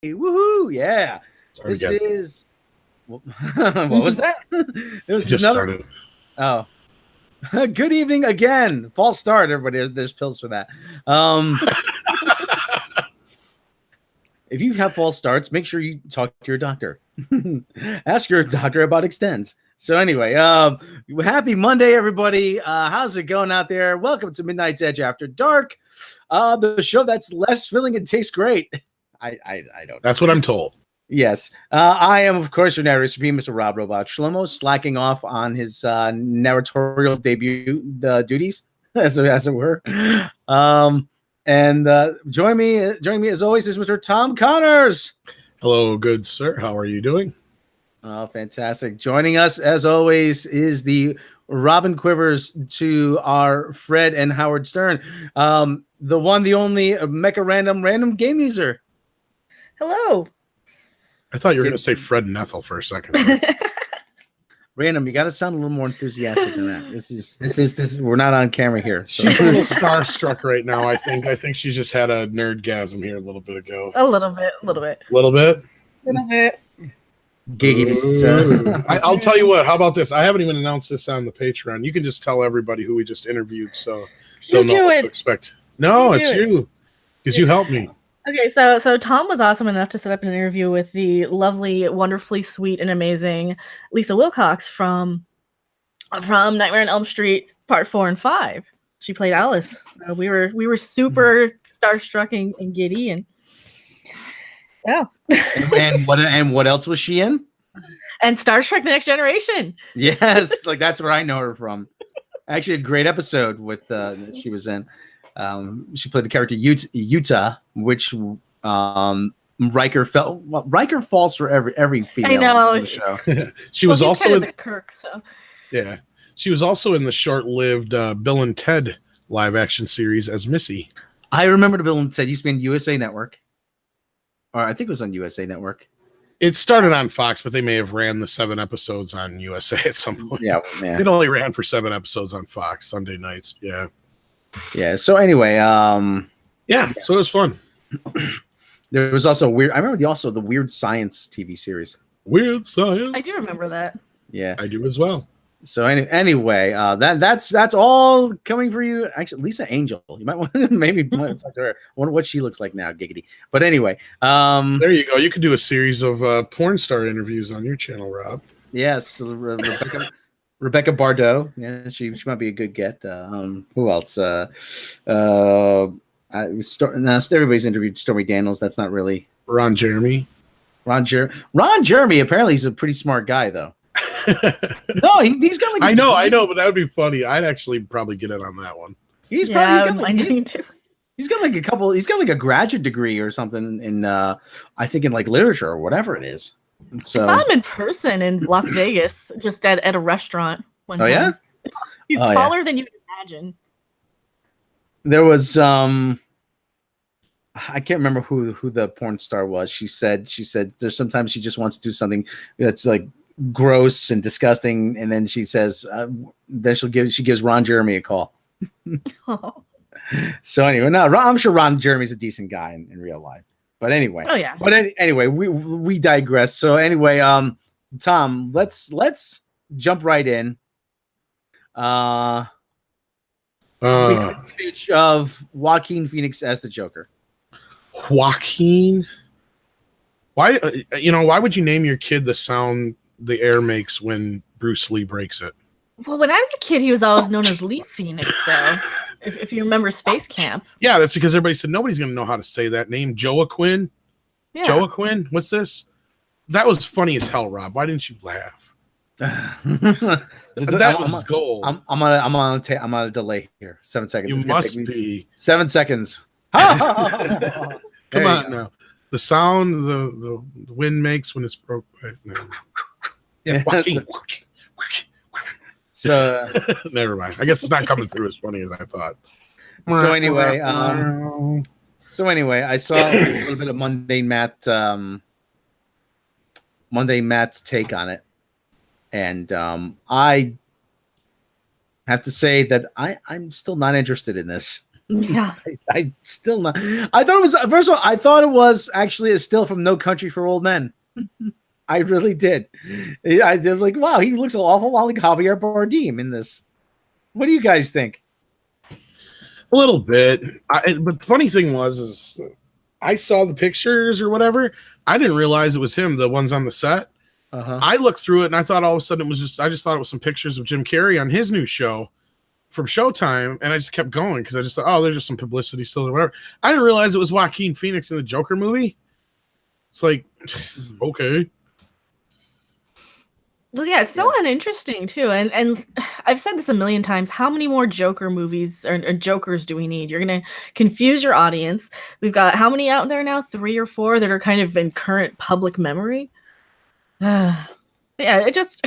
Woohoo! Yeah. Sorry This again. is what was that? It was Just another. started. Oh, good evening again. False start, everybody. There's pills for that. Um, if you have false starts, make sure you talk to your doctor. Ask your doctor about extends. So anyway, happy Monday, everybody. How's it going out there? Welcome to Midnight's Edge After Dark, the show that's less filling and tastes great. I don't. That's what I'm told. Yes. I am, of course, your narrator supreme, Mr. Rob Robot Shlomo, slacking off on his narratorial debut duties, as it were. And join me as always is Mr. Tom Connors. Hello, good sir. How are you doing? Oh, fantastic. Joining us, as always, is the Robin Quivers to our Fred and Howard Stern, the one, the only Mecha Random game user. Hello. I thought you were going to say Fred and Ethel for a second. Random, you got to sound a little more enthusiastic than that. This is. We're not on camera here. So. She's a little starstruck right now. I think she's just had a nerdgasm here a little bit ago. A little bit. Little bit. Little bit. Giggity. I'll tell you what. How about this? I haven't even announced this on the Patreon. You can just tell everybody who we just interviewed, so they'll know what to expect. No, it's you, because you helped me. Okay, so Tom was awesome enough to set up an interview with the lovely, wonderfully sweet, and amazing Lisa Wilcox from Nightmare on Elm Street Part 4 and 5. She played Alice. So we were super starstruck and giddy, and yeah. and what else was she in? And Star Trek: The Next Generation. Yes, like that's where I know her from. Actually, a great episode with she was in. She played the character Utah, which Riker felt. Well, Riker falls for every female. I know. In the show. She was also in Kirk. So yeah, she was also in the short-lived Bill and Ted live-action series as Missy. I remember the Bill and Ted used to be on USA Network, or I think it was on USA Network. It started on Fox, but they may have ran the 7 episodes on USA at some point. Yeah. It only ran for 7 episodes on Fox Sunday nights. Yeah. Yeah. So anyway, so it was fun. There was also weird. I remember the Weird Science TV series. Weird Science. I do remember that. Yeah, I do as well. So anyway, that's all coming for you. Actually, Lisa Angel, you might want to talk to her. I wonder what she looks like now, giggity. But anyway, there you go. You could do a series of porn star interviews on your channel, Rob. Yes, Rebecca Bardot. Yeah, she might be a good get. Who else? Everybody's interviewed Stormy Daniels. That's not really Ron Jeremy. Ron Jeremy. Apparently, he's a pretty smart guy, though. No, he's got like. I know, but that would be funny. I'd actually probably get in on that one. He's got like a couple. He's got like a graduate degree or something in, I think in like literature or whatever it is. So, I saw him in person in Las Vegas, just at a restaurant one time. Yeah? He's taller than you can imagine. There was I can't remember who the porn star was. She said there's sometimes she just wants to do something that's like gross and disgusting, and then she says then she gives Ron Jeremy a call. Oh. So anyway, no, I'm sure Ron Jeremy's a decent guy in real life. But anyway, anyway, we digress. So anyway, Tom, let's jump right in. Of Joaquin Phoenix as the Joker. Joaquin, why would you name your kid the sound the air makes when Bruce Lee breaks it? Well, when I was a kid, he was always known as Leaf Phoenix, though. If you remember Space Camp. Yeah, that's because everybody said nobody's going to know how to say that name. Joaquin? Yeah. Joaquin? What's this? That was funny as hell, Rob. Why didn't you laugh? That was gold. I'm on a delay here. 7 seconds. You must be 7 seconds. Come on now. The sound the wind makes when it's broke. Yeah, Joaquin. So never mind. I guess it's not coming through as funny as I thought. So anyway, I saw a little bit of Mundane Matt's take on it, and I have to say that I'm still not interested in this. Yeah. I still not. I thought it was first of all. I thought it was actually a still from No Country for Old Men. I really did. I did like, wow, he looks an awful lot like Javier Bardem in this. What do you guys think? A little bit. But the funny thing is I saw the pictures or whatever. I didn't realize it was him. The ones on the set. I looked through it and I thought all of a sudden it was just. I just thought it was some pictures of Jim Carrey on his new show from Showtime, and I just kept going because I just thought, oh, there's just some publicity still or whatever. I didn't realize it was Joaquin Phoenix in the Joker movie. It's like, okay. Well, yeah, it's so uninteresting too, and I've said this a million times. How many more Joker movies or Jokers do we need? You're gonna confuse your audience. We've got how many out there now? 3 or 4 that are kind of in current public memory. Yeah, it just.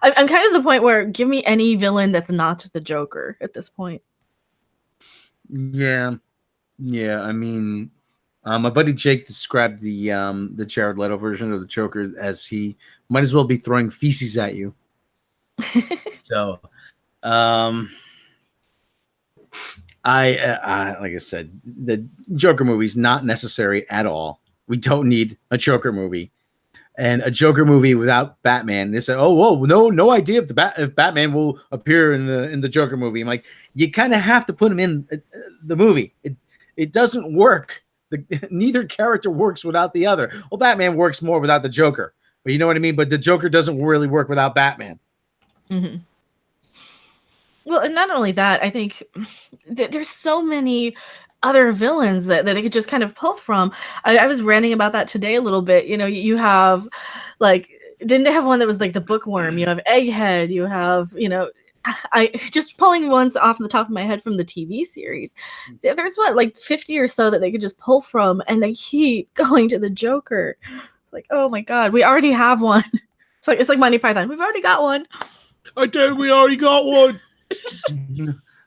I'm kind of the point where give me any villain that's not the Joker at this point. Yeah. I mean, my buddy Jake described the Jared Leto version of the Joker as he might as well be throwing feces at you. So, I like I said, the Joker movie's not necessary at all. We don't need a Joker movie. And a Joker movie without Batman. They say, "Oh, whoa, no idea if Batman will appear in the Joker movie." I'm like, you kind of have to put him in the movie. It doesn't work. Neither character works without the other. Well, Batman works more without the Joker, but you know what I mean. But the Joker doesn't really work without Batman. Mm-hmm. Well, and not only that, I think there's so many other villains that they could just kind of pull from. I was ranting about that today a little bit. You know, you have like, didn't they have one that was like the Bookworm? You have Egghead. You have, you know, I just pulling ones off the top of my head from the TV series. There's what, like 50 or so that they could just pull from, and they keep going to the Joker. It's like, oh my God, we already have one. It's like Monty Python. We've already got one. I did. We already got one.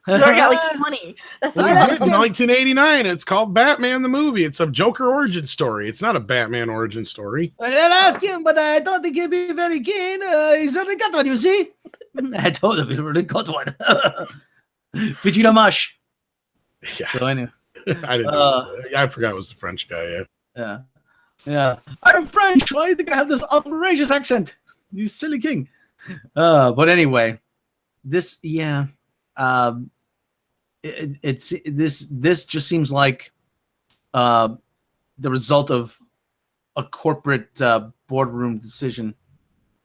We already got like 20. That's the 1989. It's called Batman the movie. It's a Joker origin story. It's not a Batman origin story. I didn't ask him, but I don't think he'd be very keen. He's already got one, you see? I told him he already got one. Vegeta Mush. Yeah. So I knew. I didn't know. I forgot it was the French guy. Yeah. I'm French. Why do you think I have this outrageous accent? You silly king. But anyway, this, this just seems like the result of a corporate boardroom decision.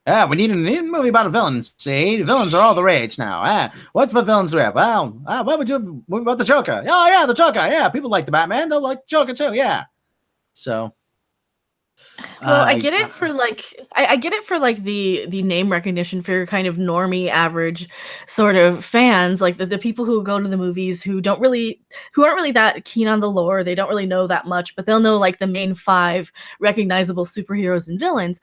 We need a movie about a villain. See, villains are all the rage now. What villains do we have? Well, what would you movie about the Joker? Oh yeah, the Joker. Yeah, people like the Batman. They'll like the Joker too. Yeah. So. Well, I get it for like I get it for like the name recognition for your kind of normie average sort of fans, like the people who go to the movies who aren't really that keen on the lore. They don't really know that much, but they'll know like the main 5 recognizable superheroes and villains.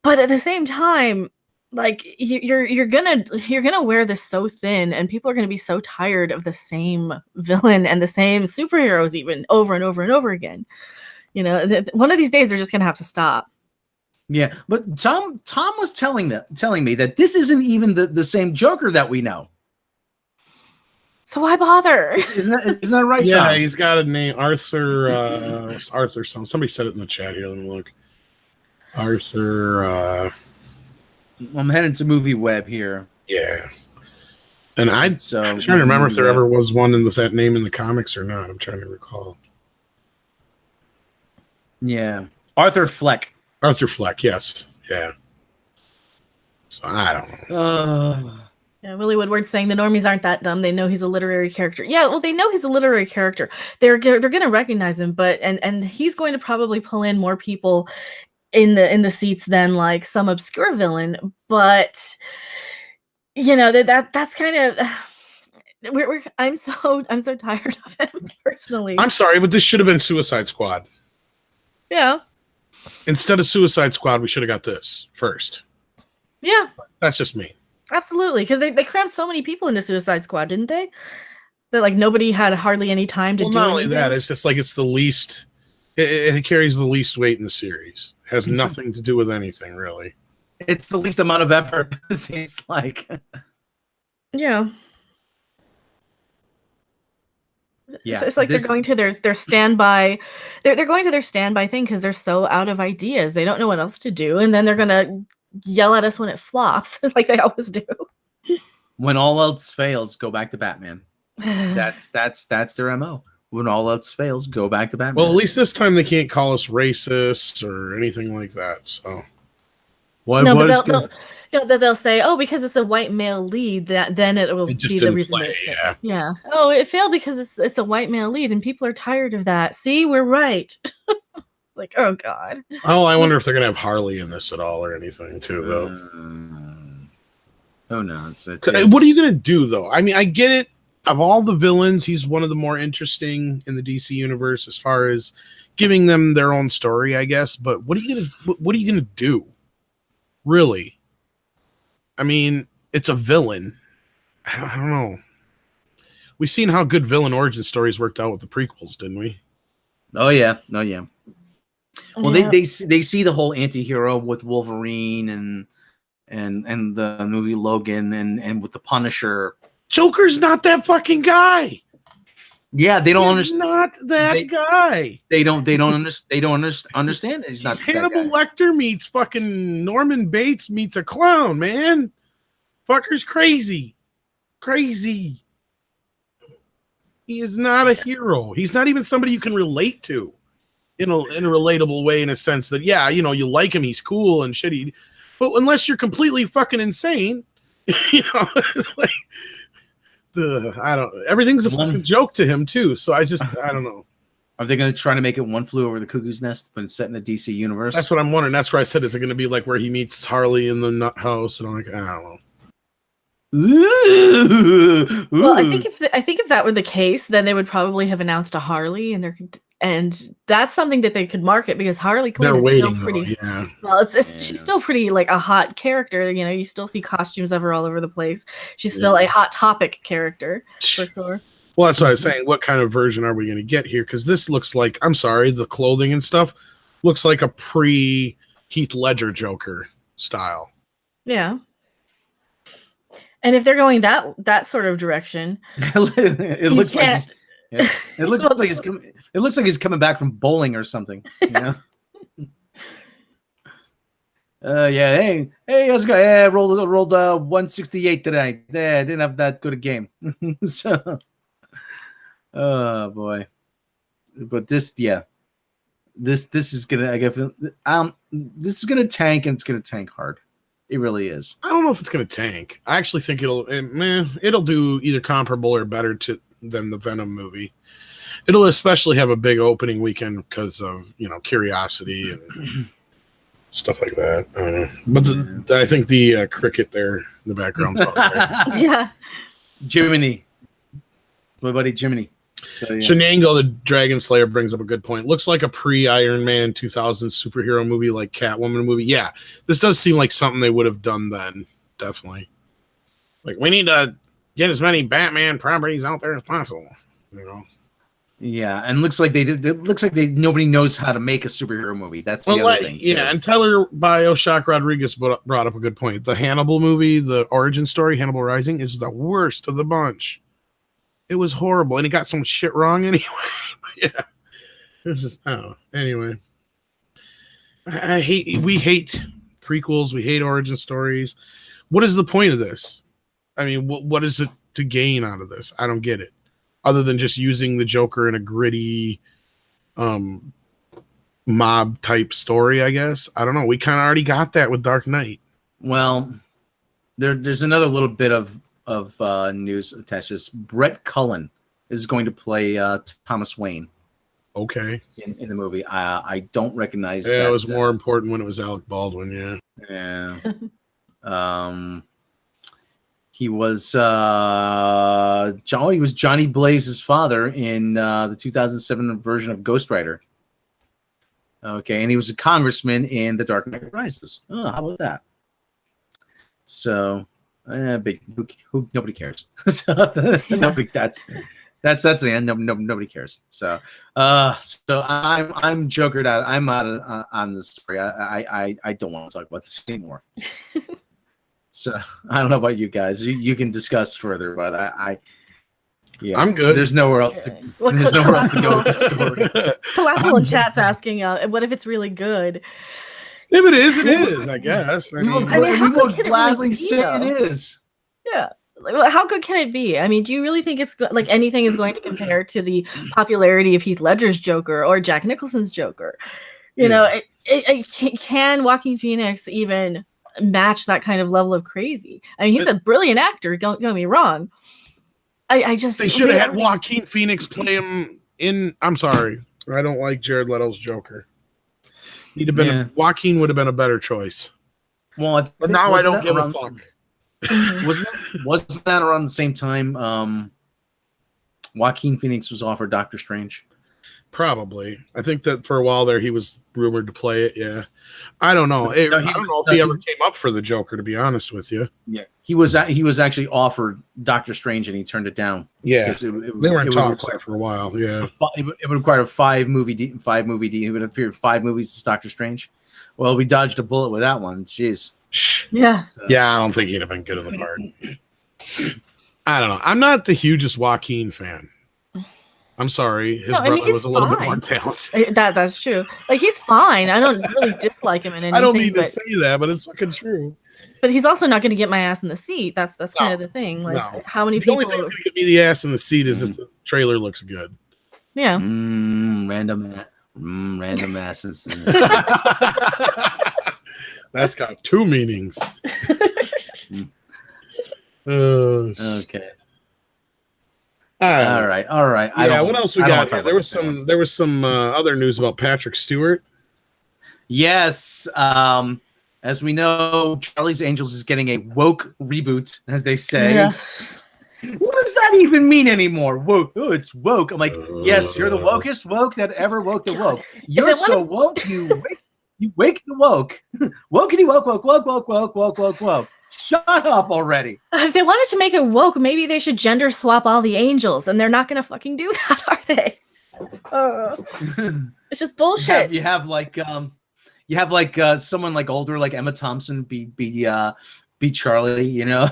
But at the same time, like you're gonna wear this so thin, and people are gonna be so tired of the same villain and the same superheroes even over and over and over again. You know, one of these days they're just gonna have to stop. Yeah, but Tom was telling me that this isn't even the same Joker that we know. So why bother? Isn't that right? Yeah, Tom? he's got a name, Arthur. Arthur. Somebody said it in the chat here. Let me look. Arthur. I'm heading to Movie Web here. Yeah, and I'm trying to remember if there ever was one with that name in the comics or not. I'm trying to recall. Yeah, Arthur Fleck. Arthur Fleck, yes, yeah. So I don't know. Yeah, Willie Woodward saying the normies aren't that dumb. They know he's a literary character. Yeah, well, they know he's a literary character. They're gonna recognize him, but and he's going to probably pull in more people in the seats than like some obscure villain. But you know that's kind of. I'm so tired of him personally. I'm sorry, but this should have been Suicide Squad. Yeah. Instead of Suicide Squad, we should have got this first. Yeah. That's just me. Absolutely, because they crammed so many people into Suicide Squad, didn't they? That like nobody had hardly any time to do. Not only that, it's just like it's the least. It carries the least weight in the series. Has nothing to do with anything really. It's the least amount of effort. It seems like. Yeah. Yeah, it's like they're going to their standby. They're going to their standby thing because they're so out of ideas. They don't know what else to do, and then they're gonna yell at us when it flops, like they always do. When all else fails, go back to Batman. That's their MO. When all else fails, go back to Batman. Well, at least this time they can't call us racists or anything like that. So, they'll say, "Oh, because it's a white male lead, then it will be the reason that it failed." Yeah. Oh, it failed because it's a white male lead, and people are tired of that. See, we're right. Like, oh god. Oh, I wonder if they're gonna have Harley in this at all or anything too, though. Oh no! What are you gonna do though? I mean, I get it. Of all the villains, he's one of the more interesting in the DC universe as far as giving them their own story, I guess. But what are you gonna do? Really? I mean, it's a villain. I don't know. We've seen how good villain origin stories worked out with the prequels, didn't we? Oh yeah. Well, they see the whole anti-hero with Wolverine and the movie Logan and with the Punisher. Joker's not that fucking guy. Yeah, they don't understand. Not that guy. They don't understand. He's not Hannibal Lecter meets fucking Norman Bates meets a clown, man. Fucker's crazy. He is not a hero. He's not even somebody you can relate to in a relatable way, in a sense that, yeah, you know, you like him, he's cool and shitty. But unless you're completely fucking insane, you know, it's like everything's a fucking joke to him too. So I don't know. Are they going to try to make it One Flew Over the Cuckoo's Nest when it's set in the DC universe? That's what I'm wondering. That's where I said, is it going to be like where he meets Harley in the nut house? And I'm like, I don't know. Well, I think if that were the case, then they would probably have announced a Harley, and that's something that they could market, because Harley Quinn is still pretty. Yeah. Well, she's still pretty like a hot character. You know, you still see costumes of her all over the place. She's still a hot topic character for sure. Well, that's what I was saying. What kind of version are we going to get here? Because this looks like, I'm sorry, the clothing and stuff looks like a pre-Heath Ledger Joker style. Yeah. And if they're going that sort of direction, it looks like he's coming back from bowling or something. You know? Yeah. Hey, how's it going? Yeah, rolled 168 today. Yeah, I didn't have that good a game. So, oh boy. But this is gonna. I guess this is gonna tank, and it's gonna tank hard. It really is. I don't know if it's gonna tank. I actually think it'll do either comparable or better than the Venom movie. It'll especially have a big opening weekend because of, you know, curiosity and stuff like that. I don't know. But I think the cricket there in the background. Yeah. Jiminy. My buddy Jiminy. So, yeah. Shenango, the Dragon Slayer, brings up a good point. Looks like a pre-Iron Man 2000 superhero movie, like Catwoman movie. Yeah, this does seem like something they would have done then. Definitely. Like, we need to get as many Batman properties out there as possible. You know. Yeah, and looks like nobody knows how to make a superhero movie. That's the other thing. Yeah, and Tyler BioShock Rodriguez brought up a good point. The Hannibal movie, the origin story, Hannibal Rising, is the worst of the bunch. It was horrible, and he got some shit wrong anyway. Yeah, it was just, I don't know. Anyway, we hate prequels. We hate origin stories. What is the point of this? I mean, what is it to gain out of this? I don't get it. Other than just using the Joker in a gritty, mob type story, I guess. I don't know. We kind of already got that with Dark Knight. Well, there's another little bit of news attached to this. Brett Cullen is going to play Thomas Wayne. Okay. In the movie. I don't recognize that. Yeah, it was more important when it was Alec Baldwin, yeah. Yeah. He was Johnny Blaze's father in the 2007 version of Ghost Rider. Okay, and he was a congressman in The Dark Knight Rises. Oh, how about that? So, nobody cares. So, nobody. That's the end. Nobody cares. So, I'm jokered out. I'm out on this story. I don't want to talk about this anymore. So I don't know about you guys. You can discuss further, but Yeah, I'm good. There's nowhere else to. There's nowhere else to go with the story. Colossal in chat's asking, what if it's really good? If it is, it is. I guess. We will gladly say it is. Yeah. How good can it be? I mean, do you really think it's like anything is going to compare to the popularity of Heath Ledger's Joker or Jack Nicholson's Joker? You know, can Joaquin Phoenix even match that kind of level of crazy? I mean, he's a brilliant actor. Don't get me wrong. I just they should have had Joaquin Phoenix play him in. I'm sorry, I don't like Jared Leto's Joker. He'd have been Joaquin would have been a better choice. Well, but now I don't give a fuck. Wasn't that around the same time Joaquin Phoenix was offered Doctor Strange? Probably. I think that for a while there he was rumored to play it. Yeah, I don't know. I don't know if he ever came up for the Joker. To be honest with you, yeah, he was actually offered Doctor Strange and he turned it down. Yeah, they were in talks there for a while. Yeah, it would require a five movie deal. It would appear 5 movies as Doctor Strange. Well, we dodged a bullet with that one. Jeez. Yeah. So. Yeah, I don't think he'd have been good in the part. I don't know. I'm not the hugest Joaquin fan. I'm sorry. His brother was a little bit more talented. That's true. Like, he's fine. I don't really dislike him in anything. I don't mean to say that, but it's fucking true. But he's also not going to get my ass in the seat. That's kind of the thing. Like, how many people? The only thing that's going to get me the ass in the seat is if the trailer looks good. Yeah. Random asses. That's got 2 meanings. Okay. All right. Yeah. What else we got here? There was some other news about Patrick Stewart. Yes. As we know, Charlie's Angels is getting a woke reboot, as they say. Yes. What does that even mean anymore? Woke. Oh, it's woke. I'm like, yes, you're the wokest woke that ever woke the woke. You're so woke, you wake the woke. Wokety woke. Shut up already. If they wanted to make it woke, maybe they should gender swap all the angels, and they're not going to fucking do that, are they? It's just bullshit. You have someone like older, like Emma Thompson, be Charlie, you know,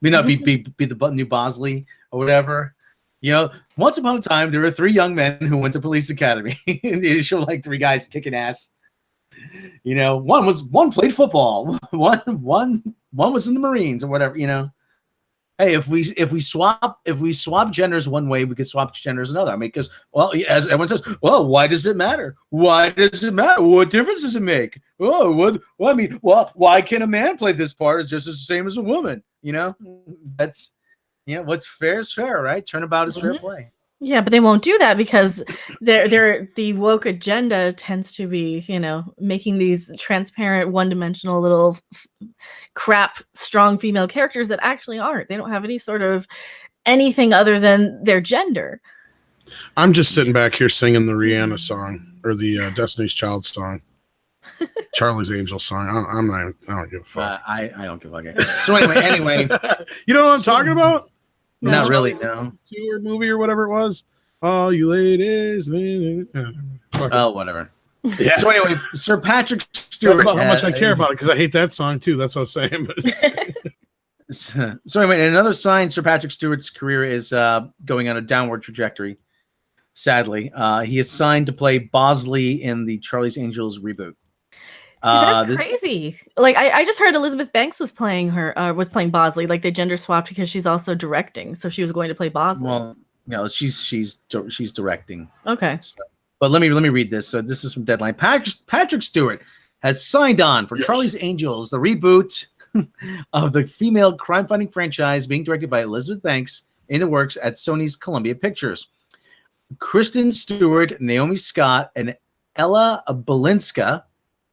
be the new Bosley or whatever. You know, once upon a time, there were 3 young men who went to police academy, and they showed like 3 guys kicking ass. You know, one played football, one was in the Marines or whatever. You know, hey, if we swap genders one way, we could swap genders another. I mean, because as everyone says, well, why does it matter? Why does it matter? What difference does it make? Oh, why can a man play this part? It's just the same as a woman. You know, that's what's fair is fair, right? Turnabout is fair play. Yeah, but they won't do that because the woke agenda tends to be, making these transparent, one-dimensional little crap, strong female characters that actually aren't. They don't have any sort of anything other than their gender. I'm just sitting back here singing the Rihanna song or the Destiny's Child song. Charlie's Angels song. I don't give a fuck. I don't give a fuck. So anyway, you know what I'm talking about? Not really, no. Stewart movie or whatever it was. Oh, you ladies. Oh, whatever. Yeah. So anyway, Sir Patrick Stewart. That's about how much I care about it because I hate that song too. That's what I was saying. But so anyway, another sign Sir Patrick Stewart's career is going on a downward trajectory. Sadly, he is signed to play Bosley in the Charlie's Angels reboot. See, that's crazy. Like I just heard Elizabeth Banks was playing Bosley. Like they gender swapped because she's also directing, so she was going to play Bosley. Well, she's directing. Okay. But let me read this. So this is from Deadline. Patrick Stewart has signed on for Charlie's Angels, the reboot of the female crime-fighting franchise being directed by Elizabeth Banks, in the works at Sony's Columbia Pictures. Kristen Stewart, Naomi Scott, and Ella Balinska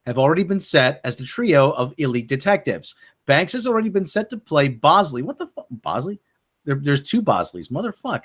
have already been set as the trio of elite detectives. Banks has already been set to play Bosley. What the fuck? Bosley? There's 2 Bosleys. Motherfuck.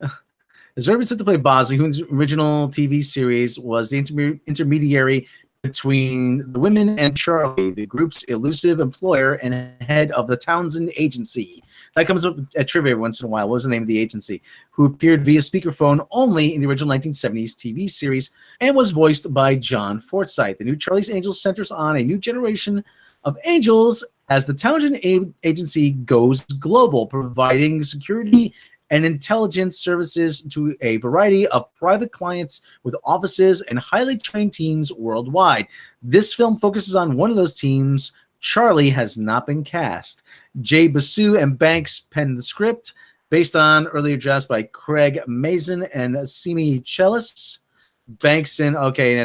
Has already been set to play Bosley, whose original TV series was the intermediary between the women and Charlie, the group's elusive employer and head of the Townsend Agency. That comes up at trivia once in a while. What was the name of the agency? Who appeared via speakerphone only in the original 1970s TV series and was voiced by John Forsythe. The new Charlie's Angels centers on a new generation of angels as the Townsend Agency goes global, providing security and intelligence services to a variety of private clients with offices and highly trained teams worldwide. This film focuses on one of those teams. Charlie has not been cast. Jay Basu and Banks penned the script, based on earlier drafts by Craig Mazin and Simi Chelis. Banks and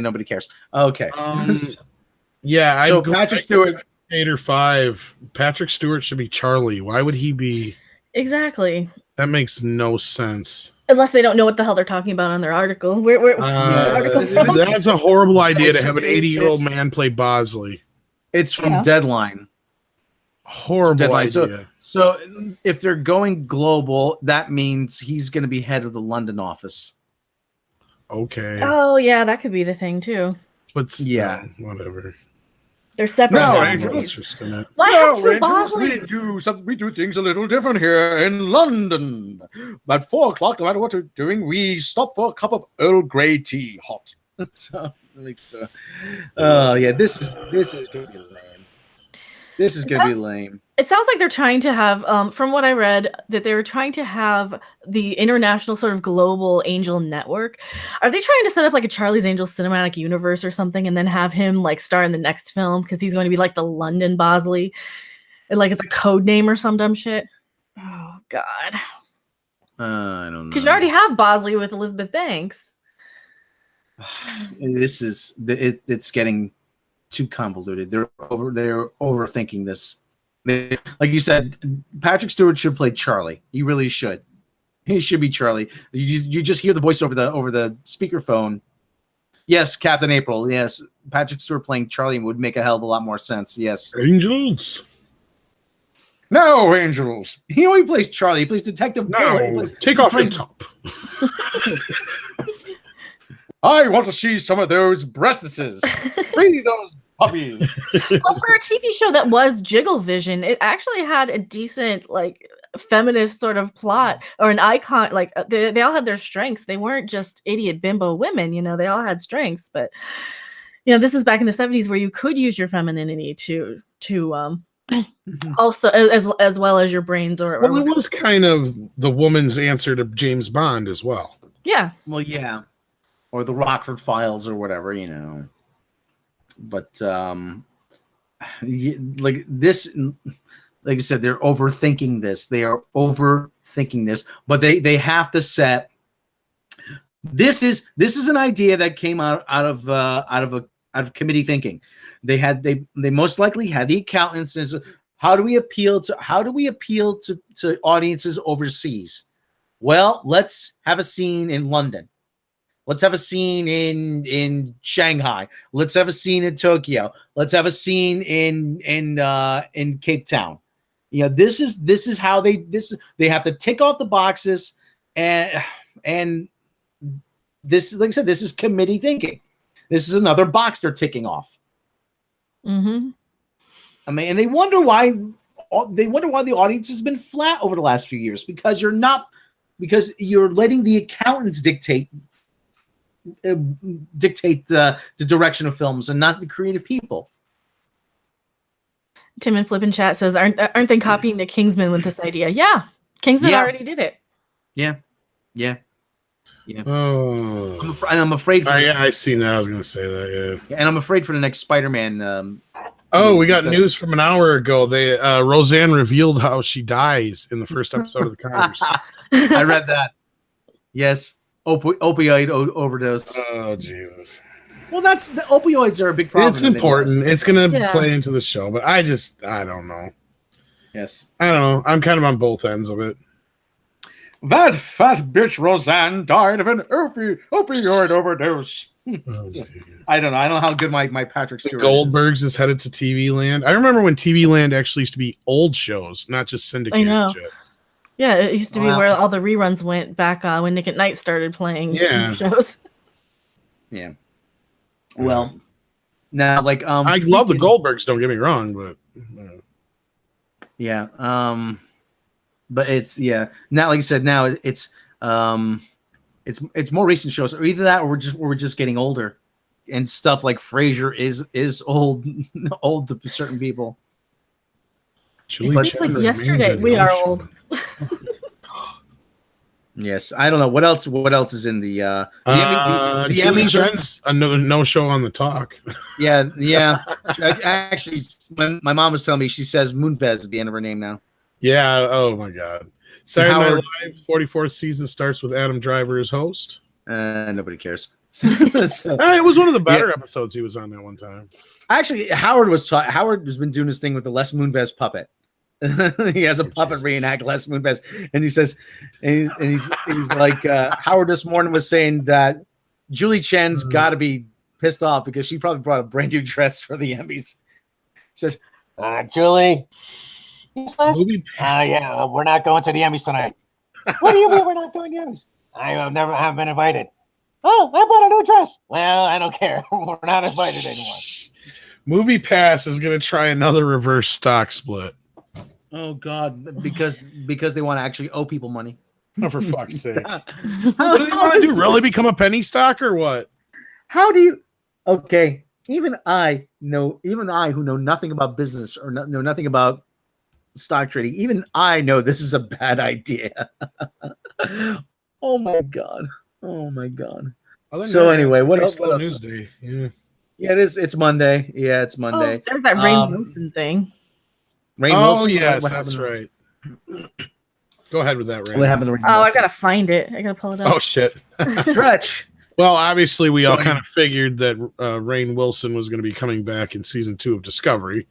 nobody cares. Okay. Yeah, so Patrick Stewart, 8 or 5. Patrick Stewart should be Charlie. Why would he be? Exactly. That makes no sense. Unless they don't know what the hell they're talking about on their article. That's a horrible idea to have an 80-year-old man play Bosley. It's from Deadline. Horrible idea. So if they're going global, that means he's going to be head of the London office. Okay. Oh yeah, that could be the thing too. But whatever. They're separate. No, Why have two Bosleys? We do things a little different here in London. At 4 o'clock, no matter what we're doing, we stop for a cup of Earl Grey tea, hot. This is going to be lame. This is going to be lame. It sounds like they're trying to have, from what I read, that they were trying to have the international sort of global Angel network. Are they trying to set up like a Charlie's Angels cinematic universe or something, and then have him like star in the next film because he's going to be like the London Bosley, and like it's a code name or some dumb shit? Oh God. I don't know. Because you already have Bosley with Elizabeth Banks. It's getting too convoluted. They're overthinking this. Like you said, Patrick Stewart should play Charlie. He really should. He should be Charlie. You just hear the voice over the speakerphone. Yes, Captain April. Yes, Patrick Stewart playing Charlie would make a hell of a lot more sense. Yes. Angels. No, Angels. He only plays Charlie. He plays Detective. No, take off his top. I want to see some of those breastises. Free those puppies. Well, for a TV show that was Jiggle Vision, it actually had a decent, like, feminist sort of plot or an icon. Like, they all had their strengths. They weren't just idiot bimbo women. You know, they all had strengths. But, you know, this is back in the 70s where you could use your femininity to also as well as your brains. Or it was kind of the woman's answer to James Bond as well. Yeah. Well, yeah. Or the Rockford Files or whatever, you know. But like this, like I said, they're overthinking this. They are overthinking this, but they have to set. This is an idea that came out of committee thinking. They most likely had the accountants as how do we appeal to audiences overseas? Well, let's have a scene in London. Let's have a scene in Shanghai. Let's have a scene in Tokyo. Let's have a scene in Cape Town. You know, this is how they have to tick off the boxes, and this, like I said, this is committee thinking. This is another box they're ticking off. Mm-hmm. I mean, and they wonder why the audience has been flat over the last few years because you're letting the accountants dictate the direction of films and not the creative people. Tim in Flip in Chat says, aren't they copying the Kingsman with this idea? Yeah, Kingsman already did it. Yeah. Oh, I'm afraid. I seen that. I was going to say that. Yeah, and I'm afraid for the next Spider-Man. We got news from an hour ago. Roseanne revealed how she dies in the first episode of The Conners. I read that. Yes. Opioid overdose. Oh, Jesus. Well, the opioids are a big problem. It's important. It's going to play into the show, but I don't know. Yes. I don't know. I'm kind of on both ends of it. That fat bitch Roseanne died of an opioid overdose. Oh, I don't know. I don't know how good my Patrick Stewart Goldbergs is headed to TV Land. I remember when TV Land actually used to be old shows, not just syndicated shit. Yeah, it used to be where all the reruns went back when Nick at Night started playing shows. Yeah. Well, now I love the Goldbergs. Don't get me wrong, but yeah. But it's now, like I said, now it's more recent shows, or either that, or we're just getting older, and stuff like Frasier is old to certain people. It seems like yesterday we are old. Yes, I don't know what else. What else is in the Julie Chen's a no show on the talk. Yeah. Actually, when my mom was telling me, she says Moonves at the end of her name now. Yeah. Oh my God. Saturday Night Live 44th season starts with Adam Driver as host. Nobody cares. So, it was one of the better episodes he was on that one time. Actually, Howard has been doing this thing with the Les Moonves puppet. He has a puppet reenact Les Moonves, and he says, and he's like, Howard this morning was saying that Julie Chen's got to be pissed off because she probably brought a brand new dress for the Emmys. She says, Julie, yeah, we're not going to the Emmys tonight. What do you mean we're not going to the Emmys? I have been invited. Oh, I bought a new dress. Well, I don't care. We're not invited anymore. Movie Pass is going to try another reverse stock split. Oh God, because they want to actually owe people money. Oh, for fuck's sake! What do they want to do? Really become a penny stock or what? How do you? Okay, even I who know nothing about business or know nothing about stock trading, even I know this is a bad idea. Oh my God! So anyway, what else? News day? Yeah, it is. It's Monday. Yeah, it's Monday. Oh, there's that Rainn Wilson thing. Rainn Wilson. Yes, that's right. Go ahead with that, Rainn. What happened to Rainn Wilson? I gotta find it. I gotta pull it up. Oh shit! Stretch. Well, obviously, we all kind of figured that Rainn Wilson was going to be coming back in season 2 of Discovery.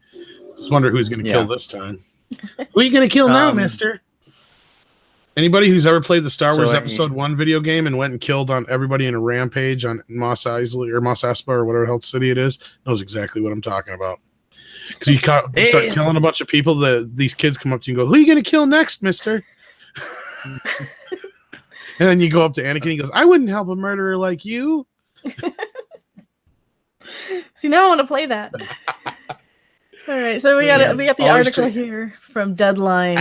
Just wonder who he's going to kill this time. Who are you going to kill now, Mister? Anybody who's ever played the Star Wars Episode 1 video game and went and killed on everybody in a rampage on Mos Eisley or Mos Espa or whatever health city it is knows exactly what I'm talking about. Because you start killing a bunch of people, these kids come up to you and go, "Who are you going to kill next, mister?" And then you go up to Anakin and he goes, "I wouldn't help a murderer like you." See, now I want to play that. All right, so we got the article here from Deadline.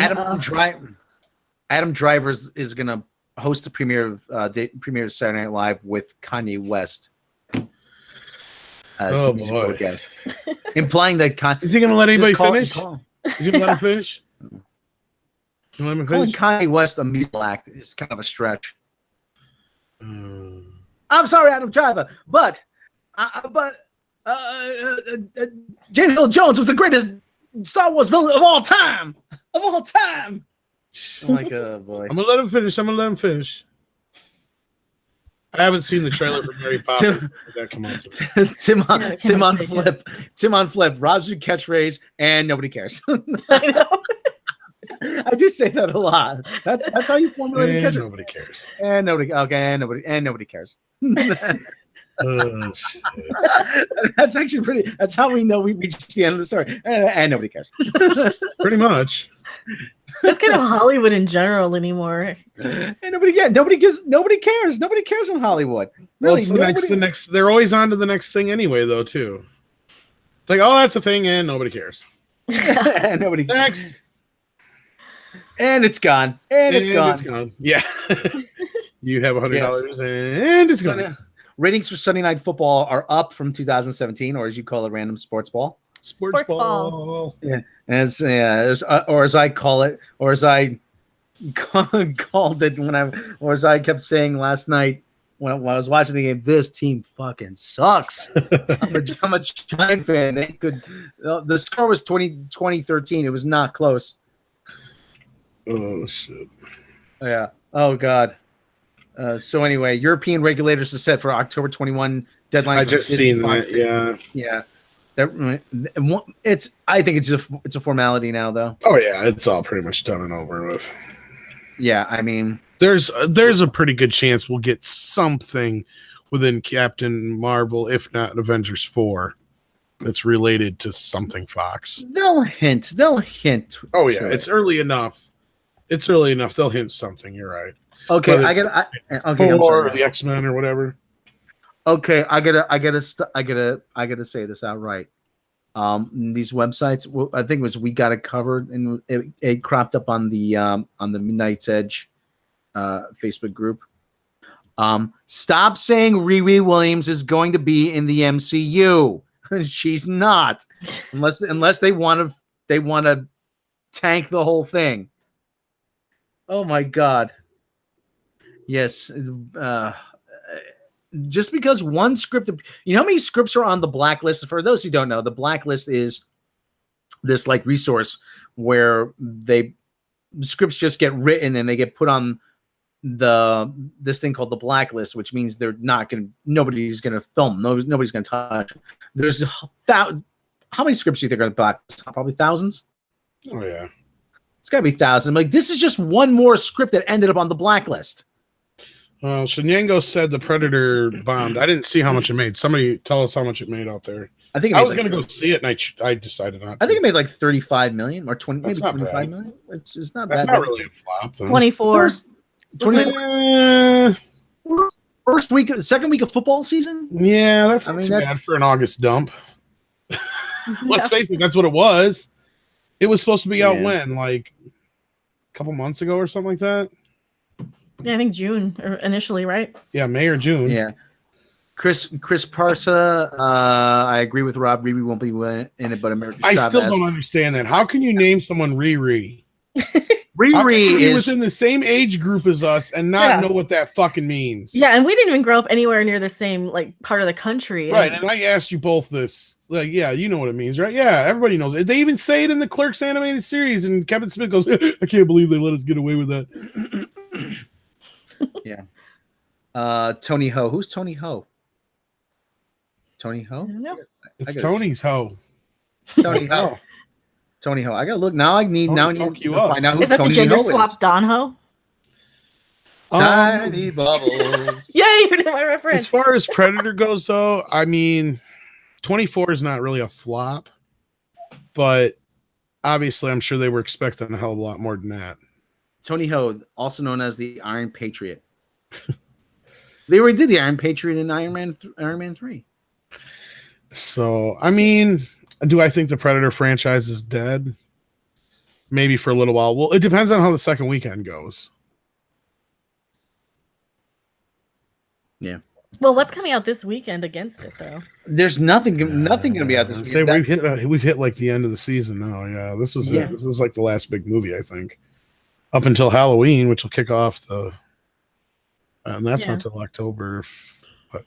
Adam Driver is going to host the premiere of Saturday Night Live with Kanye West as the musical guest, implying that is he going to let anybody finish? Is he going to let him finish? Calling Kanye West a musical act is kind of a stretch. I'm sorry, Adam Driver, but James Earl Jones was the greatest Star Wars villain of all time. I'm like, oh boy. I'm gonna let him finish. I haven't seen the trailer for Mary Poppins. Tim on flip. Rob's new catchphrase, and nobody cares. I know. I do say that a lot. That's how you formulate a catchphrase. Nobody cares. And nobody cares. Oh, shit. That's actually pretty. That's how we know we reached the end of the story. And nobody cares. Pretty much. That's kind of Hollywood in general anymore. And nobody cares. Nobody cares in Hollywood. Really, well, it's the next. They're always on to the next thing anyway, though. Too. It's like, oh, that's a thing, and nobody cares. And nobody next. And it's gone. And it's gone. Yeah. You have $100, and it's gone. Ratings for Sunday Night Football are up from 2017, or as you call it, random sports ball. Sports ball. Yeah, as I call it, or as I called it or as I kept saying last night when I was watching the game. This team fucking sucks. I'm a Giant fan. The score was 20-13. It was not close. Oh shit. Yeah. Oh god. So anyway, European regulators are set for October 21 deadline. I just seen that. Yeah. I think it's a formality now, though. Oh yeah, it's all pretty much done and over with. Yeah, I mean, there's a pretty good chance we'll get something within Captain Marvel, if not Avengers 4, that's related to something Fox. They'll hint. Oh yeah, it's early enough. They'll hint something. You're right. Okay, or the X-Men or whatever. Okay, I gotta say this outright. These websites, I think it was We Got It Covered, and it cropped up on the Midnight's Edge Facebook group. Stop saying Riri Williams is going to be in the MCU. She's not, unless they want to tank the whole thing. Oh my god. Yes. Just because one script, you know how many scripts are on the blacklist? For those who don't know, the blacklist is this like resource where scripts just get written and they get put on this thing called the blacklist, which means nobody's gonna film, nobody's gonna touch. There's how many scripts do you think are on the blacklist? Probably thousands. Oh yeah, it's gotta be thousands. Like, this is just one more script that ended up on the blacklist. Shenyango said the Predator bombed. I didn't see how much it made. Somebody tell us how much it made out there. I think I was going to go see it, and I decided not to. I think it made like 35 million or 20, maybe 25 million. It's not bad. That's not really a flop. Then. 24. 24. First week, second week of football season? Yeah, that's not too bad for an August dump. Let's face it, that's what it was. It was supposed to be out when? Like a couple months ago or something like that? Yeah, I think June initially, right? Yeah, May or June. Yeah. Chris Parsa, I agree with Rob. Riri won't be in it, but America Chavez. I still don't understand that. How can you name someone Riri? Riri is within the same age group as us and not know what that fucking means. Yeah, and we didn't even grow up anywhere near the same like part of the country. Right, and I asked you both this. Like, yeah, you know what it means, right? Yeah, everybody knows it. They even say it in the Clerks animated series, and Kevin Smith goes, I can't believe they let us get away with that. Yeah. Tony Ho. Who's Tony Ho? Tony Ho? I don't know. It's Tony's Ho. Tony Ho. Tony Ho. I gotta look now. I need to find out who is that Tony the gender Ho swap is. Don Ho? Tiny bubbles. Yeah, you know my reference. As far as Predator goes, though, I mean, 24 is not really a flop, but obviously, I'm sure they were expecting a hell of a lot more than that. Tony Ho, also known as the Iron Patriot. They already did the Iron Patriot in Iron Man 3. So, I mean, do I think the Predator franchise is dead? Maybe for a little while. Well, it depends on how the second weekend goes. Yeah. Well, what's coming out this weekend against it, though? There's nothing going to be out this weekend. We've hit like the end of the season now. Yeah, this is like the last big movie, I think. Up until Halloween, which will kick off and that's not until October. But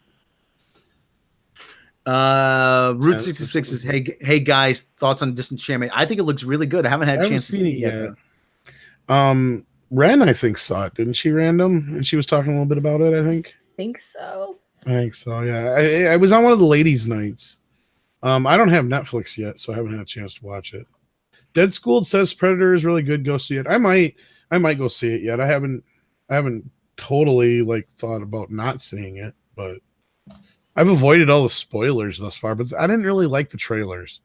Route 66 is hey guys, thoughts on Disenchantment? I think it looks really good. I haven't had a chance to see it yet. Ren, I think, saw it, didn't she? Random, and she was talking a little bit about it. I think so. Yeah, I was on one of the ladies' nights. I don't have Netflix yet, so I haven't had a chance to watch it. Dead Schooled says Predator is really good. Go see it. I might go see it yet. I haven't totally thought about not seeing it, but I've avoided all the spoilers thus far. But I didn't really like the trailers,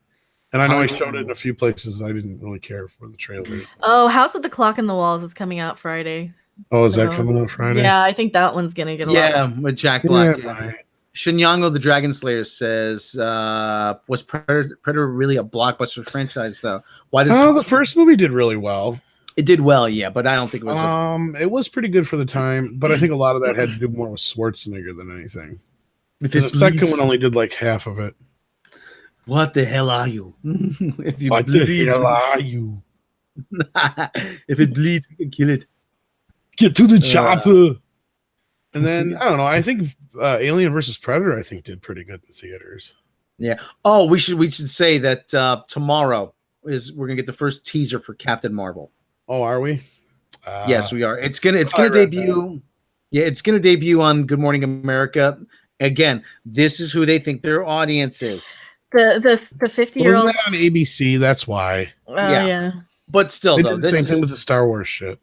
and I know I showed it in a few places. I didn't really care for the trailer. Oh, House of the Clock in the Walls is coming out Friday. Oh, is that coming out Friday? Yeah, I think that one's gonna get a lot. With Jack Black. Yeah. Shinyango the Dragon Slayer says, was Predator really a blockbuster franchise though? Why does the first movie did really well. It did well, yeah, but I don't think it was it was pretty good for the time, but I think a lot of that had to do more with Schwarzenegger than anything. Because the second one only did like half of it. What the hell are you? If you what the hell are you? If it bleeds, we can kill it. Get to the chopper. And then I don't know. I think Alien versus Predator, I think, did pretty good in theaters. Yeah. Oh, we should say that tomorrow we're gonna get the first teaser for Captain Marvel. Oh, are we? Yes, we are. It's gonna debut. Yeah, it's gonna debut on Good Morning America. Again, this is who they think their audience is. The 50-year-old. Wasn't that on ABC? That's why. Yeah. But still, they did the same thing with the Star Wars shit.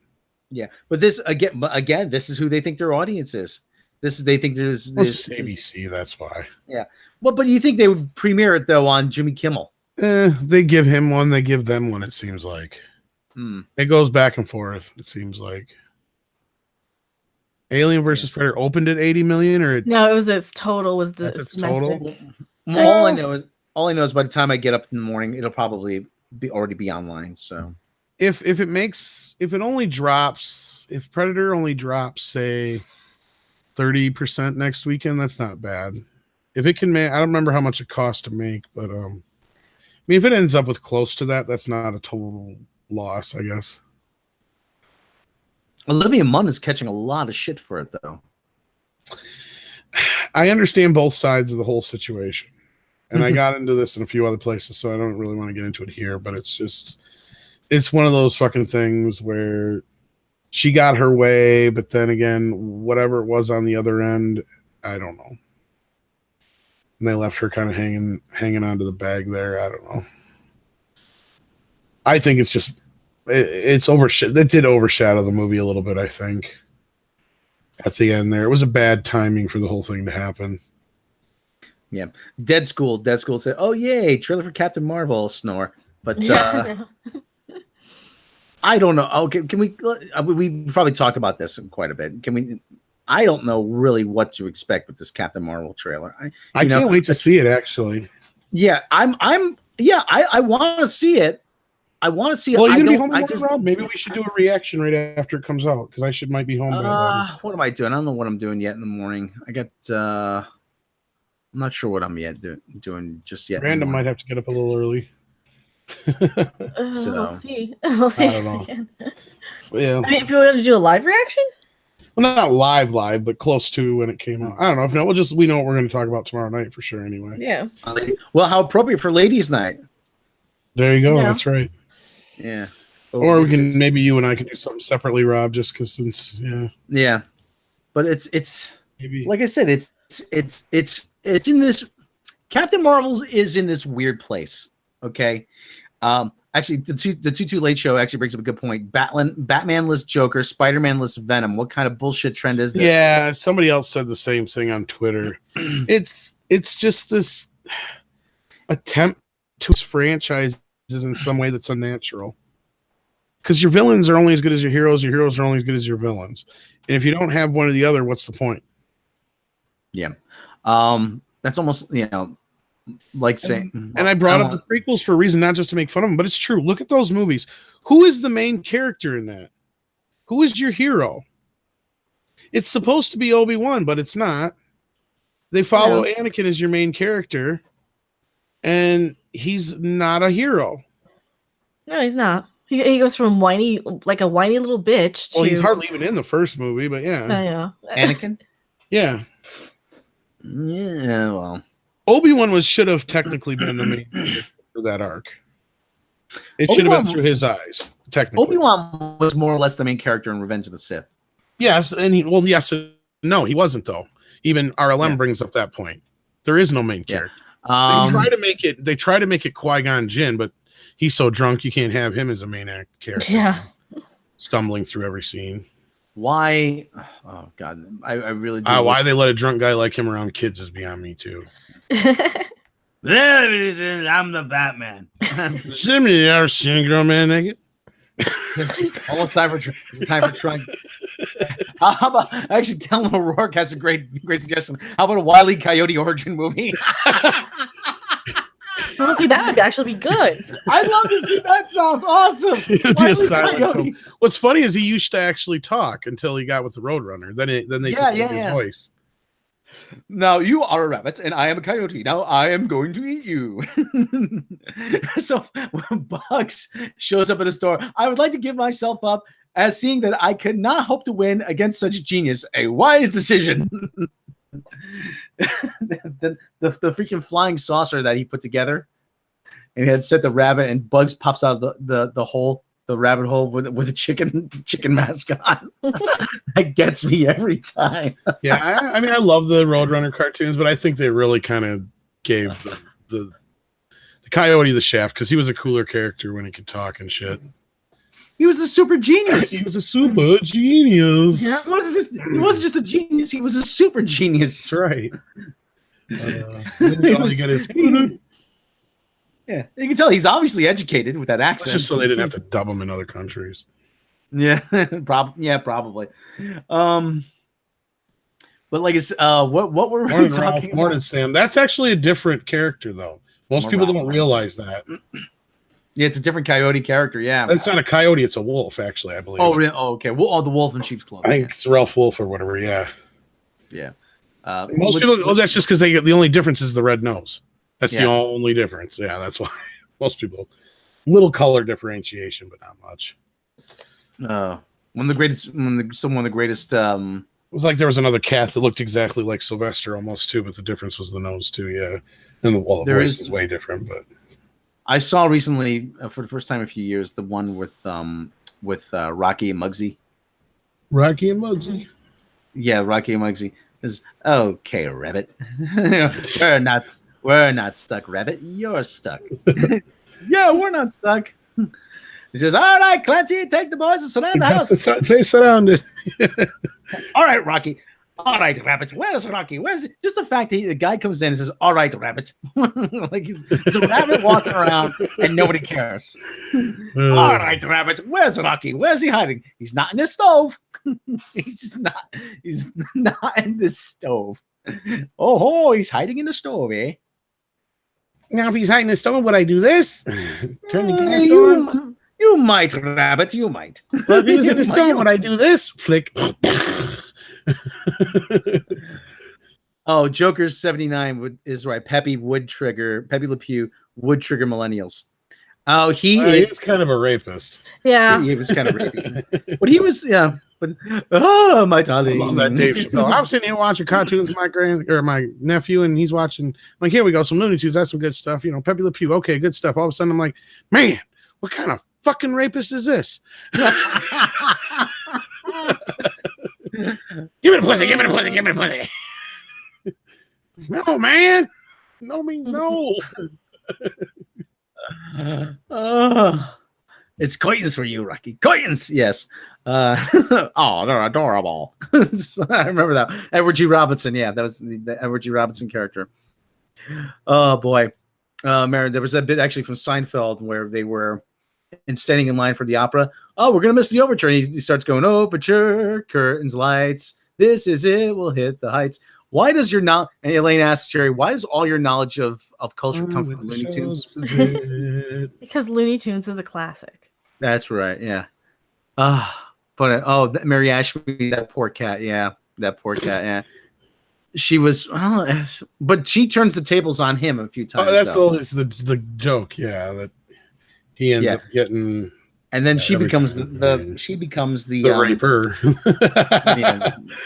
Yeah, but this again, this is who they think their audience is. They think there's ABC. That's why. Yeah. Well, but you think they would premiere it though on Jimmy Kimmel? They give him one. They give them one. It seems like it goes back and forth. It seems like Alien versus Predator opened at 80 million, or no, it was its total. That's its total. All I know is by the time I get up in the morning, it'll probably already be online. So. If Predator only drops, say 30% next weekend, that's not bad. If it can make, I don't remember how much it costs to make, but I mean, if it ends up with close to that, that's not a total loss, I guess. Olivia Munn is catching a lot of shit for it, though. I understand both sides of the whole situation. And I got into this in a few other places, so I don't really want to get into it here. But it's one of those fucking things where she got her way, but then again, whatever it was on the other end, I don't know. And they left her kind of hanging onto the bag there. I don't know. I think it's just it's it did overshadow the movie a little bit, I think. At the end there. It was a bad timing for the whole thing to happen. Yeah. Dead School said, "Oh yay, trailer for Captain Marvel," snore. But I don't know. Okay, can we probably talked about this quite a bit. I don't know really what to expect with this Captain Marvel trailer. I can't wait to see it, actually. Yeah, I want to see it. I want to see it. Well, you're going to be home tomorrow, Rob? Maybe we should do a reaction right after it comes out, because I might be home by then. What am I doing? I don't know what I'm doing yet in the morning. I got I'm not sure what I'm doing just yet. Random might have to get up a little early. We'll see. We'll see. I don't know. Yeah. I mean, if you want to do a live reaction? Well, not live, but close to when it came out. I don't know. We know what we're going to talk about tomorrow night for sure anyway. Yeah. Well, how appropriate for ladies' night. There you go. Yeah. That's right. Yeah. Or maybe you and I can do something separately, Rob, just because Yeah. But it's maybe, like I said, it's in this. Captain Marvel is in this weird place. Okay. Actually, the Too Late Show actually brings up a good point. Batman-less Joker, Spider-Man-less Venom. What kind of bullshit trend is this? Yeah, somebody else said the same thing on Twitter. It's just this attempt to franchise in some way that's unnatural. Because your villains are only as good as your heroes are only as good as your villains. And if you don't have one or the other, what's the point? Yeah. That's almost, like saying... And I brought up the prequels for a reason, not just to make fun of them, but it's true. Look at those movies. Who is the main character in that? Who is your hero? It's supposed to be Obi-Wan, but it's not. They follow Anakin as your main character, and he's not a hero. No, he's not. He goes from a whiny little bitch to... Well, he's hardly even in the first movie, but yeah. Yeah. Anakin? Yeah. Yeah, well... Obi-Wan should have technically been the main character for that arc. It should have been through his eyes, technically. Obi-Wan was more or less the main character in Revenge of the Sith. Yes, and yes and no, he wasn't though. Even RLM brings up that point. There is no main character. They try to make it Qui-Gon Jinn, but he's so drunk you can't have him as a main character. Yeah. Stumbling through every scene. Why? Oh God, I really do. Why they let a drunk guy like him around kids is beyond me too. I'm the Batman. Jimmy, you ever seen a girl man naked? Almost time for trunk. How about actually? Kellen O'Rourke has a great suggestion. How about a Wile E. Coyote origin movie? Well, see, that would actually be good. I'd love to see that. Sounds awesome. What's funny is he used to actually talk until he got with the Roadrunner. Then they took his voice. Now you are a rabbit and I am a coyote. Now I am going to eat you. So when Bugs shows up at the store, I would like to give myself up as seeing that I could not hope to win against such genius. A wise decision. the freaking flying saucer that he put together, and he had set the rabbit, and Bugs pops out of the rabbit hole with a chicken mask on. That gets me every time. Yeah, I mean, I love the Roadrunner cartoons, but I think they really kind of gave the Coyote the shaft because he was a cooler character when he could talk and shit. He was a super genius. He was a super genius. Yeah, he wasn't just a genius. He was a super genius. That's right. Yeah, you can tell he's obviously educated with that accent. Just so they didn't have to dub him in other countries. Yeah, probably. But like it's what were we talking about? Morning, Sam. That's actually a different character, though. Most people don't realize that. Yeah, it's a different coyote character. Yeah, it's not a coyote; it's a wolf, actually. I believe. Oh, really? Oh, okay. Well, the wolf in sheep's clothing. I think it's Ralph Wolf or whatever. Yeah. Yeah. Most people. That's just because the only difference is the red nose. That's the only difference. Yeah, that's why most people. Little color differentiation, but not much. One of the greatest. One of the greatest. It was like there was another cat that looked exactly like Sylvester almost too, but the difference was the nose too. Yeah, and the voice was way different. But I saw recently for the first time in a few years the one with Rocky and Muggsy. Rocky and Muggsy. Yeah, Rocky and Muggsy is okay, Rabbit. We're not stuck, Rabbit. You're stuck. Yeah, we're not stuck. He says, "All right, Clancy, take the boys and surround the house." They surrounded. All right, Rocky. All right, Rabbit. Where's Rocky? Where's it? Just the fact that the guy comes in and says, "All right, Rabbit." Like it's a rabbit walking around and nobody cares. All right, Rabbit. Where's Rocky? Where's he hiding? He's not in the stove. He's not in the stove. Oh, he's hiding in the stove, eh? Now, if he's hiding in the stove, would I do this? Turn the gas on? You might, Rabbit. You might. Well, if he was in the stove, would I do this? Flick. Oh, Joker's 79 is right. Pepe Le Pew would trigger millennials. Oh, he is kind of a rapist. Yeah. He was kind of rapey. But he was, yeah. But my darling. I love that Dave Chappelle. I'm sitting here watching cartoons with my nephew, and he's watching. I'm like, here we go, some Looney Tunes. That's some good stuff. You know, Pepe Le Pew. Okay, good stuff. All of a sudden, I'm like, man, what kind of fucking rapist is this? Give me the pussy. Give me the pussy. Give me the pussy. No, man. No means no. It's coitins for you, Rocky. Coitins, yes. Oh, they're adorable. I remember that. Edward G. Robinson, yeah, that was the Edward G. Robinson character. Oh boy, Mary, there was a bit actually from Seinfeld where they were standing in line for the opera. Oh, we're gonna miss the overture. And he starts going overture, curtains, lights. This is it. We'll hit the heights. Why does your knowledge? And Elaine asks Jerry, why does all your knowledge of culture come from Looney Tunes? Because Looney Tunes is a classic. That's right. Yeah. Mary Ashby, that poor cat. Yeah, that poor cat. Yeah. She was, but she turns the tables on him a few times. Oh, that's always the joke. Yeah, that he ends up getting. And then she becomes the raper.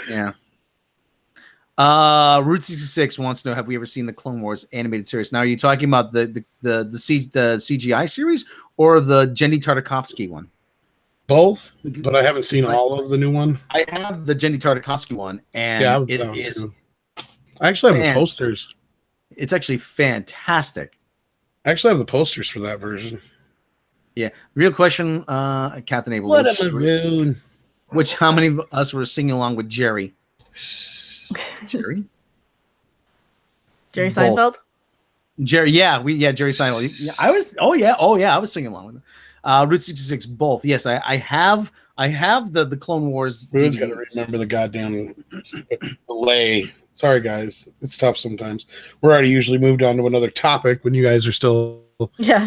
Yeah. Route 66 wants to know, have we ever seen the Clone Wars animated series? Now, are you talking about the CGI series or the Jenny Tartakovsky one? Both, but I haven't seen all of the new one. I have the Jenny Tartakovsky one, and it is. I actually have the posters. It's actually fantastic. I actually have the posters for that version. Yeah. Real question, Captain Abel. What a maroon. How many of us were singing along with Jerry? Jerry Seinfeld? Jerry, Jerry Seinfeld. Yeah, I was I was singing along with him. Route 66, both. Yes, I have the Clone Wars. Who's got to remember the goddamn delay? Sorry guys, it's tough sometimes. We're already usually moved on to another topic when you guys are still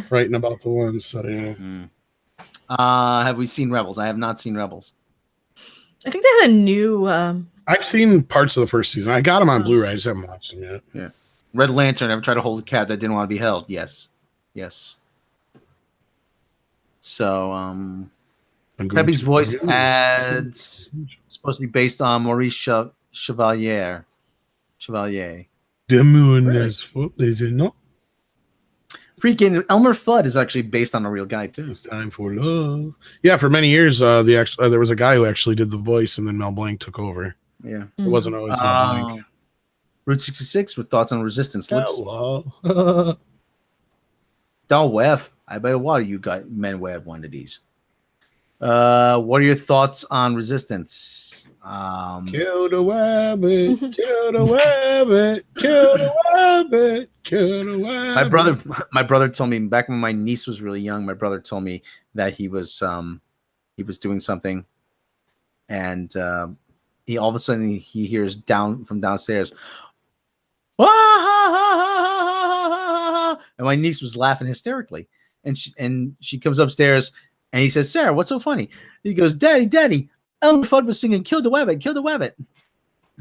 writing about the ones. So yeah. Have we seen Rebels? I have not seen Rebels. I think they had a new I've seen parts of the first season. I got them on Blu-ray. I just haven't watched them yet. Yeah. Red Lantern. Ever tried to hold a cat that didn't want to be held? Yes. So, Pepe's voice ads supposed to be based on Maurice Chevalier. The moon is it not? Freaking Elmer Fudd is actually based on a real guy too. It's time for love. Yeah, for many years, there was a guy who actually did the voice, and then Mel Blanc took over. Yeah, it wasn't always Mel Blanc. Route 66 with thoughts on Resistance. Hello. Don't whiff. I bet a lot of you men will have one of these. What are your thoughts on Resistance? Kill the rabbit, kill the rabbit, kill the rabbit, kill the rabbit. My brother told me back when my niece was really young. My brother told me that he was doing something, and he all of a sudden he hears from downstairs, and my niece was laughing hysterically, and she comes upstairs, and he says, "Sarah, what's so funny?" He goes, "Daddy, Elmer Fudd was singing 'Kill the Wabbit, Kill the Wabbit.'"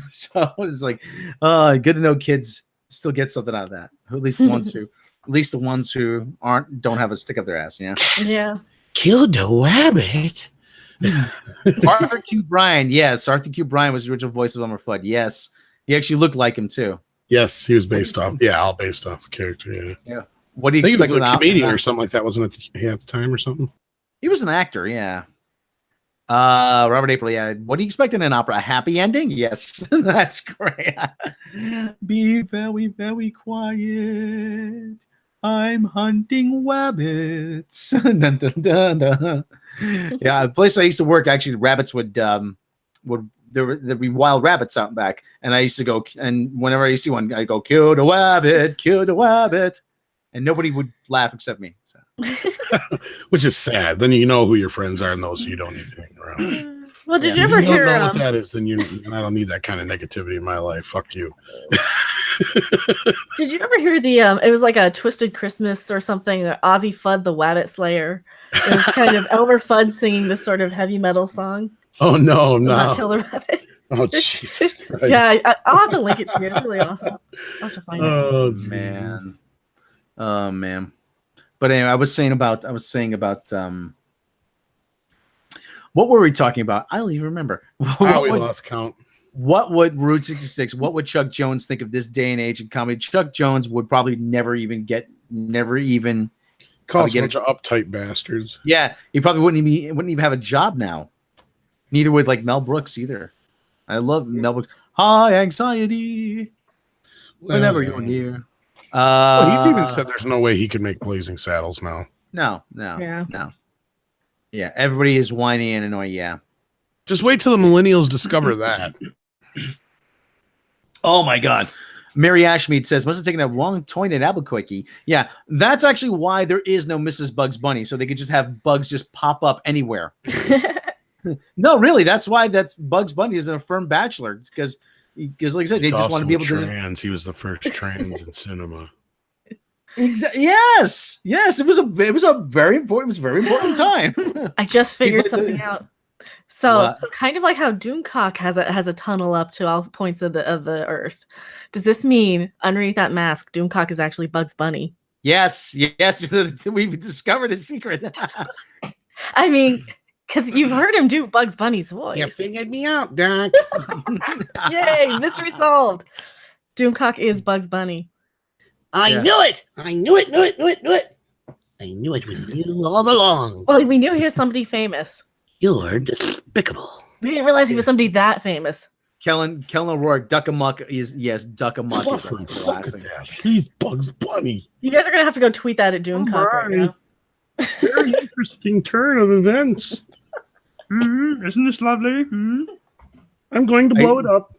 So it's like, good to know kids still get something out of that. At least the ones who don't have a stick up their ass. Yeah. Yeah. Kill the wabbit. Arthur Q. Bryan. Yes, Arthur Q. Bryan was the original voice of Elmer Fudd. Yes, he actually looked like him too. Yes, he was based off. Yeah, all based off the character. Yeah. Yeah. What do you I think expect? he was a comedian or something like that, wasn't it? He at the time or something. He was an actor. Yeah. Robert April. Yeah. What do you expect in an opera? A happy ending? Yes, that's great. Be very, very quiet. I'm hunting rabbits. Dun, dun, dun, dun. Yeah, the place I used to work, actually, the rabbits would there'd be wild rabbits out back, and I used to go, and whenever I see one, I go, kill the rabbit, and nobody would laugh except me. So. Which is sad. Then you know who your friends are and those who you don't need to hang around. Well, did you ever hear? Know what that is? Then I don't need that kind of negativity in my life. Fuck you. Did you ever hear the? It was like a Twisted Christmas or something. Ozzy Fudd, the Wabbit Slayer. It was kind of Elmer Fudd singing this sort of heavy metal song. Oh no! Kill the rabbit. Oh Jesus Christ! Yeah, I'll have to link it to you. It's really awesome. I'll have to find it. Oh man. Oh man. But anyway, I was saying about what were we talking about? I don't even remember. We lost count. What would Route 66? What would Chuck Jones think of this day and age in comedy? Chuck Jones would probably never even call us a bunch of uptight bastards. Yeah, he probably wouldn't even have a job now. Neither would like Mel Brooks either. I love Mel Brooks. High anxiety. Whenever you're near. He's even said there's no way he could make Blazing Saddles now. No. Yeah, everybody is whiny and annoying. Yeah. Just wait till the millennials discover that. Oh my God. Mary Ashmead says, must have taken a wrong toy in Albuquerque. Yeah, that's actually why there is no Mrs. Bugs Bunny, so they could just have bugs just pop up anywhere. No, really, that's why Bugs Bunny is an affirmed bachelor. It's because like I said, they just want to be able to. He was the first trans in cinema. Yes, it was a very important time. I just figured something out. So kind of like how Doomcock has a tunnel up to all points of the Earth. Does this mean underneath that mask, Doomcock is actually Bugs Bunny? Yes, we've discovered a secret. I mean, because you've heard him do Bugs Bunny's voice. You figured me out, Doc. Yay, mystery solved. Doomcock is Bugs Bunny. I knew it. I knew it was you all along. Well, we knew he was somebody famous. You're despicable. We didn't realize he was somebody that famous. Kellen O'Rourke, Duck Amuck is Duck Amuck is a classic. He's Bugs Bunny. You guys are gonna have to go tweet that at Doomcock right now. Very interesting turn of events. Isn't this lovely? I'm going to blow it up.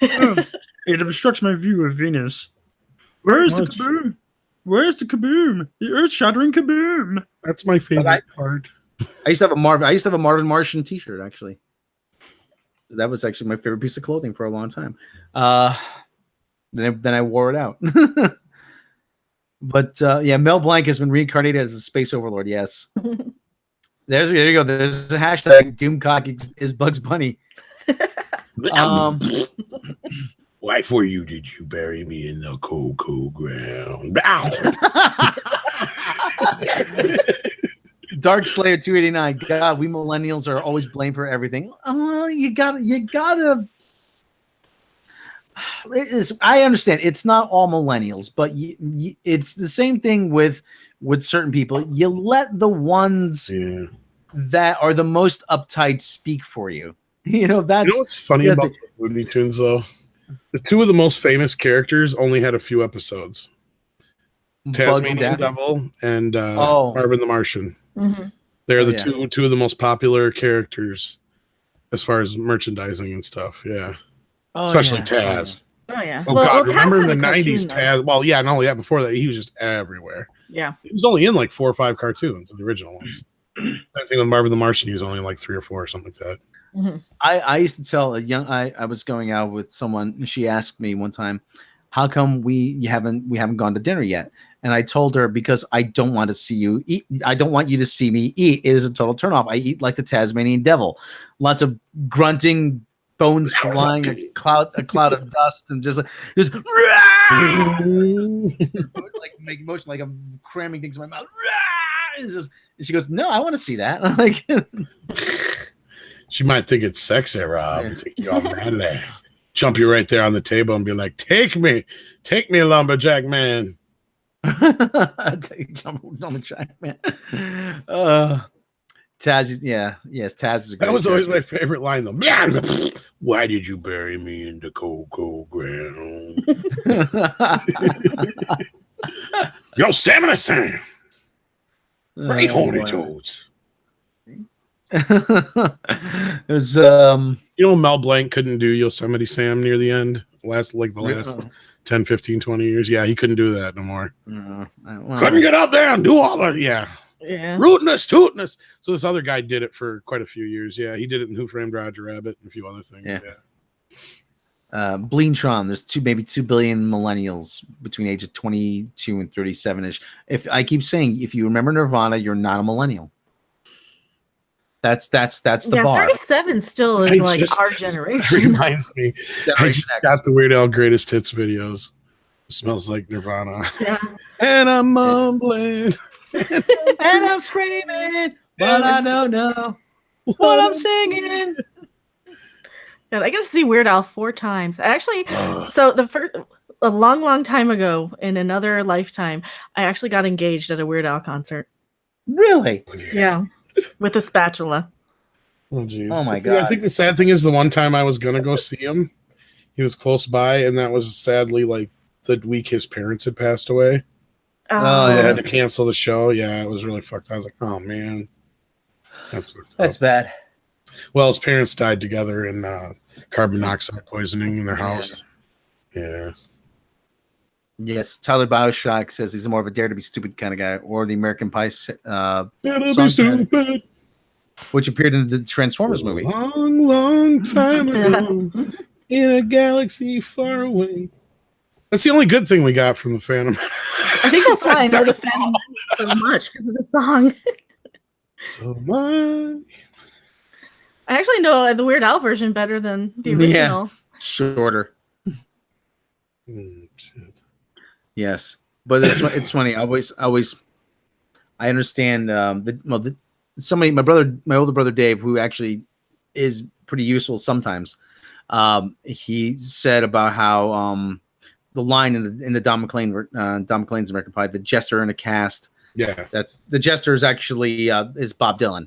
It obstructs my view of Venus. Where's the kaboom? Where's the kaboom? The earth-shattering kaboom. That's my favorite part. I used to have a Marvin Martian T-shirt actually. That was actually my favorite piece of clothing for a long time. Then I wore it out. But Mel Blanc has been reincarnated as a space overlord. Yes. There you go. There's a hashtag. Doomcock is Bugs Bunny. Why for you did you bury me in the cold ground? Dark Slayer 289. God, we millennials are always blamed for everything. Oh, you gotta. I understand it's not all millennials, but it's the same thing with certain people. You let the ones that are the most uptight speak for you. You know what's funny about the Looney Tunes though? The two of the most famous characters only had a few episodes. Tasmanian Devil and Marvin the Martian. Mm-hmm. They're the two of the most popular characters as far as merchandising and stuff. Yeah. Especially Taz. Oh yeah. Oh God! Remember in the '90s, Taz? Well, yeah, not only that. Before that, he was just everywhere. Yeah. He was only in like 4 or 5 cartoons, the original ones. Same thing with Marvin the Martian. He was only in like 3 or 4 or something like that. Mm-hmm. I used to tell I was going out with someone, and she asked me one time, "How come we haven't gone to dinner yet?" And I told her, because I don't want to see you eat. I don't want you to see me eat. It is a total turnoff. I eat like the Tasmanian Devil. Lots of grunting, bones flying, a cloud of dust, and just like making motion like I'm cramming things in my mouth. And she goes, "No, I want to see that." I'm like, She might think it's sexy, Rob. Yeah. Think you're manly. Jump you right there on the table and be like, take me, lumberjack man. Lumberjack man. Taz is Taz is a great That was always my character. favorite line though. Why did you bury me in the cold ground? Yosemite. Right, holy toads. It was You know, Mel Blanc couldn't do Yosemite Sam near the end. Last 10, 15, 20 years. Yeah, he couldn't do that no more. Couldn't get up there and do all that. Yeah. Rootin'us, tootin'us. So this other guy did it for quite a few years. Yeah, he did it in Who Framed Roger Rabbit and a few other things. Yeah. Bleentron, there's maybe 2 billion millennials between age of 22 and 37ish. If I keep saying, if you remember Nirvana, you're not a millennial. That's the bar. 37 still is our generation. Reminds me. I just got the Weird Al Greatest Hits videos. It smells like Nirvana. Yeah. And I'm mumbling. And I'm screaming, but I don't know what I'm singing. God, I got to see Weird Al 4 times. Actually, so a long time ago in another lifetime, I actually got engaged at a Weird Al concert. Really? Yeah. With a spatula. Oh, jeez. Oh, my God. I think the sad thing is the one time I was going to go see him, he was close by, and that was sadly like the week his parents had passed away. So I had to cancel the show. Yeah, it was really fucked. I was like, oh, man. That's bad. Well, his parents died together in carbon monoxide poisoning in their house. Yeah. Yes, Tyler Bioshock says he's more of a dare to be stupid kind of guy, or the American Pie Dare to be stupid. Which appeared in the Transformers movie. Long time ago, in a galaxy far away. That's the only good thing we got from the Phantom. I think that's why I know the Phantom so much, because of the song. So much. I actually know the Weird Al version better than the original. Yeah, shorter. Yes, but it's funny. I understand my older brother Dave, who actually is pretty useful sometimes. He said about how the line in the Don McClane's American Pie, the jester in a cast. Yeah, that the jester is actually is Bob Dylan,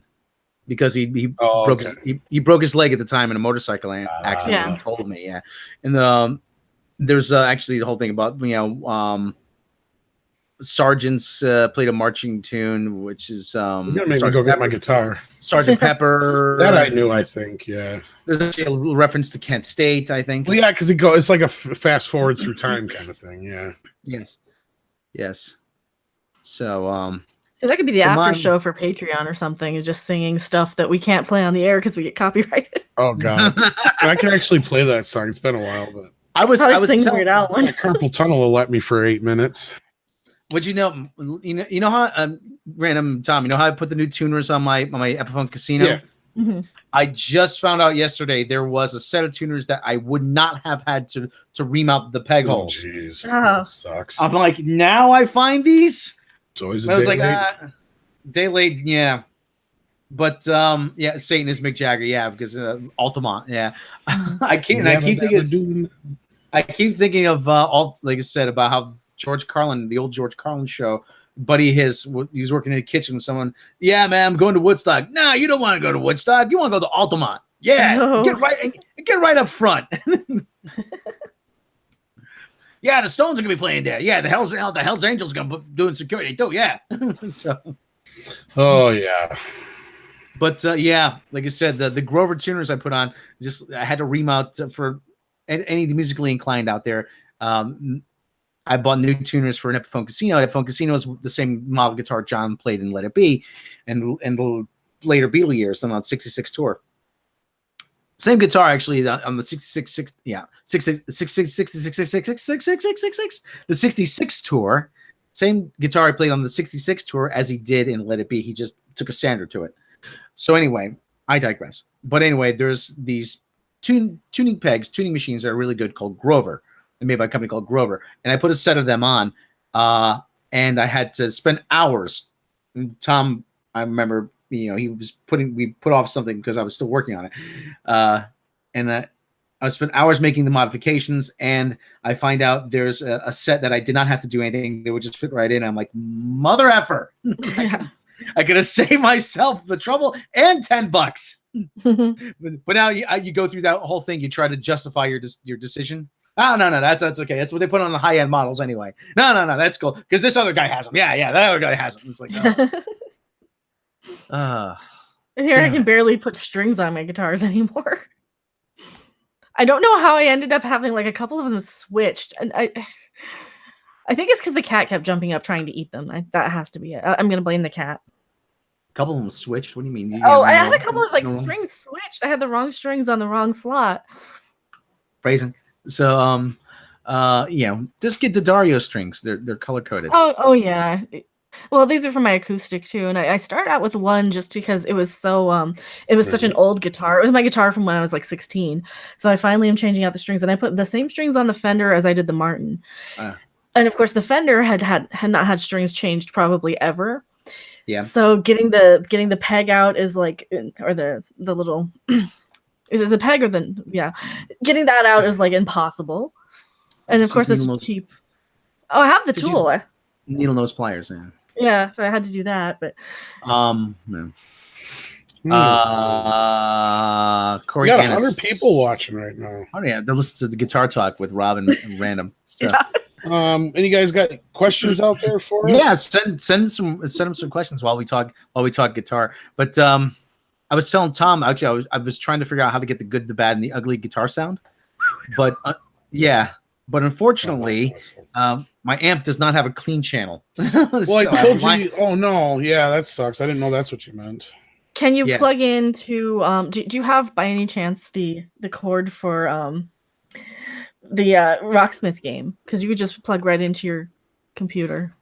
because he broke his leg at the time in a motorcycle accident. Yeah. He told me, yeah, and there's actually the whole thing about sergeants played a marching tune, which is you're gonna make me go get my guitar. Sergeant Pepper. That I knew. I think, yeah. There's actually a little reference to Kent State, I think. Well, yeah, because it's like a fast forward through time kind of thing. Yeah. Yes. So that could be the after show for Patreon or something, is just singing stuff that we can't play on the air because we get copyrighted. Oh God, I can actually play that song. It's been a while, but I was singing Weird Al one. Carpal Tunnel will let me for 8 minutes. Would you know how random Tom? You know how I put the new tuners on my Epiphone Casino? Yeah. Mm-hmm. I just found out yesterday there was a set of tuners that I would not have had to remount the peg holes. Jeez, that sucks. I'm like, now I find these. It's always I was like, day late, yeah. But Satan is Mick Jagger, yeah, because Altamont, yeah. I keep thinking of like I said, about how George Carlin, the old George Carlin show, buddy he was working in a kitchen with someone. Yeah, man, I'm going to Woodstock. No, you don't want to go to Woodstock. You want to go to Altamont. Yeah, no. get right up front. Yeah, the Stones are gonna be playing there. Yeah, the Hell's Angels gonna be doing security too. Yeah. So. Oh yeah. But like I said, the Grover tuners I put on, I had to remount for any musically inclined out there. I bought new tuners for an Epiphone Casino. Epiphone Casino is the same model guitar John played in Let It Be, and the later Beatle years on 66 tour. Same guitar actually on the 66 tour. Same guitar I played on the 66 tour as he did in Let It Be. He just took a sander to it. So anyway, I digress. But anyway, there's these tuning machines that are really good called Grover. They're made by a company called Grover. And I put a set of them on, and I had to spend hours. And Tom, I remember he was we put off something because I was still working on it, and I spent hours making the modifications, and I find out there's a set that I did not have to do anything; they would just fit right in. I'm like, mother effer! I could have saved myself the trouble and $10. But now you go through that whole thing. You try to justify your decision. Oh, no, that's okay. That's what they put on the high end models anyway. No, that's cool because this other guy has them. Yeah, that other guy has them. It's like, here I can barely put strings on my guitars anymore. I don't know how I ended up having like a couple of them switched, and I think it's because the cat kept jumping up trying to eat them. That has to be it. I'm gonna blame the cat. A couple of them switched. What do you mean? I had a couple of strings switched. I had the wrong strings on the wrong slot. Phrasing. So just get the Dario strings. They're color coded. Oh yeah. Well, these are for my acoustic too, and I started out with one just because it was so it was such an old guitar. It was my guitar from when I was like 16. So I finally am changing out the strings, and I put the same strings on the Fender as I did the Martin. And of course, the Fender had not had strings changed probably ever. Yeah. So getting the peg out is like, or the little is it the peg or getting that out is like impossible. And of course, it's cheap. Oh, I have the tool. Needle nose pliers, yeah. Yeah, so I had to do that, but Corey we got 100 people watching right now. Oh yeah, they're listening to the Guitar Talk with Rob and Random. So. Any guys got questions out there for us? Yeah, send them some questions while we talk guitar. But I was telling Tom, actually, I was trying to figure out how to get the good, the bad, and the ugly guitar sound. But but unfortunately, my amp does not have a clean channel. Well, so I told you. Oh no, yeah, that sucks. I didn't know that's what you meant. Can you plug into? Do you have by any chance the cord for the Rocksmith game? Because you could just plug right into your computer.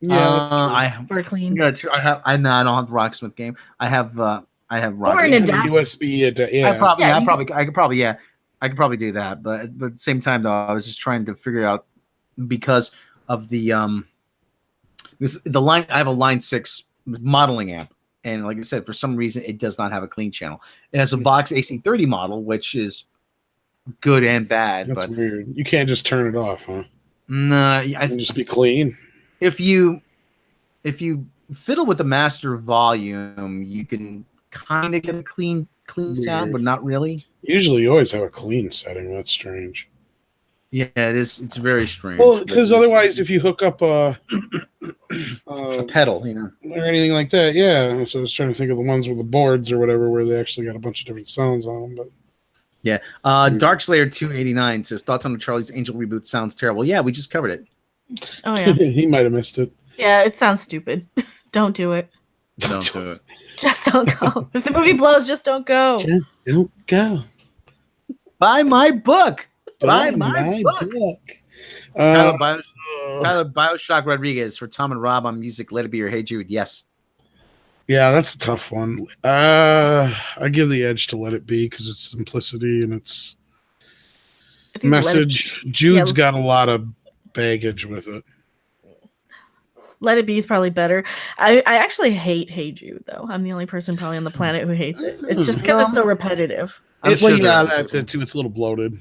Yeah, that's true. For clean. Yeah, I have. I don't have the Rocksmith game. I have Rock. Or an adapter. USB. Yeah. I could probably do that, but at the same time, though, I was just trying to figure out because of the line. I have a Line 6 modeling amp, and like I said, for some reason, it does not have a clean channel. It has a Vox AC30 model, which is good and bad. That's weird. You can't just turn it off, huh? No, it can just be clean. If you fiddle with the master volume, you can kind of get a clean sound, but not really. Usually, you always have a clean setting. That's strange. Yeah, it is. It's very strange. Well, because otherwise, if you hook up a pedal, or anything like that, yeah. So I was trying to think of the ones with the boards or whatever, where they actually got a bunch of different sounds on them. But yeah, Darkslayer 289 says thoughts on the Charlie's Angel reboot sounds terrible. Yeah, we just covered it. Oh yeah, he might have missed it. Yeah, it sounds stupid. Don't do it. Don't do it. Just don't go. If the movie blows, just don't go. Just don't go. Buy my book. Buy my book. Tyler Bioshock Rodriguez for Tom and Rob on music. Let It Be or Hey Jude. Yes. Yeah, that's a tough one. I give the edge to Let It Be because it's simplicity and it's message. Jude's got a lot of baggage with it. Let It Be is probably better. I actually hate Hey Jude, though. I'm the only person probably on the planet who hates it. It's just because it's so repetitive. That's it too. It's a little bloated.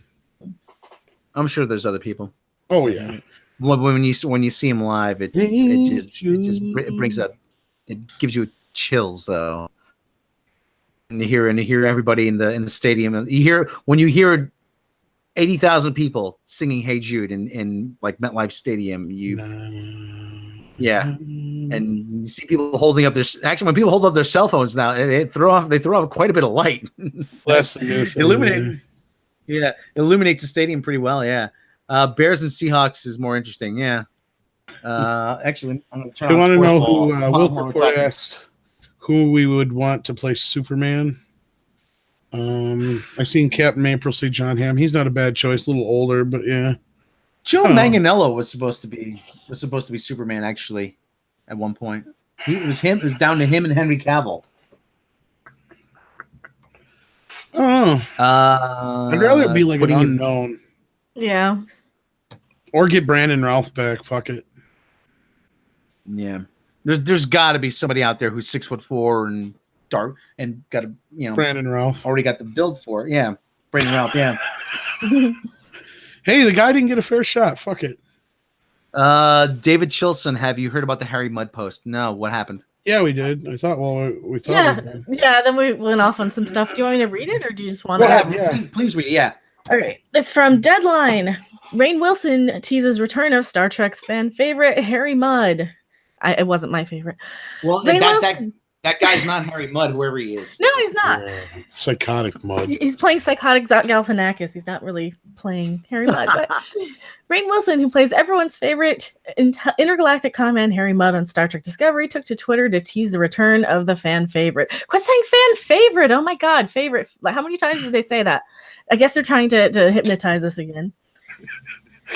I'm sure there's other people. Oh yeah. Well, when you see him live, it brings up, it gives you chills though. And you hear everybody in the stadium. When you hear 80,000 people singing Hey Jude in like MetLife Stadium, and you see people holding up when people hold up their cell phones now, they throw off quite a bit of light. That's the new thing. Illuminates the stadium pretty well. Yeah, Bears and Seahawks is more interesting. Yeah, actually, I'm going to turn. You want to know who Will Report asked who we would want to play Superman? I seen Captain April say John Hamm. He's not a bad choice. A little older, but yeah. Joe Manganiello was supposed to be Superman actually, at one point. It was down to him and Henry Cavill. Oh, I'd rather be like an unknown. Yeah. Or get Brandon Routh back. Fuck it. Yeah. There's got to be somebody out there who's 6'4" and dark and got a Brandon Ralph already got the build for it. Yeah, Brandon Ralph. Yeah. Hey, the guy didn't get a fair shot. Fuck it. David Chilson, have you heard about the Harry Mudd post? No, what happened? Yeah, we did. I thought. Well, we thought. Yeah. Then we went off on some stuff. Do you want me to read it, or do you just want What to? happened? Yeah. Please read it. Yeah. All right. It's from Deadline. Rainn Wilson teases return of Star Trek's fan favorite Harry Mudd. It wasn't my favorite. Well, that guy's not Harry Mudd, whoever he is. No, he's not. Psychotic Mudd. He's playing psychotic Galifianakis. He's not really playing Harry Mudd. But Rainn Wilson, who plays everyone's favorite intergalactic command Harry Mudd on Star Trek Discovery, took to Twitter to tease the return of the fan favorite. Quit saying fan favorite. Oh my God, favorite. Like, how many times did they say that? I guess they're trying to hypnotize us again.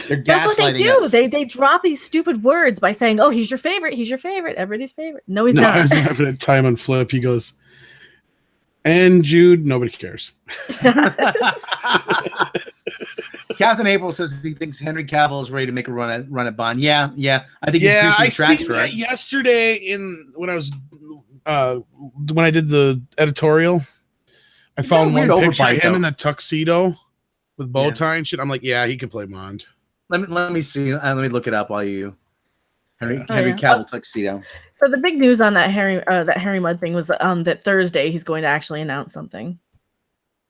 That's what they do. Us. They drop these stupid words by saying, "Oh, he's your favorite. He's your favorite. Everybody's favorite." No, he's not. I was having a time on Flip. He goes, and Jude, nobody cares. Captain April says he thinks Henry Cavill is ready to make a run at Bond. Yeah. I think I seen that yesterday when I did the editorial. I found one picture of him in that tuxedo with bow tie and shit. I'm like, yeah, he can play Bond. Let me see. Let me look it up while you Henry Cavill tuxedo. So the big news on that Harry Mudd thing was that Thursday he's going to actually announce something.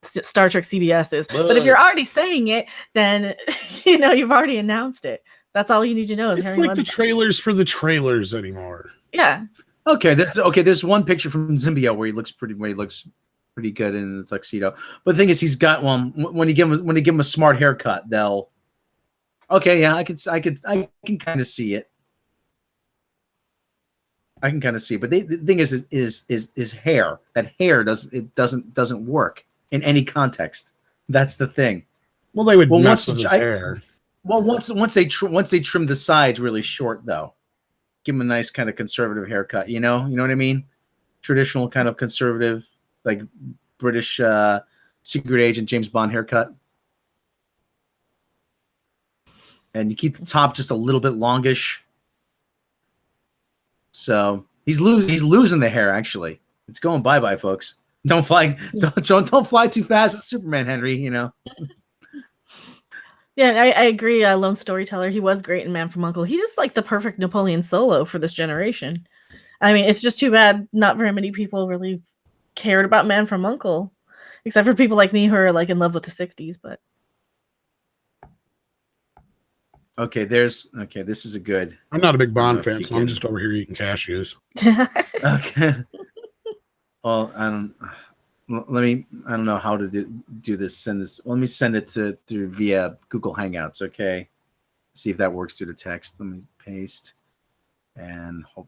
Star Trek CBS is. But if you're already saying it, then you've already announced it. That's all you need to know is it's Harry like Mudd. The trailers for the trailers anymore. Yeah. Okay, there's one picture from Zimbio where he looks pretty good in the tuxedo. But the thing is, he's got one. When you give him a smart haircut, they'll. Okay, yeah, I can kind of see it. I can kind of see it. But the thing is hair. That hair doesn't work in any context. That's the thing. Well, they would mess with his hair. Well, once they trim the sides really short, though, give him a nice kind of conservative haircut. You know what I mean? Traditional kind of conservative, like British secret agent James Bond haircut. And you keep the top just a little bit longish. So he's losing the hair. Actually, it's going bye, folks. Don't fly too fast as Superman, Henry. Yeah, I agree. Lone Storyteller. He was great in Man from U.N.C.L.E. He just like the perfect Napoleon Solo for this generation. I mean, it's just too bad not very many people really cared about Man from U.N.C.L.E. except for people like me who are like in love with the 60s. But okay, this is a good. I'm not a big Bond fan, so I'm just over here eating cashews. Okay. Well, I don't know how to do this. Send this. Let me send it through via Google Hangouts. Okay. See if that works through the text. Let me paste and hope.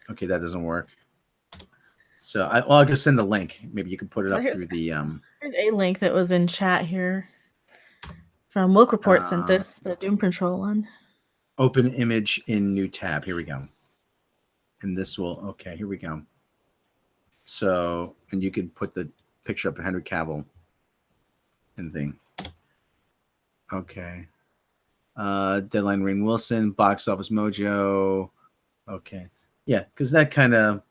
Okay, that doesn't work. So I'll just send the link. Maybe you can put it up through the. Here's a link that was in chat here. From Wilk Report sent this, the Doom Patrol one. Open image in new tab. Here we go. And this will, okay, here we go. So, and you can put the picture up of Henry Cavill and thing. Okay. Deadline Rainn Wilson, Box Office Mojo. Okay. Yeah, because that kind of,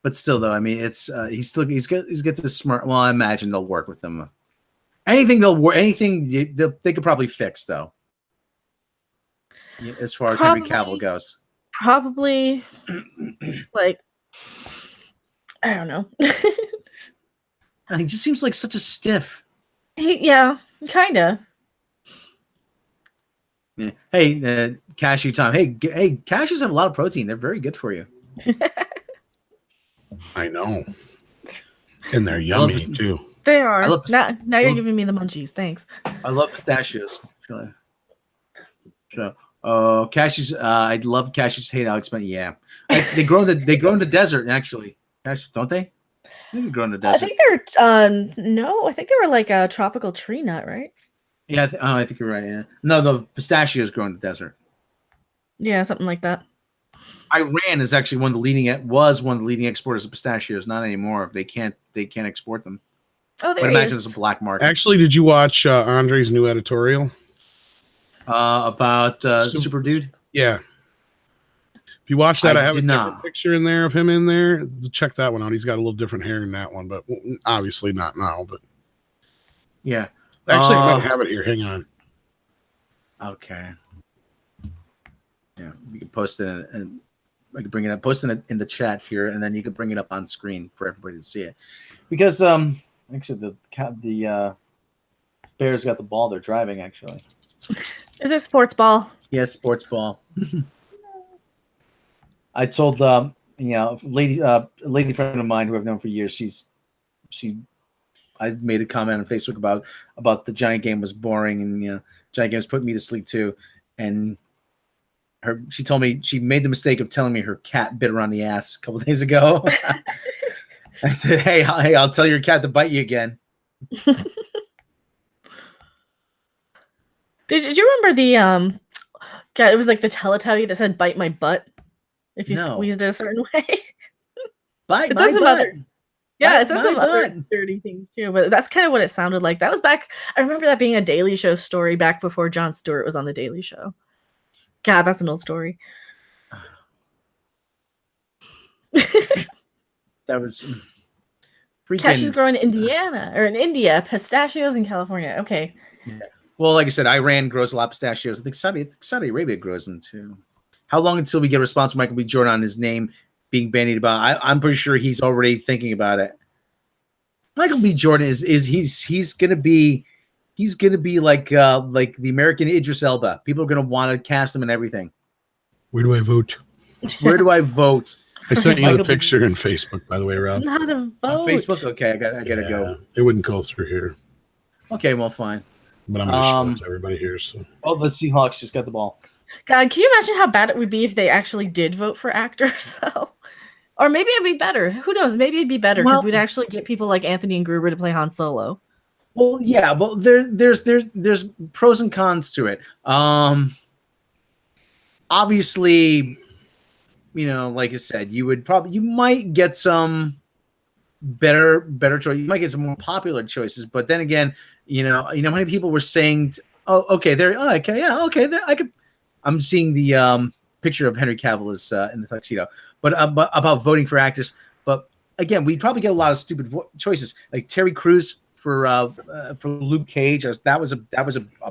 but still though, I mean, it's he's got this smart. Well, I imagine they'll work with them. Anything they could probably fix though. As far as Henry Cavill goes, probably like I don't know. And he just seems like such a stiff. Yeah, kind of. Yeah. Hey, cashew time. Hey, cashews have a lot of protein. They're very good for you. I know, and they're yummy too. They are. Now you're giving me the munchies. Thanks. I love pistachios. So, cashews. I love cashews. Hate Alex, but yeah, they grow in the desert actually. Cashews, don't they? They grow in the desert. I think they're no. I think they were like a tropical tree nut, right? Yeah, I think you're right. Yeah. No, the pistachios grow in the desert. Yeah, something like that. Iran is actually one of the leading exporters of pistachios. Not anymore. They can't export them. Oh, there I is. imagine it's a black market. Actually, did you watch Andre's new editorial about Super Dude? Yeah. If you watch that, I have a not. different picture in there of him in there. Check that one out. He's got a little different hair in that one, but obviously not now. But yeah, actually, I might have it here. Hang on. Okay. Yeah, you can post it, and I can bring it up, post it in the chat here, and then you can bring it up on screen for everybody to see it. Because actually, the Bears got the ball. They're driving. Actually, Is it sports ball? Yes, sports ball. I told a lady friend of mine who I've known for years. I made a comment on Facebook about the Giant game was boring, and Giant game was putting me to sleep too. And she told me she made the mistake of telling me her cat bit her on the ass a couple of days ago. I said, "Hey, I'll tell your cat to bite you again." Did you remember the God, it was like the Teletubby that said "bite my butt" if you squeezed it a certain way. Bite my butt. Yeah, it says some other dirty things too, but that's kind of what it sounded like. That was back. I remember that being a Daily Show story back before Jon Stewart was on the Daily Show. God, that's an old story. That was freaking. Cashews grow in Indiana or in India. Pistachios in California. Okay. Yeah. Well, like I said, Iran grows a lot of pistachios. I think Saudi Arabia grows them too. How long until we get a response from Michael B. Jordan on his name being bandied about? I'm pretty sure he's already thinking about it. Michael B. Jordan he's gonna be like the American Idris Elba. People are gonna want to cast him and everything. Where do I vote? Where do I vote? I sent you the picture in Facebook, by the way, Rob. Not a vote. On Facebook? Okay, I gotta go. It wouldn't go through here. Okay, well, fine. But I'm gonna show it to everybody here. So, the Seahawks just got the ball. God, can you imagine how bad it would be if they actually did vote for actors? Or maybe it'd be better. Who knows? Maybe it'd be better because we'd actually get people like Anthony and Gruber to play Han Solo. Well, yeah, well, there's pros and cons to it. Obviously, like I said, you might get some better choice. You might get some more popular choices, but then again, how many people were saying, I'm seeing the picture of Henry Cavill is in the tuxedo, but about voting for actors. But again, we'd probably get a lot of stupid choices, like Terry Crews for Luke Cage. That was a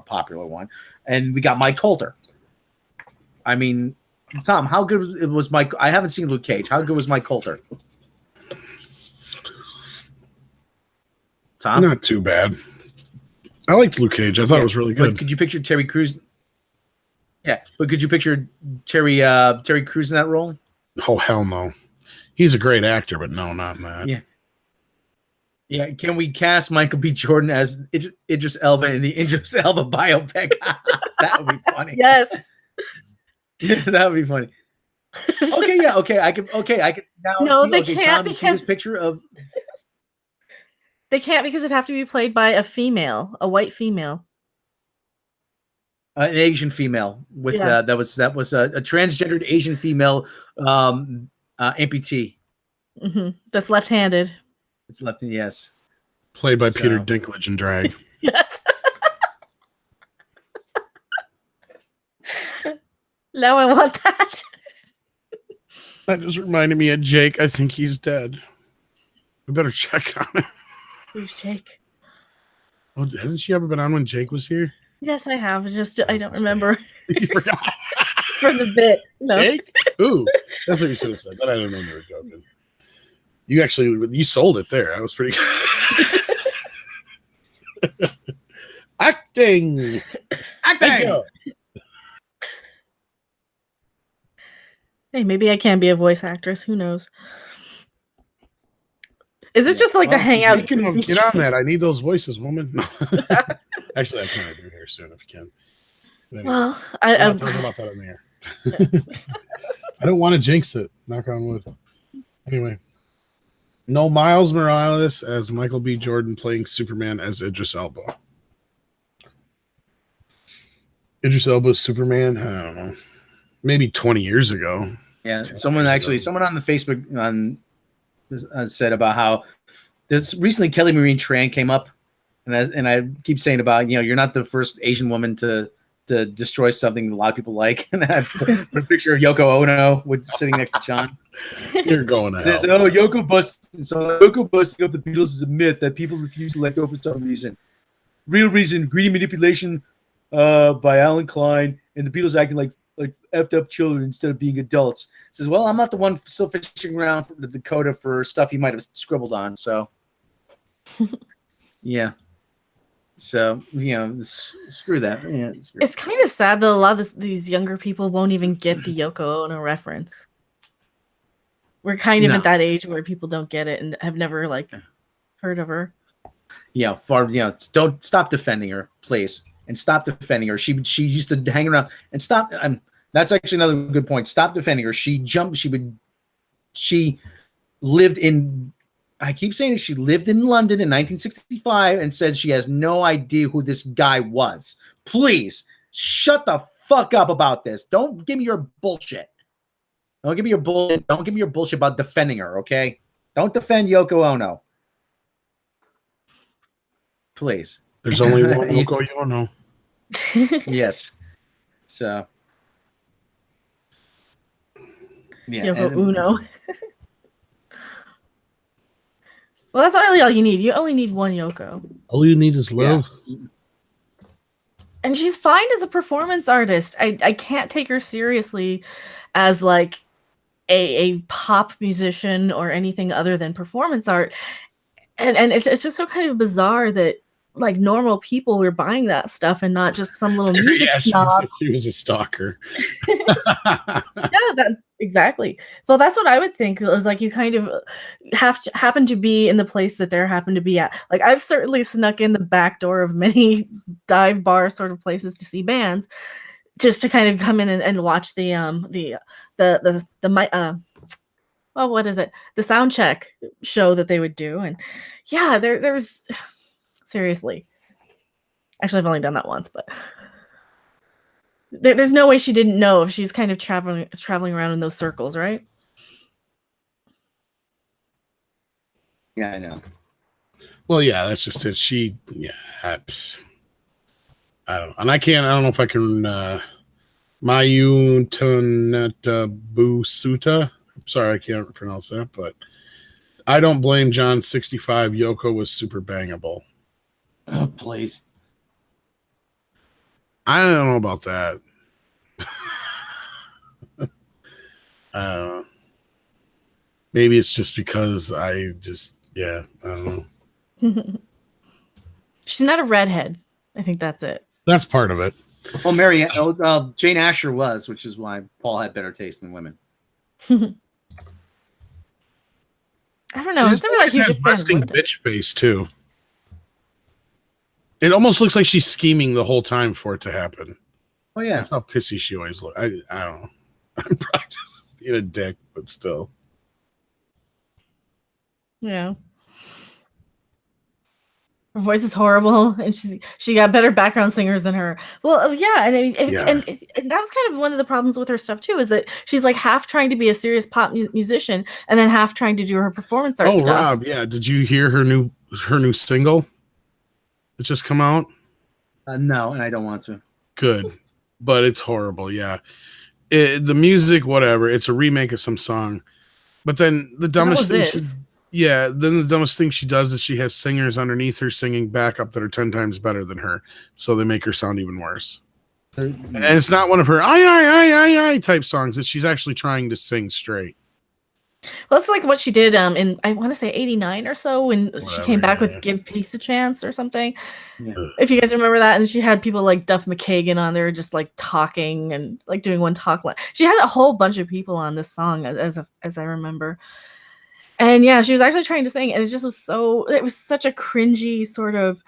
popular one, and we got Mike Coulter. I mean, Tom, how good was Mike? I haven't seen Luke Cage. How good was Mike Coulter? Tom, not too bad. I liked Luke Cage. I thought it was really good. Could you picture Terry Crews? Yeah, but could you picture Terry Crews in that role? Oh, hell no. He's a great actor, but no, not in that. Yeah. Yeah, can we cast Michael B. Jordan as Idris Elba in the Idris Elba biopic? That would be funny. Yes. That would be funny. Okay, yeah, okay. I could now. No, see, they can't Tom, because see this picture of. They can't because it'd have to be played by a female, a white female. An Asian female with that was a transgendered Asian female amputee. Mm-hmm. That's left-handed. It's left, yes. Played by Peter Dinklage in drag. Yes. Now I want that. That just reminded me of Jake. I think he's dead. We better check on him. Who's Jake? Oh, hasn't she ever been on when Jake was here? Yes, I have. Just I don't remember. You forgot. For the bit. No. Jake? Ooh, that's what you should have said. But I don't know you were joking. You sold it there. That was pretty good. Acting. Hey, maybe I can be a voice actress. Who knows? Is this just like the hangout? Get on that. I need those voices, woman. No. Actually, I can do it here soon if you can. Anyway, well, I'm talking about that in the air. I don't want to jinx it. Knock on wood. Anyway, no Miles Morales as Michael B. Jordan playing Superman as Idris Elba. Idris Elba's Superman. I don't know. Maybe 20 years ago. Yeah, someone on the Facebook said about how this recently Kelly Marie Tran came up, and I keep saying about you're not the first Asian woman to to destroy something a lot of people like, and have put a picture of Yoko Ono sitting next to John. You're going to Says, hell. "Oh, Yoko busting up the Beatles is a myth that people refuse to let go for some reason. Real reason: greedy manipulation by Alan Klein, and the Beatles acting like effed up children instead of being adults." Says, "Well, I'm not the one still fishing around for the Dakota for stuff he might have scribbled on, so yeah." So, screw that. Yeah, It's kind of sad that a lot of these younger people won't even get the Yoko Ono reference. We're kind of at that age where people don't get it and have never heard of her. Yeah, don't stop defending her, please, and stop defending her. She used to hang around and stop. That's actually another good point. Stop defending her. She lived in. I keep saying she lived in London in 1965 and said she has no idea who this guy was. Please shut the fuck up about this. Don't give me your bullshit. Don't give me your bullshit. Don't give me your bullshit about defending her, okay? Don't defend Yoko Ono. Please. There's only one Yoko Ono. Yes. So. Yeah, Yoko Uno. Well, that's not really all you need. You only need one Yoko. All you need is love. Yeah. And she's fine as a performance artist. I can't take her seriously as a pop musician or anything other than performance art. And it's just so kind of bizarre that normal people were buying that stuff and not just some little music snob. She was a stalker. Yeah, exactly. Well, that's what I would think is you kind of happen to be in the place that they're happen to be at. I've certainly snuck in the back door of many dive bar sort of places to see bands, just to kind of come in and watch the what is it? The sound check show that they would do. And yeah, there was seriously. Actually, I've only done that once, but there's no way she didn't know if she's kind of traveling around in those circles, right? Yeah, I know. Well, yeah, that's just it. I don't know. And I don't know if I can Mayu Toneta Busuta. I'm sorry, I can't pronounce that, but I don't blame John 65. Yoko was super bangable. Oh, please. I don't know about that. Maybe it's just because I don't know. She's not a redhead. I think that's it. That's part of it. Well, Jane Asher was, which is why Paul had better taste than women. I don't know. It's never she has resting bitch face too. It almost looks like she's scheming the whole time for it to happen. Oh yeah, that's how pissy she always looks. I don't know. I'm probably just being a dick, but still. Yeah. Her voice is horrible, and she got better background singers than her. Well, yeah, and I mean, and that was kind of one of the problems with her stuff too, is that she's half trying to be a serious pop musician and then half trying to do her performance art stuff. Oh, Rob, yeah, did you hear her new single? It just come out? No, and I don't want to. Good, but it's horrible. Yeah, the music, whatever. It's a remake of some song, but then the dumbest thing. Then the dumbest thing she does is she has singers underneath her singing backup that are 10 times better than her, so they make her sound even worse. And it's not one of her I type songs that she's actually trying to sing straight. Well, it's like what she did in, I want to say 89 or so, when she came back with Give Peace a Chance or something. Yeah. If you guys remember that. And she had people like Duff McKagan on there just talking and doing one talk line. She had a whole bunch of people on this song as I remember. And yeah, she was actually trying to sing, and it just was it was such a cringy sort of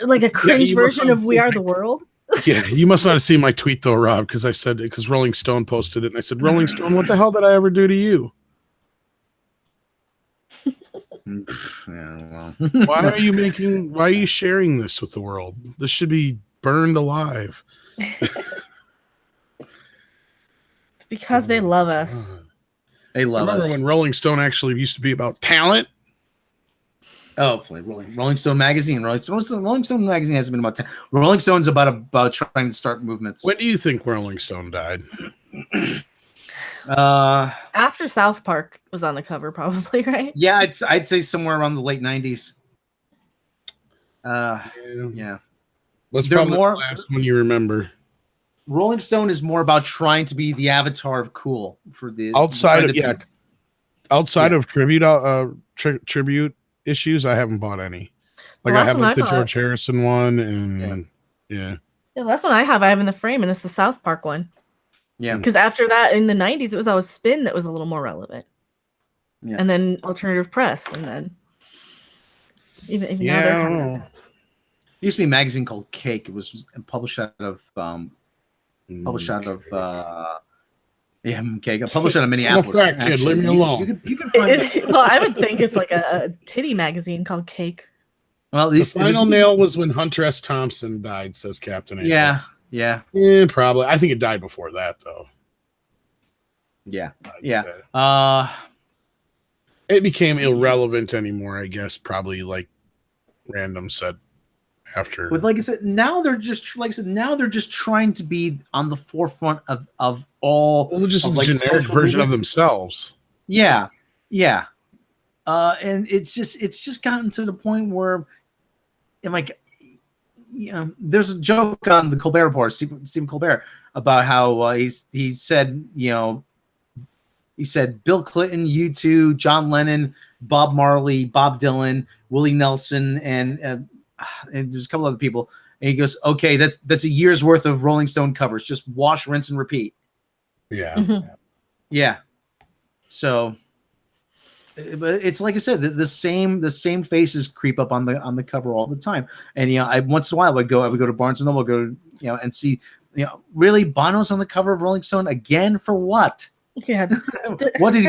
a cringe version of We Are the World. Yeah, you must not have seen my tweet though, Rob, because Rolling Stone posted it, and I said, Rolling Stone, what the hell did I ever do to you? Yeah, well. Why are you sharing this with the world? This should be burned alive. It's because they love us. They love us. Remember when Rolling Stone actually used to be about talent? Oh, Rolling Stone magazine. Rolling Stone magazine hasn't been about 10. Rolling Stone's about trying to start movements. When do you think Rolling Stone died? After South Park was on the cover, probably, right? Yeah, I'd say somewhere around the late 90s. Yeah. What's probably the last one you remember? Rolling Stone is more about trying to be the avatar of cool for the outside of tribute issues. I haven't bought any. Like I have like the George Harrison one, and yeah, that's one I have. I have in the frame, and it's the South Park one. Yeah, because after that, in the 90s, it was always Spin that was a little more relevant. Yeah, and then alternative press, and then even now they're kind of. There used to be a magazine called Cake. It was published out of Cake. Published out of Minneapolis. Kid, leave me alone. You can find well, I would think it's like a titty magazine called Cake. Well, the final nail was when Hunter S. Thompson died, says Captain A. Yeah, probably. I think it died before that, though. Yeah. It became irrelevant anymore, I guess. Probably like Random said after. But like I said, now they're just trying to be on the forefront of all. Well, just a generic version of themselves. Yeah. And it's just gotten to the point where, like, there's a joke on the Colbert Report, Stephen Colbert, about how he said Bill Clinton, U2, John Lennon, Bob Marley, Bob Dylan, Willie Nelson, and there's a couple other people. And he goes, okay, that's a year's worth of Rolling Stone covers. Just wash, rinse, and repeat. Yeah. Mm-hmm. Yeah. So, but it's like I said, the same faces creep up on the cover all the time. And I once in a while I would go to Barnes and Noble, go and see, really Bono's on the cover of Rolling Stone again for what? Yeah. What did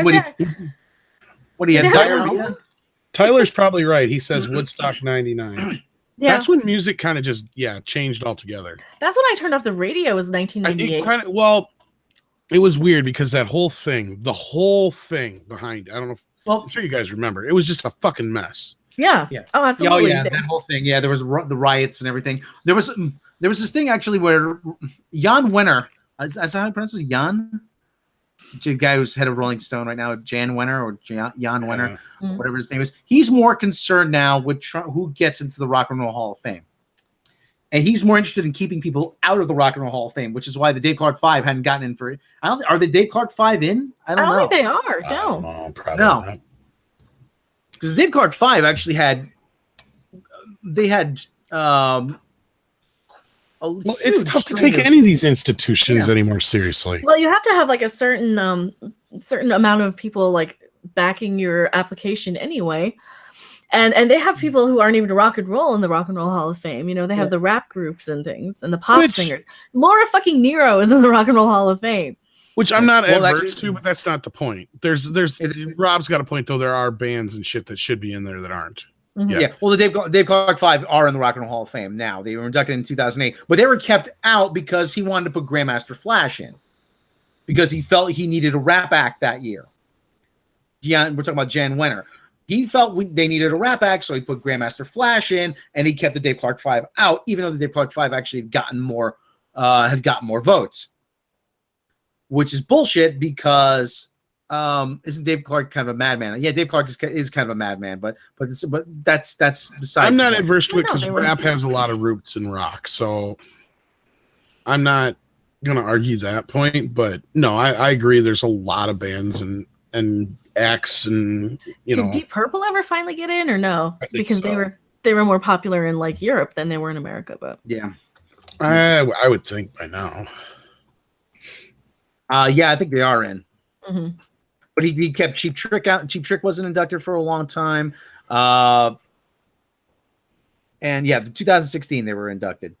he have diarrhea? Tyler's probably right. He says Woodstock 99. Yeah. That's when music kind of just changed altogether. That's when I turned off the radio, was 1998. It was weird because the whole thing behind it, I don't know. Well, I'm sure you guys remember. It was just a fucking mess. Yeah. Oh, absolutely. That whole thing. Yeah, there was the riots and everything. There was this thing actually where Jan Wenner, is that how you pronounce it? Jan? The guy who's head of Rolling Stone right now, Jan Wenner or Jan Wenner, whatever his name is. He's more concerned now with who gets into the Rock and Roll Hall of Fame. And he's more interested in keeping people out of the Rock and Roll Hall of Fame, which is why the Dave Clark 5 hadn't gotten in for it. Are the Dave Clark 5 in? I don't know. think they are. No. Probably not. Because the Dave Clark 5 actually had it's tough to take any of these institutions anymore seriously. Well, you have to have like a certain amount of people like backing your application anyway. And they have people who aren't even rock and roll in the Rock and Roll Hall of Fame. They have the rap groups and things and the pop singers. Laura fucking Nero is in the Rock and Roll Hall of Fame. Which I'm not adverse to, but that's not the point. Rob's got a point though. There are bands and shit that should be in there that aren't. Mm-hmm. Yeah. Well, the Dave Clark 5 are in the Rock and Roll Hall of Fame now. They were inducted in 2008, but they were kept out because he wanted to put Grandmaster Flash in because he felt he needed a rap act that year. We're talking about Jan Wenner. He felt they needed a rap act, so he put Grandmaster Flash in, and he kept the Dave Clark 5 out, even though the Dave Clark 5 actually had gotten more votes, which is bullshit because isn't Dave Clark kind of a madman? Yeah, Dave Clark is kind of a madman, but that's besides. I'm not adverse to it because rap has a lot of roots in rock, so I'm not gonna argue that point. But no, I agree. There's a lot of bands and acts and Did Deep Purple ever finally get in or no? Because they were more popular in like Europe than they were in America, but yeah, I would think by now. Yeah, I think they are in. Mm-hmm. But he kept Cheap Trick out. Cheap Trick wasn't inducted for a long time. And yeah, 2016 they were inducted.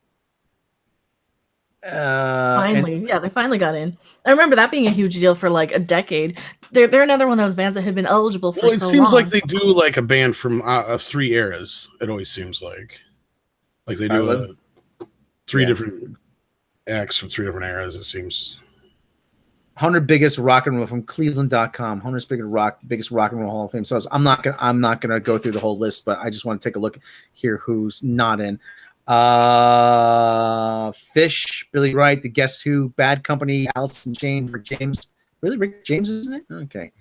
Finally, they finally got in. I remember that being a huge deal for like a decade. They're another one of those bands that had been eligible for. Well, it seems like they do like a band from 3 eras. It always seems like they do three different acts from 3 different eras. It seems. 100 biggest rock and roll from Cleveland.com. 100 biggest rock and roll Hall of Fame. So I'm not gonna go through the whole list, but I just want to take a look here who's not in. Fish, Billy Wright, The Guess Who, Bad Company, Allison James, Rick James. Really, Rick James, isn't it? Okay.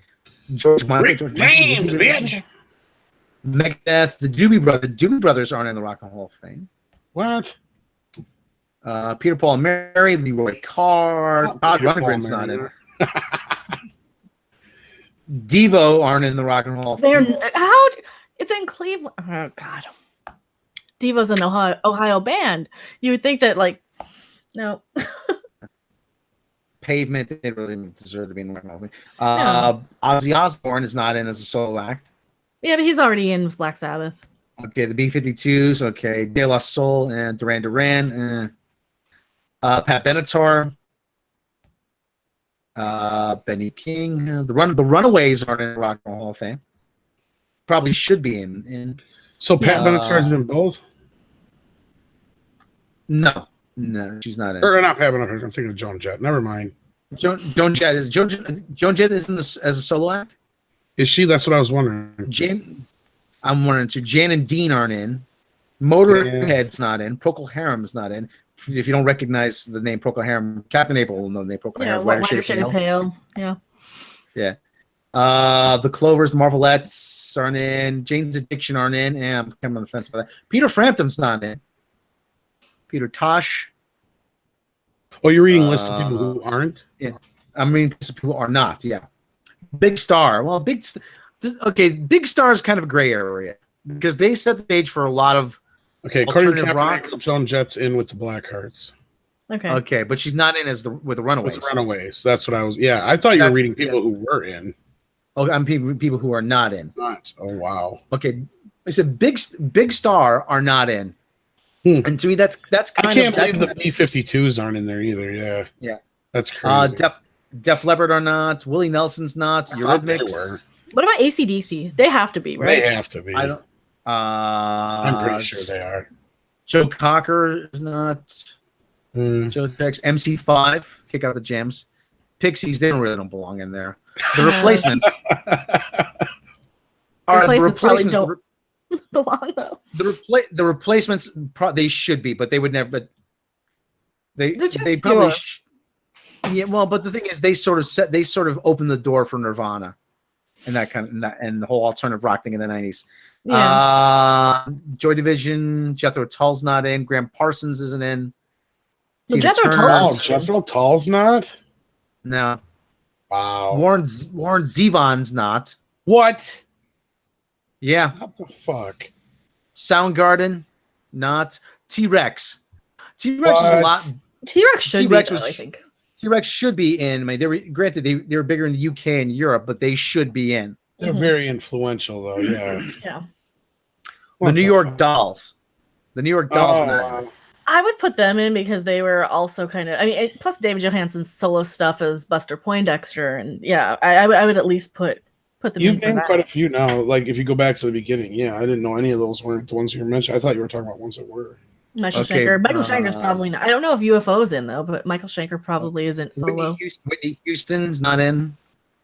George Michael, James, bitch. Megadeth, the Doobie Brothers. The Doobie Brothers aren't in the Rock and Roll Hall of Fame. What? Peter, Paul, and Mary, Leroy Carr, Todd Rundgren's not in. Devo aren't in the Rock and Roll Hall of Fame. It's in Cleveland. Oh God. Devo's an Ohio band. You would think that, like, no. Pavement didn't really deserve to be in the Rock and Roll Hall of Fame. Ozzy Osbourne is not in as a solo act. Yeah, but he's already in with Black Sabbath. Okay, the B-52s. Okay, De La Soul and Duran Duran. Pat Benatar. Benny King. The Runaways aren't in the Rock and Roll Hall of Fame. Probably should be in. So Pat Benatar's in both? No, she's not in. Or not Pat Benatar. I'm thinking of Joan Jett. Never mind. Joan Jett is in this as a solo act. Is she? That's what I was wondering. I'm wondering too. Jan and Dean aren't in. Motorhead's not in. Procol Harum's not in. If you don't recognize the name Procol Harum, Captain April will know the name Procol Harum. Whiter Shade of Pale. Yeah. Yeah. The Clovers, the Marvelettes aren't in. Jane's Addiction aren't in. And I'm on the fence about that. Peter Frampton's not in. Peter Tosh. Oh, you're reading a list of people who aren't? Yeah. I'm reading lists of people who are not. Yeah. Big Star. Well, Big Star is kind of a gray area because they set the stage for a lot of according to rock. Joan Jett's in with the Blackhearts. Okay, but she's not in with the Runaways. With the Runaways. That's what I was. Yeah, I thought you were reading people who were in. Oh, I'm people who are not in. Not. Oh wow. Okay, I said Big Star are not in. And to me, that's kind of. I can't believe the B-52s aren't in there either. Yeah. Yeah. That's crazy. Def Leppard are not. Willie Nelson's not. Eurythmics. What about AC/DC? They have to be, right? They have to be. I don't. I'm pretty sure they are. Joe Cocker is not. Joe Tex, MC5, kick out the jams. Pixies, they don't belong in there. The Replacements. All right, the Replacements don't belong though. The Replacements, they should be, but they would never. But they probably. Yeah, well, but the thing is, they sort of opened the door for Nirvana, and that and the whole alternative rock thing in the '90s. Yeah. Joy Division, Jethro Tull's not in. Graham Parsons isn't in. Jethro Tull's not? No. Wow. Warren Zevon's not. What? Yeah. What the fuck? Soundgarden, not. T-Rex. T-Rex is a lot. T-Rex should be, I think. T-Rex should be in. I mean, they were bigger in the UK and Europe, but they should be in. They're very influential, though. Yeah. Yeah. The New York Dolls. The New York Dolls. Wow. I would put them in because they were also kind of. I mean, plus David Johansen's solo stuff as Buster Poindexter, and yeah, I would at least put them. You've named quite a few now. Like if you go back to the beginning, yeah, I didn't know any of those weren't the ones you mentioned. I thought you were talking about ones that were. Michael Schenker. Michael Schenker's probably not. I don't know if UFO's in though, but Michael Schenker probably isn't solo. Whitney Houston's not in.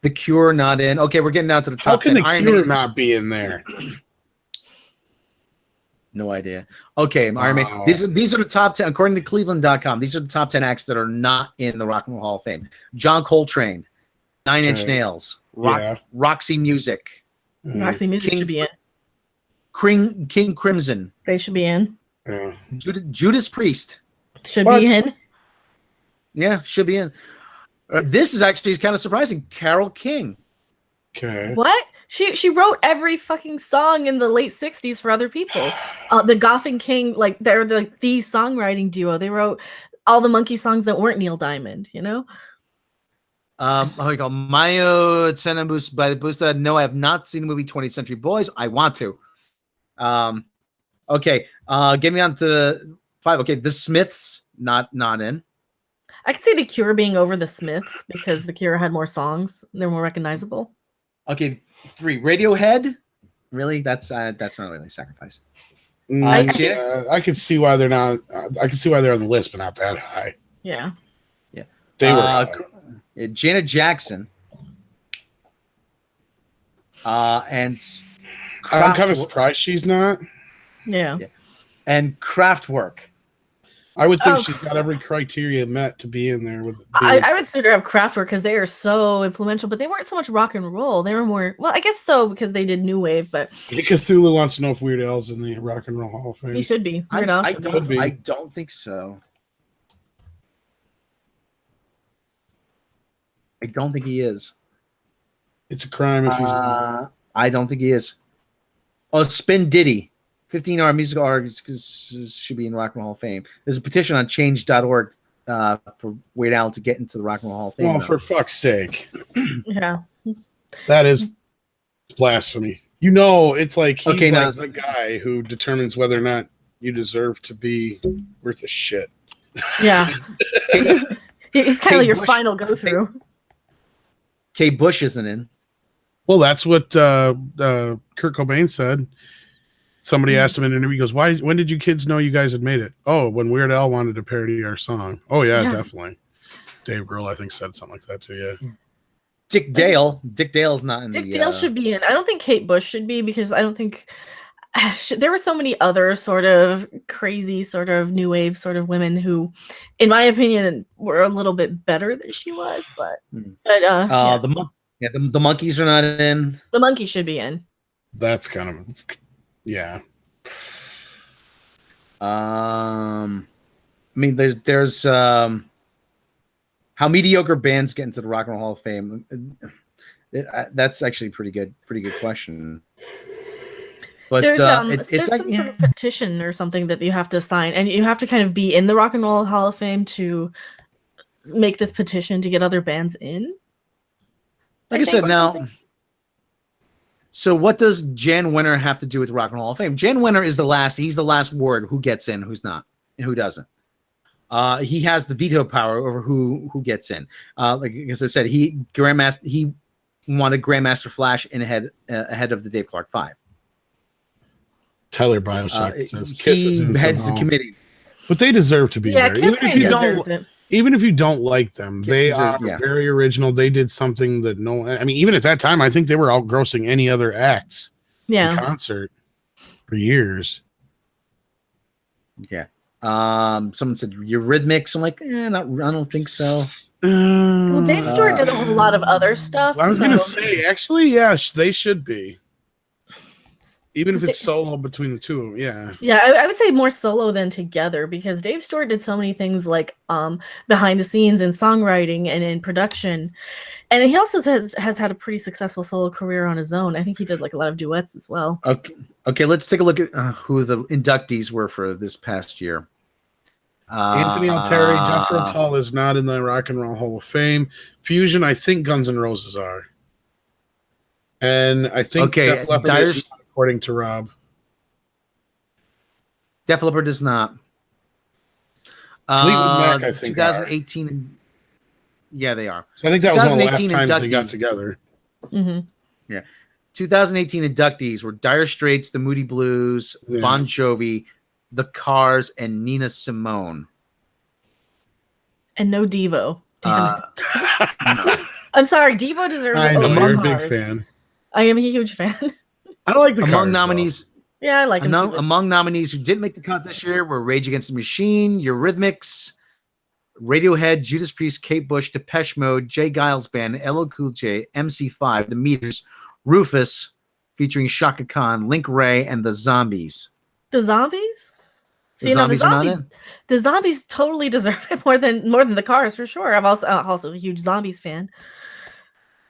The Cure not in. Okay, we're getting down to the top. How can 10. The Cure not be in there? No idea. Okay, Iron Man. These are the top 10 according to Cleveland.com. These are the top 10 acts that are not in the Rock and Roll Hall of Fame. John Coltrane, Nine Inch Nails, Roxy Music. Roxy Music should be in. King Crimson. They should be in. Yeah. Judas Priest should be in. Yeah, should be in. This is actually kind of surprising. Carole King. Okay. What? She wrote every fucking song in the late 60s for other people. The Goffin King, like they're the songwriting duo. They wrote all the Monkey songs that weren't Neil Diamond, you know? How we call Mayo Tenebus by the Busta. No, I have not seen the movie 20th Century Boys. I want to. Okay. Get me on to 5. Okay, The Smiths, not in. I could see The Cure being over The Smiths because The Cure had more songs. They're more recognizable. Okay, 3. Radiohead. Really? That's not really a sacrifice. I could see why they're not. I can see why they're on the list, but not that high. Yeah. Yeah. They were. Janet Jackson. And I'm kind of surprised she's not. Yeah. And Kraftwerk. I would think she's got every criteria met to be in there with it. I would sooner have Kraftwerk because they are so influential, but they weren't so much rock and roll. They were more, well, I guess so because they did new wave, but Cthulhu wants to know if Weird Al's in the Rock and Roll Hall of Fame. he should be. I don't think so. I don't think he is. It's a crime if he's not. I don't think he is. Oh, Spin Diddy. 15 musical artists should be in Rock and Roll Hall of Fame. There's a petition on change.org for Weird Al to get into the Rock and Roll Hall of Fame. Well, for fuck's sake. Yeah. That is blasphemy. You know, it's like he's okay, like the guy who determines whether or not you deserve to be worth a shit. Yeah. It's kind of like your final go-through. Kate Bush isn't in. Well, that's what Kurt Cobain said. Somebody asked him in an interview, he goes, when did you kids know you guys had made it? Oh, when Weird Al wanted to parody our song. Oh, yeah. Definitely. Dave Grohl, I think, said something like that, too, yeah. Dick Dale. Dick Dale's not in Dick Dale should be in. I don't think Kate Bush should be because I don't think... there were so many other sort of crazy sort of new wave sort of women who, in my opinion, were a little bit better than she was, but the Monkeys are not in. The Monkeys should be in. That's kind of... Yeah. I mean, there's how mediocre bands get into the Rock and Roll Hall of Fame. That's actually pretty good question. But there's it's like some sort of petition or something that you have to sign, and you have to kind of be in the Rock and Roll Hall of Fame to make this petition to get other bands in. Like I said, now. So what does Jan Wenner have to do with the Rock and Roll Hall of Fame? Jan Wenner is he's the last word who gets in, who's not, and who doesn't. He has the veto power over who gets in. Like as I said, he wanted Grandmaster Flash in ahead of the Dave Clark 5. Tyler Bioshock says Kiss is in heads the committee. But they deserve to be there. Kiss Even if you don't like them, they are very original. They did something that even at that time, I think they were outgrossing any other acts in concert for years. Yeah. Someone said Eurythmics. I'm like, I don't think so. Well, Dave Stewart did a whole lot of other stuff. I was going to say, actually, yes, they should be. Even if it's solo between the two of them, yeah. Yeah, I would say more solo than together because Dave Stewart did so many things like behind the scenes in songwriting and in production. And he also has had a pretty successful solo career on his own. I think he did like a lot of duets as well. Okay, let's take a look at who the inductees were for this past year. Anthony Altieri, Jethro Tull is not in the Rock and Roll Hall of Fame. Fusion, I think Guns N' Roses are. And I think Def Leppard is not, according to Rob. Def Leppard does not. Fleetwood Mac, I think 2018. Yeah, they are. So I think that was one of the last times they got together. Mm-hmm. Yeah. 2018 inductees were Dire Straits, the Moody Blues, Bon Jovi, the Cars, and Nina Simone. And no Devo. Damn it. I'm sorry, Devo deserves it. I know, you're a big fan. I am a huge fan. I like the Among nominees. Yeah, I like them too. Among nominees who didn't make the cut this year were Rage Against the Machine, Eurythmics, Radiohead, Judas Priest, Kate Bush, Depeche Mode, Jay Giles Band, LL Cool J, MC5, The Meters, Rufus, featuring Shaka Khan, Link Ray, and The Zombies. The Zombies? The Zombies totally deserve it more than the Cars for sure. I'm also a huge Zombies fan.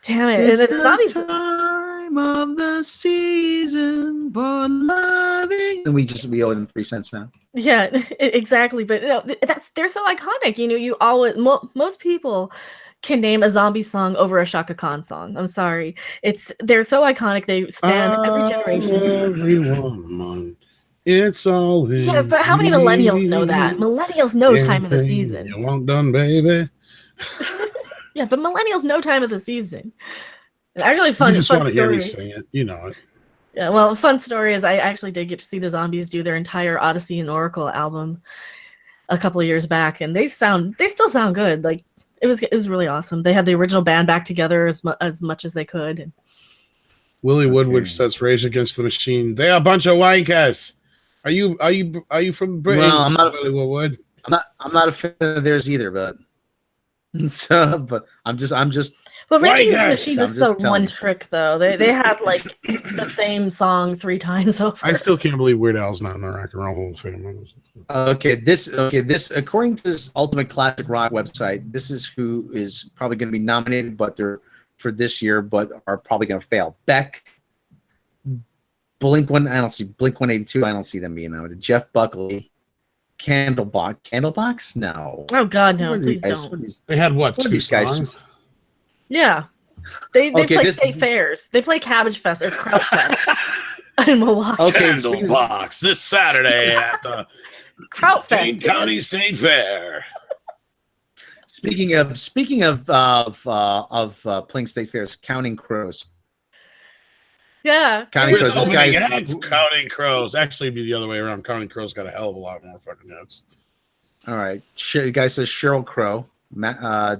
Damn it! It's the Zombies time of the season for loving, and we owe them 3 cents now. Yeah, exactly. But they're so iconic. You always most people can name a zombie song over a Shaka Khan song. I'm sorry, they're so iconic. They span every generation. Everyone. It's all in yes, but how many millennials know that? Millennials know time of the season. You want done, baby. Yeah, but millennials know time of the season. Actually, fun want to hear story. me sing it. You know it. Yeah, well, fun story is I actually did get to see the Zombies do their entire Odyssey and Oracle album a couple of years back, and they still sound good. Like It was really awesome. They had the original band back together as much as they could. Willie Woodward says Rage Against the Machine. They are a bunch of wankers. Are you from Britain? Well, I'm not Willie Woodward. I'm not a fan of theirs either, but I'm just. Well, Rage Against the Machine is so one trick though. They had like the same song 3 times over. I still can't believe Weird Al's not in the Rock and Roll Hall of Fame. This according to this Ultimate Classic Rock website, this is who is probably going to be nominated, but they're for this year, but are probably going to fail. Beck, Blink 182. I don't see them being nominated. Jeff Buckley, Candlebox. No. Oh God, no! Please don't. They had what? 2 these songs? guys? Yeah, they play state fairs. They play Cabbage Fest or Kraut Fest in Milwaukee. Okay, Candlebox this Saturday at the Kraut Fest, Kane County State Fair. Speaking of playing state fairs, Counting Crows. Yeah, Counting Crows. This guy's Counting Crows. Actually, it'd be the other way around. Counting Crows got a hell of a lot more fucking hits. All right. The guy says Sheryl Crow.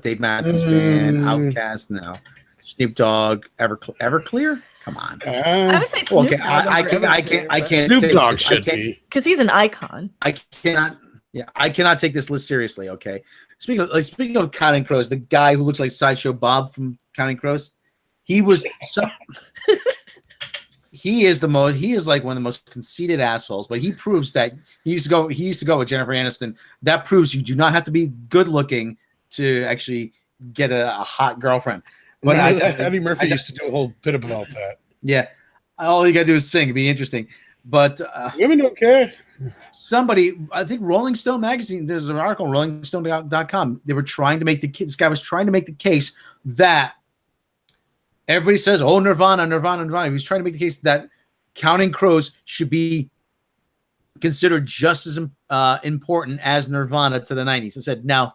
Dave Matthews Band, Outkast, no. Snoop Dogg, Everclear. Come on. I would say Snoop Dogg. I can't. Snoop Dogg should be because he's an icon. I cannot take this list seriously. Okay. Speaking of Counting Crows, the guy who looks like Sideshow Bob from Counting Crows, he is like one of the most conceited assholes, but he proves that he used to go with Jennifer Aniston. That proves you do not have to be good looking to actually get a hot girlfriend. But Eddie Murphy used to do a whole bit about that. Yeah. All you gotta do is sing. It'd be interesting. But women don't care. Somebody, I think Rolling Stone magazine, there's an article on rollingstone.com. They were trying to make this guy was trying to make the case that everybody says, oh, Nirvana. He was trying to make the case that Counting Crows should be considered just as important as Nirvana to the 90s. I said, no.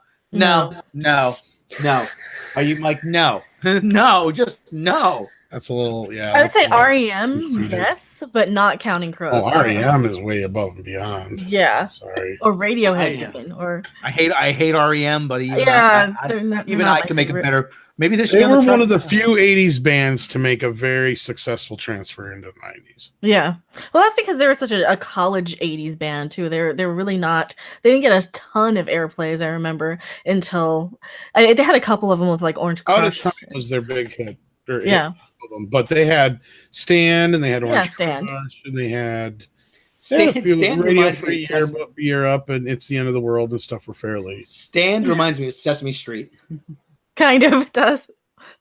Are you Mike? No. No, just no. That's a little, yeah. I would say REM, yes, but not Counting Crows. Oh, REM is way above and beyond. Yeah. Sorry. Or Radiohead even. Or I hate REM, but even I can make it better. Maybe they were one of the few 80s bands to make a very successful transfer into the 90s. Yeah. Well, that's because they were such a college 80s band too. They were really not, they didn't get a ton of airplays, I remember, until they had a couple of them with like Orange Crush. Out of Time was their big hit. Yeah. But they had Stand and they had Orange Crush and they had Radio Free Europe and It's the End of the World and stuff were fairly. Stand reminds me of Sesame Street. Kind of, it does.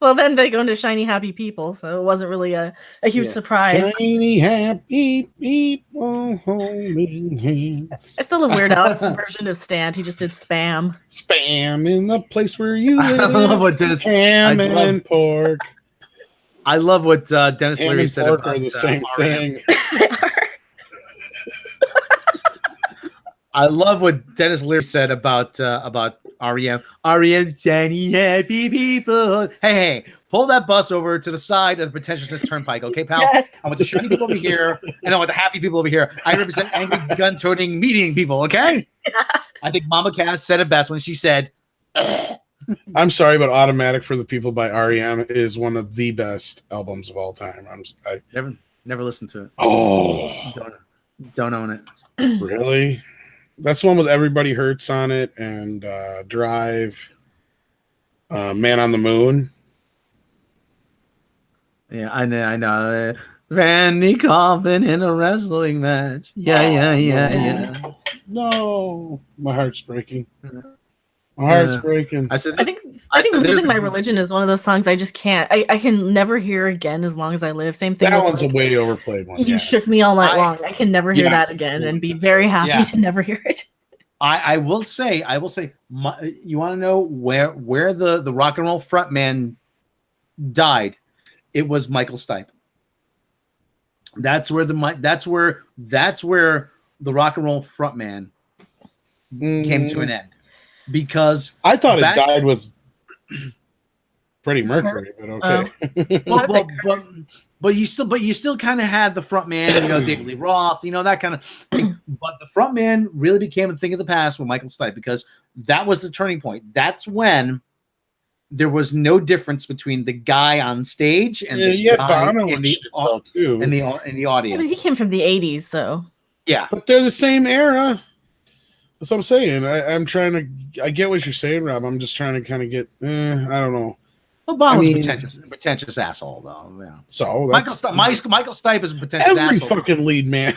Well, then they go into Shiny Happy People, so it wasn't really a huge surprise. Shiny Happy People holding hands. I still love Weird Al's version of Stand. He just did Spam. Spam in the place where you live. I love what Dennis Ham and pork. I love what Dennis Leary said about are the same thing. I love what Dennis Leary said about REM. REM, shiny happy people. Hey, pull that bus over to the side of the pretentiousness turnpike, okay, pal? Yes. I want the shiny people over here, and I want the happy people over here. I represent angry, gun-toting, meeting people, okay? Yeah. I think Mama Cass said it best when she said, I'm sorry, but Automatic for the People by REM is one of the best albums of all time. I never listened to it. Oh. Don't own it. Really? That's the one with Everybody Hurts on it and Drive, Man on the Moon. Yeah, I know. Randy Coffin in a wrestling match. Yeah. No, my heart's breaking. My heart's breaking. I think Losing My Religion is one of those songs I just can't. I can never hear again as long as I live. Same thing. That one's a way overplayed one. You shook me all night long. I can never hear that again and be very happy to never hear it. I will say, you want to know where the rock and roll frontman died? It was Michael Stipe. That's where the rock and roll frontman came to an end. Because I thought it died with Freddie Mercury, but okay. But you still kind of had the front man, David Lee Roth, that kind of thing. But the front man really became a thing of the past with Michael Stipe because that was the turning point. That's when there was no difference between the guy on stage and the guy in the audience. Yeah, but he came from the 80s, though. Yeah, but they're the same era. That's what I'm saying. I get what you're saying, Rob. I'm just trying to kind of get. I don't know. Well, Bono's a pretentious asshole, though. Yeah. So Michael Stipe is a pretentious asshole. Every fucking lead man.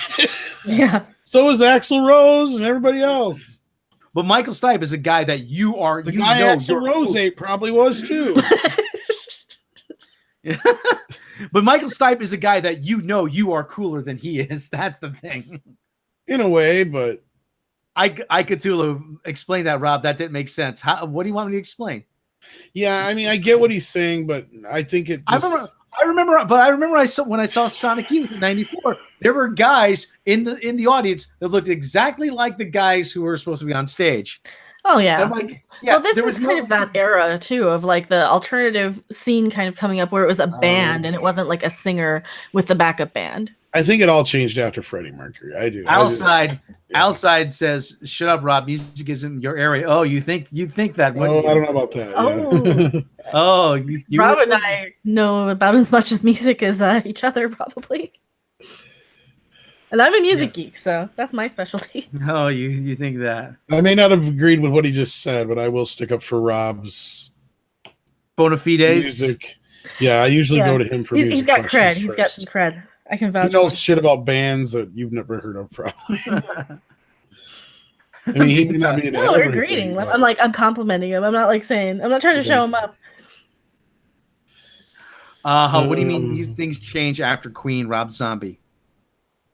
Yeah. So is Axl Rose and everybody else. But Michael Stipe is a guy that you are. The guy Axl Rose ate probably was too. But Michael Stipe is a guy that you are cooler than he is. That's the thing. In a way, but I could explain that, Rob. That didn't make sense. What do you want me to explain? Yeah, I mean, I get what he's saying, but I think it. I remember when I saw Sonic Youth in '94, there were guys in the audience that looked exactly like the guys who were supposed to be on stage. Oh yeah. Well, this is kind of that era too, of like the alternative scene kind of coming up where it was a band and it wasn't like a singer with the backup band. I think it all changed after Freddie Mercury. I do. Outside says, "Shut up, Rob. Music isn't your area." Oh, you think that? Oh, I don't know about that. Oh, yeah. Rob and I know about as much as music as each other, probably. And I'm a music geek, so that's my specialty. No, you think that? I may not have agreed with what he just said, but I will stick up for Rob's bona fides music. Yeah, I usually go to him for music. He's got cred. He's got some cred. I can vouch. He knows shit about bands that you've never heard of, probably. I mean, he may not be no, we're greeting. I'm complimenting him. I'm not I'm not trying to show him up. What do you mean these things change after Queen, Rob Zombie?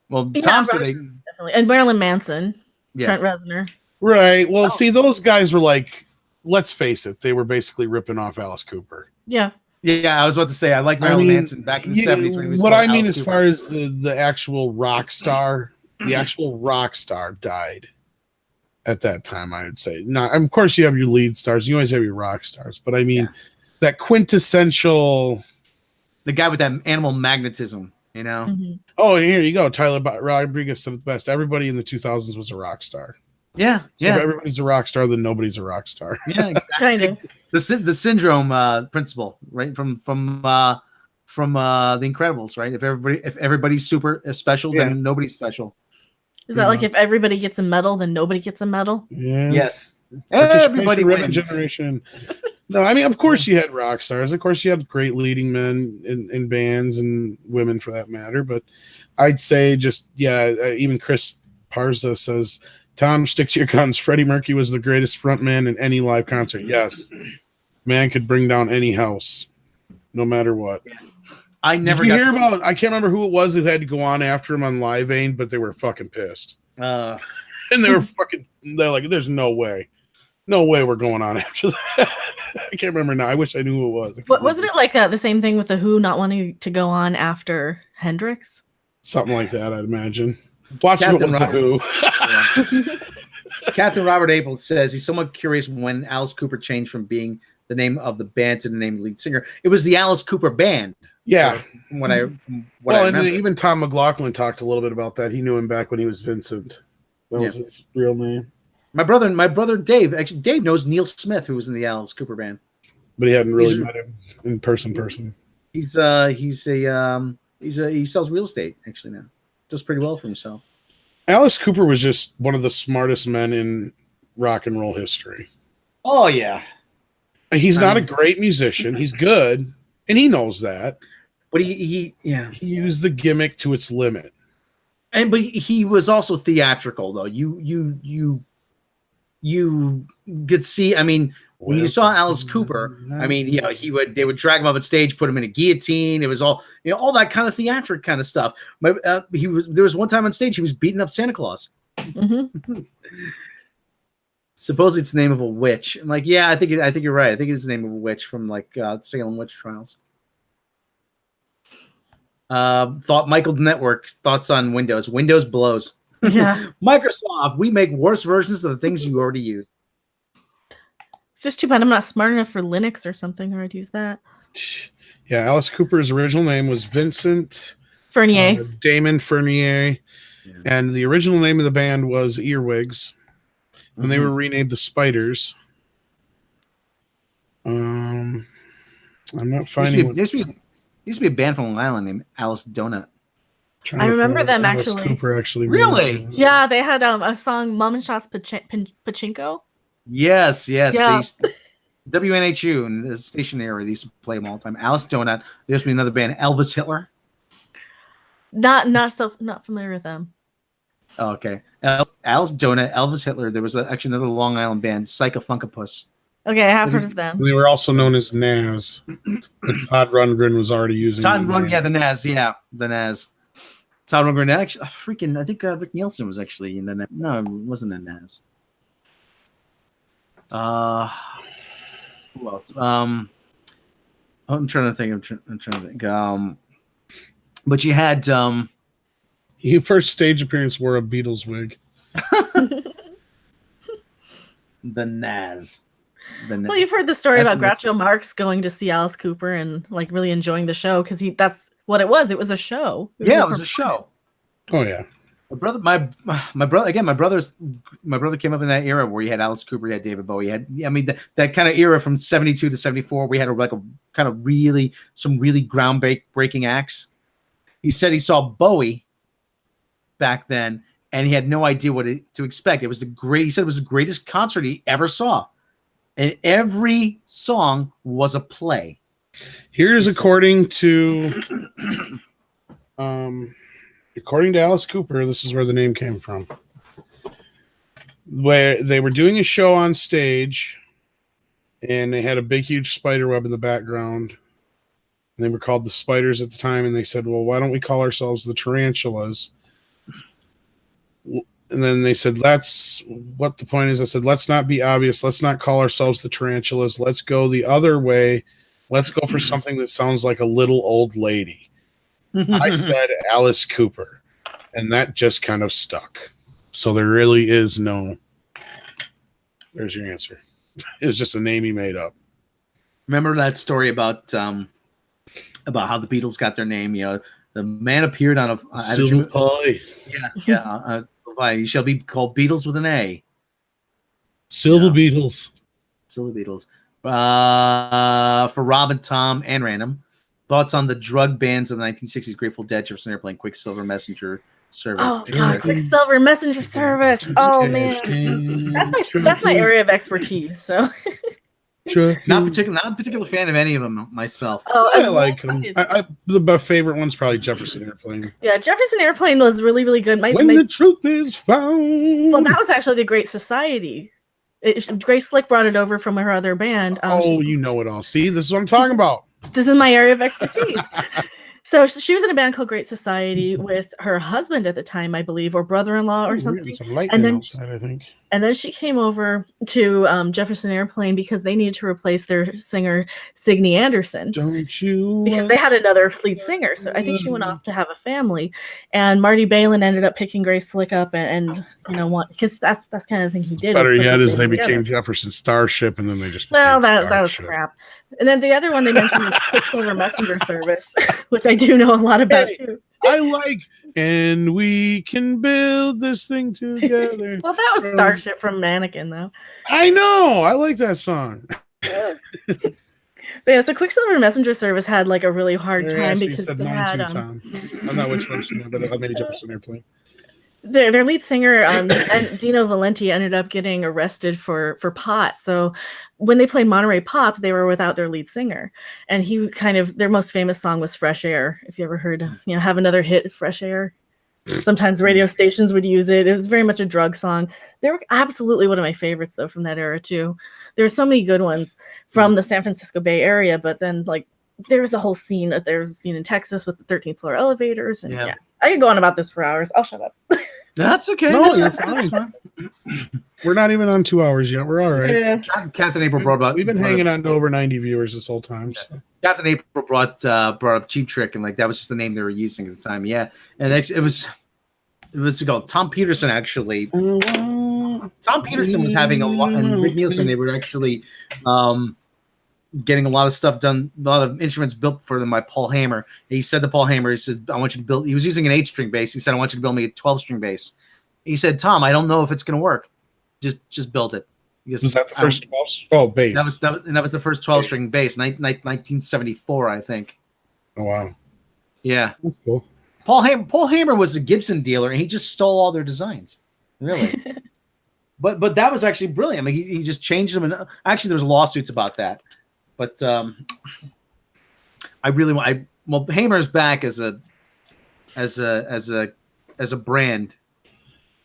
Well, Tom said definitely. And Marilyn Manson, Trent Reznor. Right. Well, see, those guys were like, let's face it, they were basically ripping off Alice Cooper. Yeah. Yeah, I was about to say I like Marilyn Manson back in the 70s when he was. What I mean, Alice as Cooper. far as the actual rock star, died at that time. I would say. Now, of course, you have your lead stars. You always have your rock stars, but I mean, that quintessential, the guy with that animal magnetism. You know. Mm-hmm. Oh, here you go. Tyler Rodriguez said it best. Everybody in the 2000s was a rock star. Yeah, So if everybody's a rock star, then nobody's a rock star. Yeah, exactly. Kind of. The syndrome principle, right? From The Incredibles, right? If everybody's super special, then nobody's special. Is that like if everybody gets a medal, then nobody gets a medal? Yeah. Yes. Everybody wins. Generation. No, I mean, of course you had rock stars. Of course you had great leading men in bands and women for that matter. But I'd say even Chris Parza says, Tom, stick to your guns. Freddie Mercury was the greatest frontman in any live concert. Yes. Man could bring down any house, no matter what. I never Did you hear about, I can't remember who it was who had to go on after him on Live Aid, but they were fucking pissed. And they're like, there's no way. No way we're going on after that. I can't remember now. I wish I knew who it was. But wasn't it like that? The same thing with the Who not wanting to go on after Hendrix? Something like that, I'd imagine. Watch it was the Who. Captain Robert Abel says he's somewhat curious when Alice Cooper changed from being the name of the band to the name of the lead singer. It was the Alice Cooper Band. Yeah. From what I remember. And even Tom McLaughlin talked a little bit about that. He knew him back when he was Vincent. That was his real name. My brother Dave, actually Dave knows Neil Smith, who was in the Alice Cooper Band. But he hadn't really met him in person. He sells real estate actually now. Does pretty well for himself. Alice Cooper was just one of the smartest men in rock and roll history. Oh yeah. He's not a great musician. He's good, and he knows that. But he used the gimmick to its limit. But he was also theatrical though. You could see, I mean, when you saw Alice Cooper, I mean, they would drag him up on stage, put him in a guillotine. It was all, all that kind of theatric kind of stuff. But there was one time on stage, he was beating up Santa Claus. Mm-hmm. Supposedly it's the name of a witch. I'm like, yeah, I think you're right. I think it's the name of a witch from like Salem witch trials. Michael Network thoughts on Windows. Windows blows. Yeah. Microsoft, we make worse versions of the things you already use. It's just too bad I'm not smart enough for Linux or something, or I'd use that. Yeah, Alice Cooper's original name was Vincent Fernier. Damon Fernier. Yeah. And the original name of the band was Earwigs. And they were renamed the Spiders. I'm not finding. Used to be a band from Long Island named Alice Donut. I remember them Alice actually. Cooper actually. Really? Yeah, they had a song "Mom and Shots Pachinko." Yes. Yeah. WNHU in the station area, they used to play them all the time. Alice Donut. There used to be another band, Elvis Hitler. Not familiar with them. Oh, okay. Alice Donut, Elvis Hitler. There was actually another Long Island band, Psycho Funkopus. Okay, I have heard of them. They were also known as Naz. But Todd Rundgren was already using the Naz. Yeah, the Naz. Todd Rundgren. Actually, I think Rick Nielsen was actually in the Naz. No, it wasn't a Naz. Who else? I'm trying to think. But you had your first stage appearance wore a Beatles wig. The Naz. Well, you've heard the story about Groucho Marx going to see Alice Cooper and like really enjoying the show because that's what it was. It was a show. It was a show. Oh yeah. My brother came up in that era where you had Alice Cooper, you had David Bowie, that kind of era from 72 to 74. We had some really groundbreaking acts. He said he saw Bowie back then, and he had no idea what to expect. He said it was the greatest concert he ever saw, and every song was a play. Here's according to Alice Cooper, this is where the name came from. Where they were doing a show on stage, and they had a big, huge spider web in the background. And they were called the Spiders at the time, and they said, well, why don't we call ourselves the Tarantulas? And then they said, let's not be obvious. Let's not call ourselves the Tarantulas. Let's go the other way. Let's go for something that sounds like a little old lady. I said Alice Cooper, and that just kind of stuck. So there really is there's your answer. It was just a name he made up. Remember that story about how the Beatles got their name? The man appeared on a silver pie. You shall be called Beatles with an A. Silver Beatles. Silver Beatles. For Rob and Tom and Random, thoughts on the drug bands of the 1960s: Grateful Dead, Jefferson Airplane, Quicksilver Messenger Service. Oh God, Quicksilver Messenger Service. Oh man, that's my area of expertise. So. Not a particular fan of any of them myself. Oh, I like them. My favorite one's probably Jefferson Airplane. Yeah, Jefferson Airplane was really, really good. The truth is found. Well, that was actually the Great Society. Grace Slick brought it over from her other band. You know it all. See, this is what I'm talking about. This is my area of expertise. So she was in a band called Great Society with her husband at the time, I believe, or brother-in-law or something. And then she came over to Jefferson Airplane because they needed to replace their singer Signe Anderson. Because they had another lead singer. So I think she went off to have a family. And Marty Balin ended up picking Grace Slick up and because that's kind of the thing he did. Better yet is they became Jefferson Starship, and then they just that was crap. And then the other one they mentioned was Quicksilver Messenger Service, which I do know a lot about too. I like, and we can build this thing together. Well, that was Starship from Mannequin, though. I know. I like that song. But yeah, so Quicksilver Messenger Service had like a really hard time because they had. I'm not which one, but I made Jefferson Airplane. Their lead singer, Dino Valenti, ended up getting arrested for pot. So when they played Monterey Pop, they were without their lead singer. And their most famous song was Fresh Air. If you ever heard, have another hit, Fresh Air. Sometimes radio stations would use it. It was very much a drug song. They were absolutely one of my favorites, though, from that era, too. There were so many good ones from the San Francisco Bay Area, but then, there was a whole scene. There was a scene in Texas with the 13th floor elevators. And I could go on about this for hours. I'll shut up. That's okay. No, you're fine. We're not even on 2 hours yet. We're all right. Yeah. Captain April brought up. We've been hanging on to over 90 viewers this whole time. So. Captain April brought up Cheap Trick, and that was just the name they were using at the time. Yeah, and it was called Tom Peterson actually. Tom Peterson was having a lot, and Rick Nielsen. They were actually getting a lot of stuff done, a lot of instruments built for them by Paul Hammer. And he said to Paul Hammer, he said, I want you to build, he was using an 8-string bass. He said, I want you to build me a 12-string bass. He said, Tom, I don't know if it's going to work. Just build it. Because Was that the first 12? Oh, bass. That was the first 12-string bass, 1974, I think. Oh, wow. Yeah. That's cool. Paul Hammer was a Gibson dealer, and he just stole all their designs. Really. But that was actually brilliant. I mean, he just changed them. And actually, there was lawsuits about that. But I really want. Well, Hamer's back as a brand.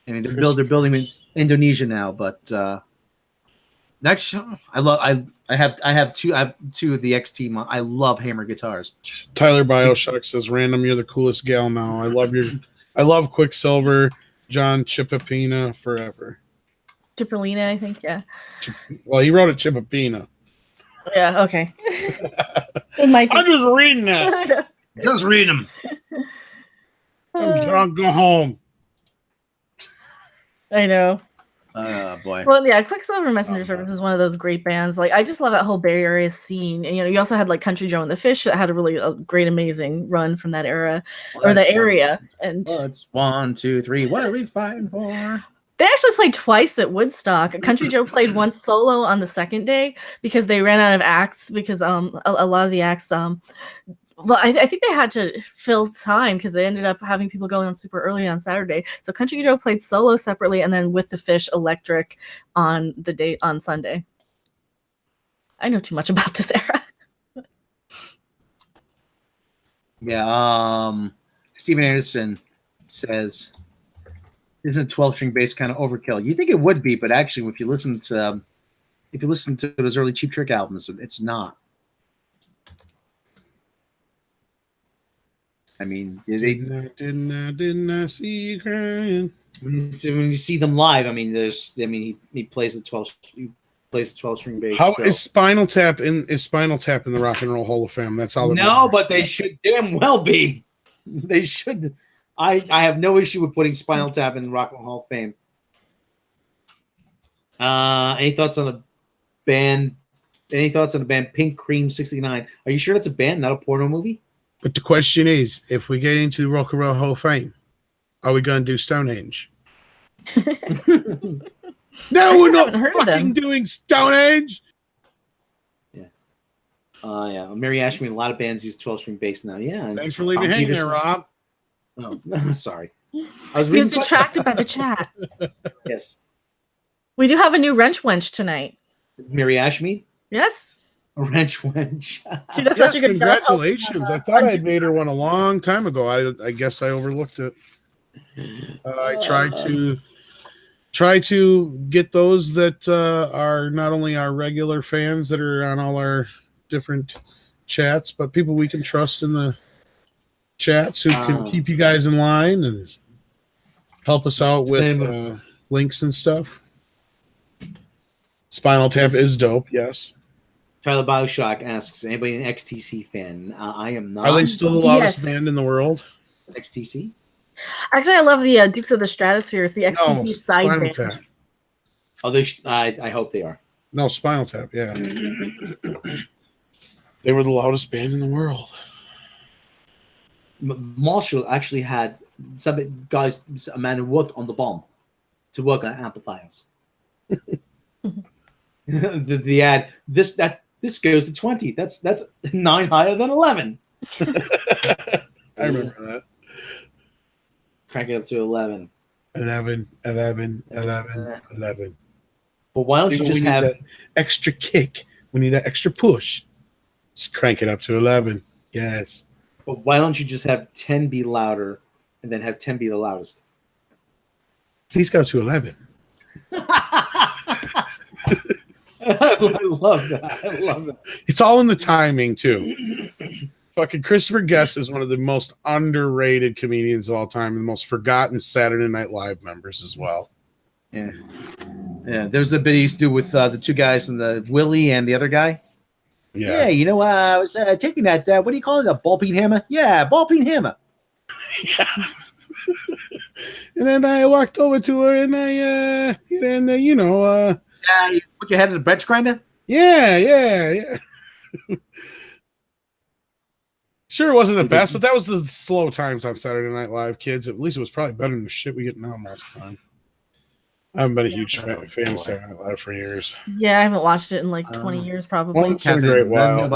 I mean, they're building in Indonesia now. But next, I have two of the XT. I love Hammer guitars. Tyler Bioshock says, "Random, you're the coolest gal now. I love Quicksilver, John Chipapina forever." Cipollina, I think, yeah. Well, he wrote it Chipapina. Yeah, okay. I'm just reading that. Just reading them. I'm drunk, go home. I know. Oh, boy. Well, yeah, Quicksilver Messenger Service is one of those great bands. Like, I just love that whole Bay Area scene. And, you also had, like, Country Joe and the Fish that had a great, amazing run from that era, or the area. And it's 1, 2, 3. What are we fighting for? They actually played twice at Woodstock. Country Joe played once solo on the second day because they ran out of acts because a lot of the acts well, I think they had to fill time because they ended up having people going on super early on Saturday. So Country Joe played solo separately and then with the Fish Electric on Sunday. I know too much about this era. Yeah, Steven Anderson says, isn't 12-string bass kind of overkill? You think it would be, but actually, if you listen to those early Cheap Trick albums, it's not. I mean, didn't I see you crying? When you see them live, I mean, he plays the 12-string bass. How still. Is Spinal Tap in the Rock and Roll Hall of Fame? That's all. No, but they should damn well be. They should. I have no issue with putting Spinal Tap in the Rock and Roll Hall of Fame. Any thoughts on the band? Any thoughts on the band Pink Cream 69? Are you sure that's a band, not a porno movie? But the question is, if we get into Rock and Roll Hall of Fame, are we going to do Stonehenge? No, we're not fucking doing Stonehenge. Yeah. Yeah. Mary Ashby, a lot of bands use 12-string bass now. Yeah. Thanks for leaving hanging there, Rob. Oh, sorry. He was distracted by the chat. Yes. We do have a new Wrench Wench tonight. Mary Ashby? Yes. A Wrench Wench. She does such a good congratulations. I thought I'd made her one a long time ago. I guess I overlooked it. I try to get those that are not only our regular fans that are on all our different chats, but people we can trust in the chats who can keep you guys in line and help us out with links and stuff. Spinal Tap is dope, yes. Tyler Bioshock asks, anybody an XTC fan? I am not. Are they still the loudest band in the world? XTC? Actually, I love the Dukes of the Stratosphere. It's the XTC side Spinal band. Tap. Oh, I hope they are. No, Spinal Tap, yeah. They were the loudest band in the world. Marshall actually had some guys, a man who worked on the bomb to work on amplifiers. the ad, this goes to 20. That's 9 higher than 11. I remember that. Crank it up to 11. 11. But why don't you just have that extra kick? We need that extra push. Just crank it up to 11. Yes. But why don't you just have 10 be louder and then have 10 be the loudest? Please go to 11. I love that. It's all in the timing, too. Fucking Christopher Guest is one of the most underrated comedians of all time, and the most forgotten Saturday Night Live members as well. Yeah. Yeah, there's a bit he used to do with the two guys and the Willie and the other guy. Yeah, you know, I was taking that, what do you call it, a ball peen hammer? Yeah, ball peen hammer. Yeah. And then I walked over to her and you put your head in the bench grinder? Yeah. Sure, it wasn't the best, but that was the slow times on Saturday Night Live, kids. At least it was probably better than the shit we get now most of the time. I haven't been a huge fan of Saturday Night Live for years. Yeah, I haven't watched it in like 20 years probably. Once in a great while.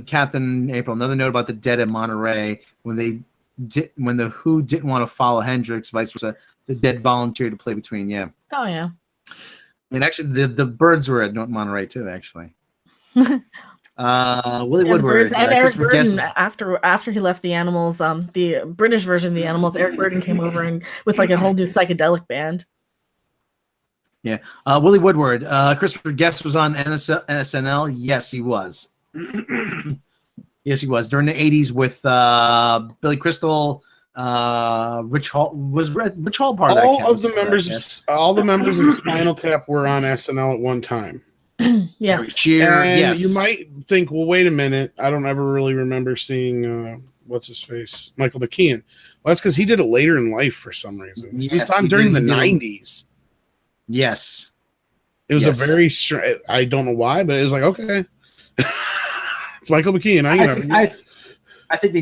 Captain April. Another note about the Dead in Monterey when the Who didn't want to follow Hendrix, vice versa. The Dead volunteered to play between. Yeah. Oh yeah. And actually, the Birds were at Monterey too. Actually. Willie Woodward and Eric Burden after he left the Animals, the British version of the Animals, Eric Burden came over and with like a whole new psychedelic band. Yeah, Willie Woodward. Christopher Guest was on SNL. Yes, he was. Yes, he was during the '80s with Billy Crystal. Rich Hall part of that cast. All the members of Spinal Tap were on SNL at one time. Yes. Cheer. And yes. You might think, well, wait a minute. I don't ever really remember seeing what's his face, Michael McKean. Well, that's because he did it later in life for some reason. Yes, he was on during the '90s. Yes. It was a very I don't know why, but it was like, okay. It's Michael McKean. I think they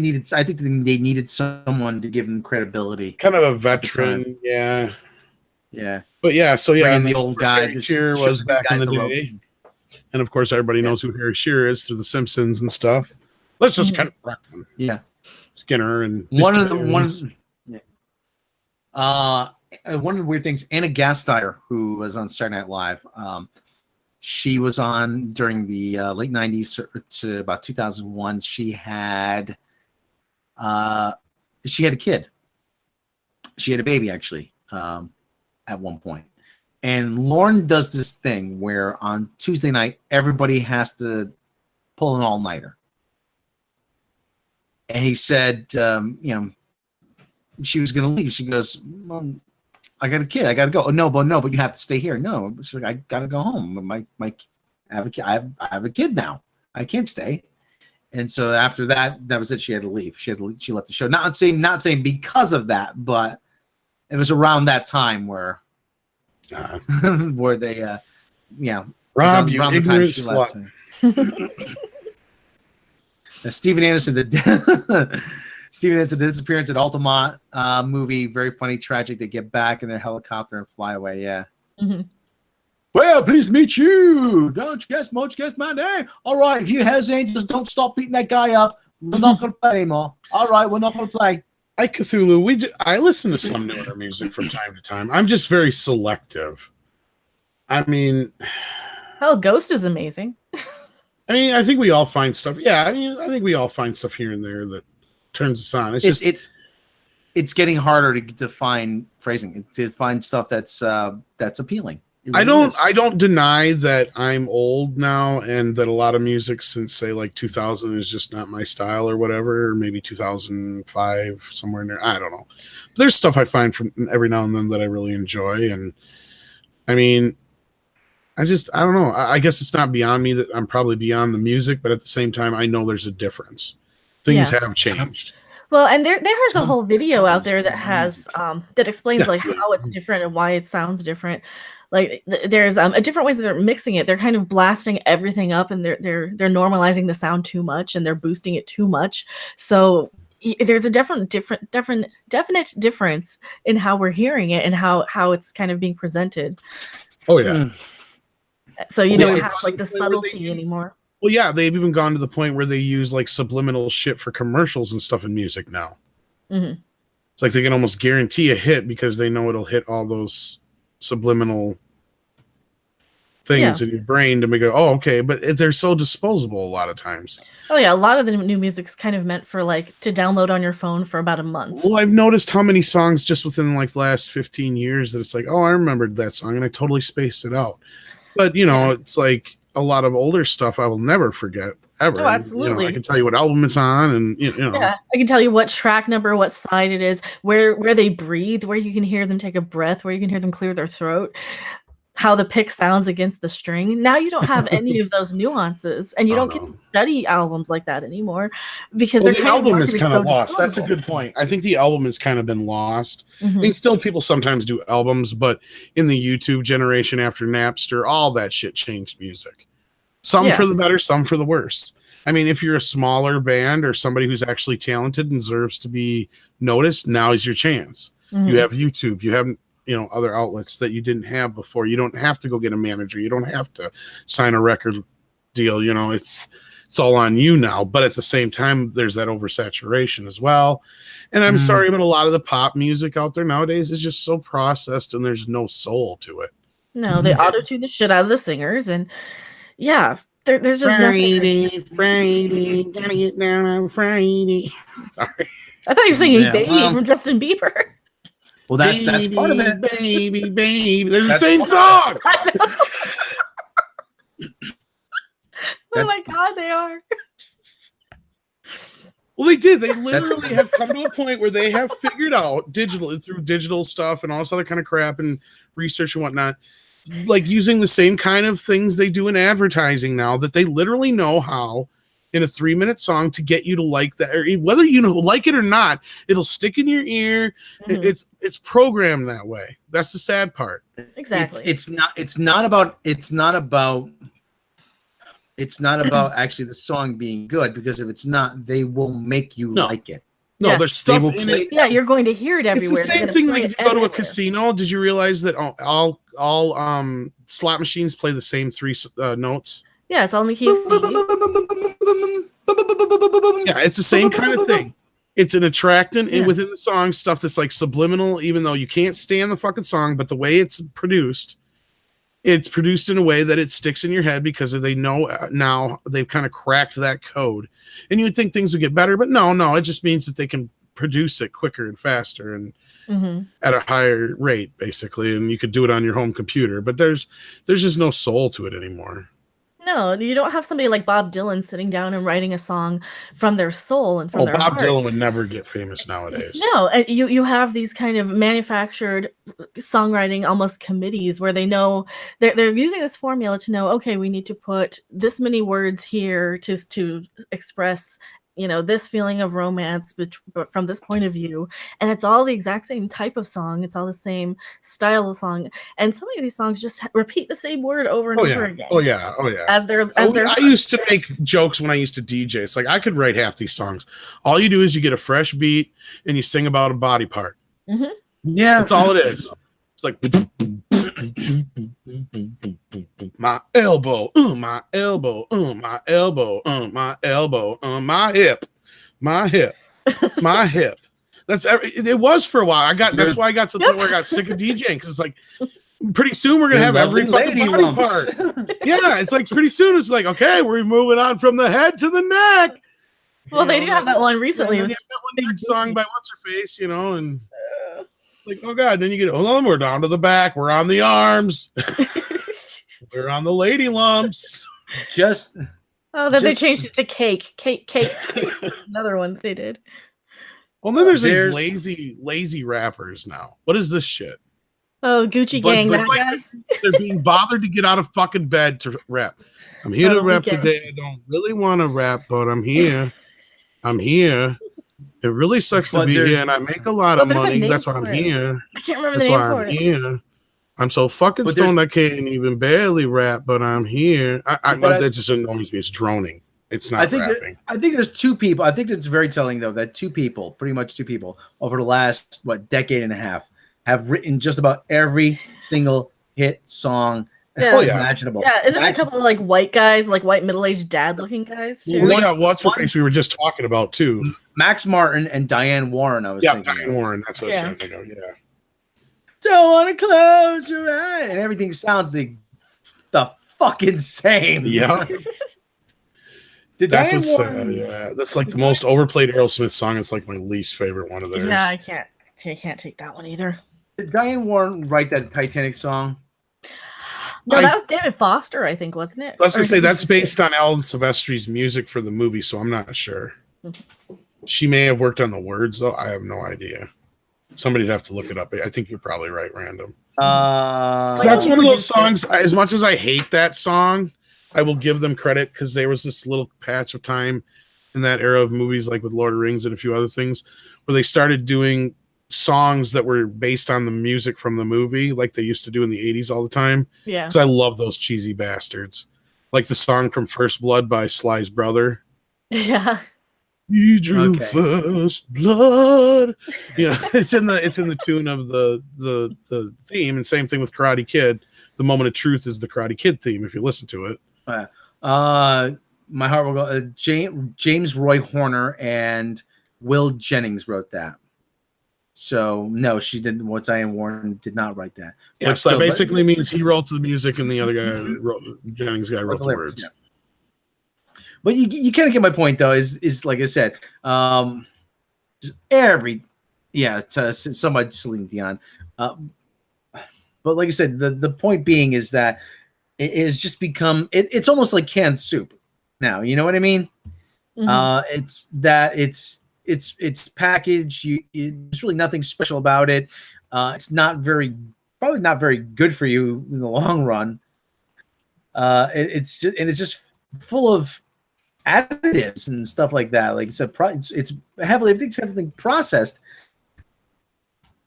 needed someone to give them credibility. Kind of a veteran, yeah. Yeah. But yeah, so yeah, and the old guy Harry Shearer was back in the day. And of course everybody knows who Harry Shearer is through the Simpsons and stuff. Let's just kind of yeah. Skinner and one of the weird things, Anna Gasteyer, who was on Saturday Night Live, she was on during the late 90s to about 2001. She had a kid. She had a baby, actually, at one point. And Lorne does this thing where on Tuesday night, everybody has to pull an all-nighter. And he said, she was going to leave. She goes, well, I got a kid. I got to go. Oh, no, but you have to stay here. No, she's like, I got to go home. I have a kid now. I can't stay. And so after that was it. She had to leave. She left the show. Not saying because of that, but it was around that time where where they, Rob, you ignorant slut. Steven Anderson did his appearance at Altamont movie. Very funny, tragic. They get back in their helicopter and fly away. Yeah. Mm-hmm. Well, please meet you. Don't you guess my name. All right. If you Hells Angels don't stop beating that guy up, we're not going to play anymore. All right. We're not going to play. I Cthulhu. I listen to some newer music from time to time. I'm just very selective. I mean, Ghost is amazing. I think we all find stuff. Yeah, I think we all find stuff here and there that turns us on. It's getting harder to find phrasing, to find stuff that's appealing. Really I don't deny that I'm old now and that a lot of music since say like 2000 is just not my style or whatever, or maybe 2005 somewhere in there. I don't know. But there's stuff I find from every now and then that I really enjoy, and I don't know. I guess it's not beyond me that I'm probably beyond the music, but at the same time, I know there's a difference. Things have changed. Well, and there's a whole video out there that has that explains like how it's different and why it sounds different. Like there's a different ways that they're mixing it. They're kind of blasting everything up, and they're normalizing the sound too much, and they're boosting it too much. So there's a definite difference in how we're hearing it and how it's kind of being presented. Oh yeah. So you don't have like the subtlety anymore. Well, yeah, they've even gone to the point where they use like subliminal shit for commercials and stuff in music now. Mm-hmm. It's like they can almost guarantee a hit because they know it'll hit all those subliminal things in your brain to make it, oh, okay, but they're so disposable a lot of times. Oh yeah, a lot of the new music's kind of meant for like to download on your phone for about a month. Well, I've noticed how many songs just within like the last 15 years that it's like, oh, I remembered that song and I totally spaced it out. But it's like a lot of older stuff I will never forget ever. Oh, absolutely. I can tell you what album it's on, and Yeah, I can tell you what track number, what side it is, where they breathe, where you can hear them take a breath, where you can hear them clear their throat, how the pick sounds against the string. Now you don't have any of those nuances, and you don't get to study albums like that anymore because the album is kind of lost. That's a good point. I think the album has kind of been lost. Mm-hmm. I mean, still people sometimes do albums, but in the YouTube generation after Napster, all that shit changed music. Some for the better, some for the worse. I mean, if you're a smaller band or somebody who's actually talented and deserves to be noticed, now is your chance. You have YouTube. You have other outlets that you didn't have before. You don't have to go get a manager. You don't have to sign a record deal. It's all on you now. But at the same time, there's that oversaturation as well. And I'm sorry, but a lot of the pop music out there nowadays is just so processed, and there's no soul to it. No, they auto-tune the shit out of the singers, and there's just nothing. Friday, gotta get down on Friday. Sorry. I thought you were singing "Baby" from Justin Bieber. Well, that's part of it. Baby. They're the same song. Oh my God, they are. Well, they did. They literally have come to a point where they have figured out through digital stuff and all this other kind of crap and research and whatnot, like using the same kind of things they do in advertising now, that they literally know how in a 3-minute song to get you to like that, or whether like it or not, it'll stick in your ear. It's programmed that way. That's the sad part. Exactly. It's not about actually the song being good, because if it's not, they will make you like it. No, there's stuff in it. Yeah, you're going to hear it everywhere. It's the same thing like if you go to a casino. Did you realize that all slot machines play the same 3 notes? Yeah, it's only key of C. Yeah, it's the same kind of thing. It's an attractant within the song, stuff that's like subliminal, even though you can't stand the fucking song, but the way it's produced in a way that it sticks in your head because they know now they've kind of cracked that code. And you would think things would get better, but no, it just means that they can produce it quicker and faster and at a higher rate, basically. And you could do it on your home computer, but there's just no soul to it anymore. No, you don't have somebody like Bob Dylan sitting down and writing a song from their soul and from their Bob heart. Dylan would never get famous nowadays. No, you have these kind of manufactured songwriting almost committees where they know they're using this formula to know, okay, we need to put this many words here to express this feeling of romance, but from this point of view. And it's all the exact same type of song. It's all the same style of song. And so many of these songs just repeat the same word over and over again. Oh yeah. I used to make jokes when I used to DJ. It's like I could write half these songs. All you do is you get a fresh beat and you sing about a body part. Yeah. That's all it is. It's like my elbow, my elbow, my elbow, my elbow, my hip, my hip, my hip. It was for a while. That's why I got to the point where I got sick of DJing, because it's like pretty soon we're gonna have every fucking body part. Yeah, it's like pretty soon it's like, okay, we're moving on from the head to the neck. Well, they do have that one recently. It was that one neck song by what's her face, and like, oh god, then you get, hold on, we're down to the back, we're on the arms, we're on the lady lumps. They changed it to cake. Another one they did. Well, then there's these lazy rappers now. What is this shit? Oh, Gucci Gang. They're being bothered to get out of fucking bed to rap. I'm here to rap today. I don't really want to rap, but I'm here. It really sucks to be here, and I make a lot of money. That's why I'm here. I can't remember the name for it. That's why I'm here. I'm so fucking stoned I can't even barely rap, but I'm here. That just annoys me. It's droning. It's not rapping. I think there's 2 people. I think it's very telling, though, that pretty much 2 people, over the last, decade and a half, have written just about every single hit song imaginable. Yeah, isn't it a couple of like white guys, like white middle-aged dad-looking guys too? What's her face we were just talking about too? Max Martin and Diane Warren. I was thinking. Diane Warren. That's what I was trying to think of. Yeah. Don't want to close your eyes, and everything sounds the fucking same. Yeah. That's what's sad. Yeah, that's like the most overplayed Aerosmith song. It's like my least favorite one of theirs. Yeah, I can't take that one either. Did Diane Warren write that Titanic song? No, that was David Foster, I think, wasn't it? I was going to say that's based on Alan Silvestri's music for the movie, so I'm not sure. She may have worked on the words, though. I have no idea. Somebody'd have to look it up. I think you're probably right, Random. That's one of those songs, as much as I hate that song, I will give them credit because there was this little patch of time in that era of movies, like with Lord of the Rings and a few other things, where they started doing songs that were based on the music from the movie, like they used to do in the 80s all the time. Yeah. So I love those cheesy bastards. Like the song from First Blood by Sly's brother. Yeah. You drew first blood. You know, it's in the tune of the theme, and same thing with Karate Kid. The Moment of Truth is the Karate Kid theme if you listen to it. My heart will go. James Roy Horner and Will Jennings wrote that. So no, she didn't. What Diane Warren did not write that. Yeah, so that basically means he wrote the music and the other guy, Jennings guy, wrote the words. Yeah. But you kind of get my point, though. Is like I said, just to somebody Celine Dion. But like I said, the point being is that it is just become it's almost like canned soup now. You know what I mean? Mm-hmm. It's packaged. There's really nothing special about it. It's probably not very good for you in the long run. It's just full of additives and stuff like that. Like it's heavily processed,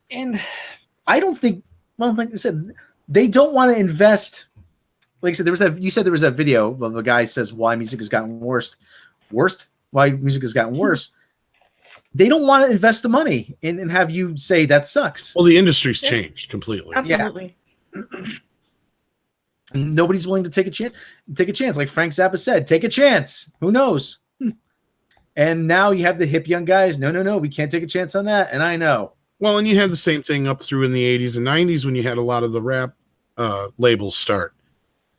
and I don't think. Well, like I said, they don't want to invest. Like I said, you said there was that video of a guy says why music has gotten worse. Why music has gotten worse. They don't want to invest the money and have you say that sucks. Well, the industry's changed completely. Absolutely. Yeah. Nobody's willing to take a chance. Like Frank Zappa said, take a chance. Who knows? And now you have the hip young guys. No, we can't take a chance on that. And I know. Well, and you had the same thing up through in the 80s and 90s when you had a lot of the rap labels start.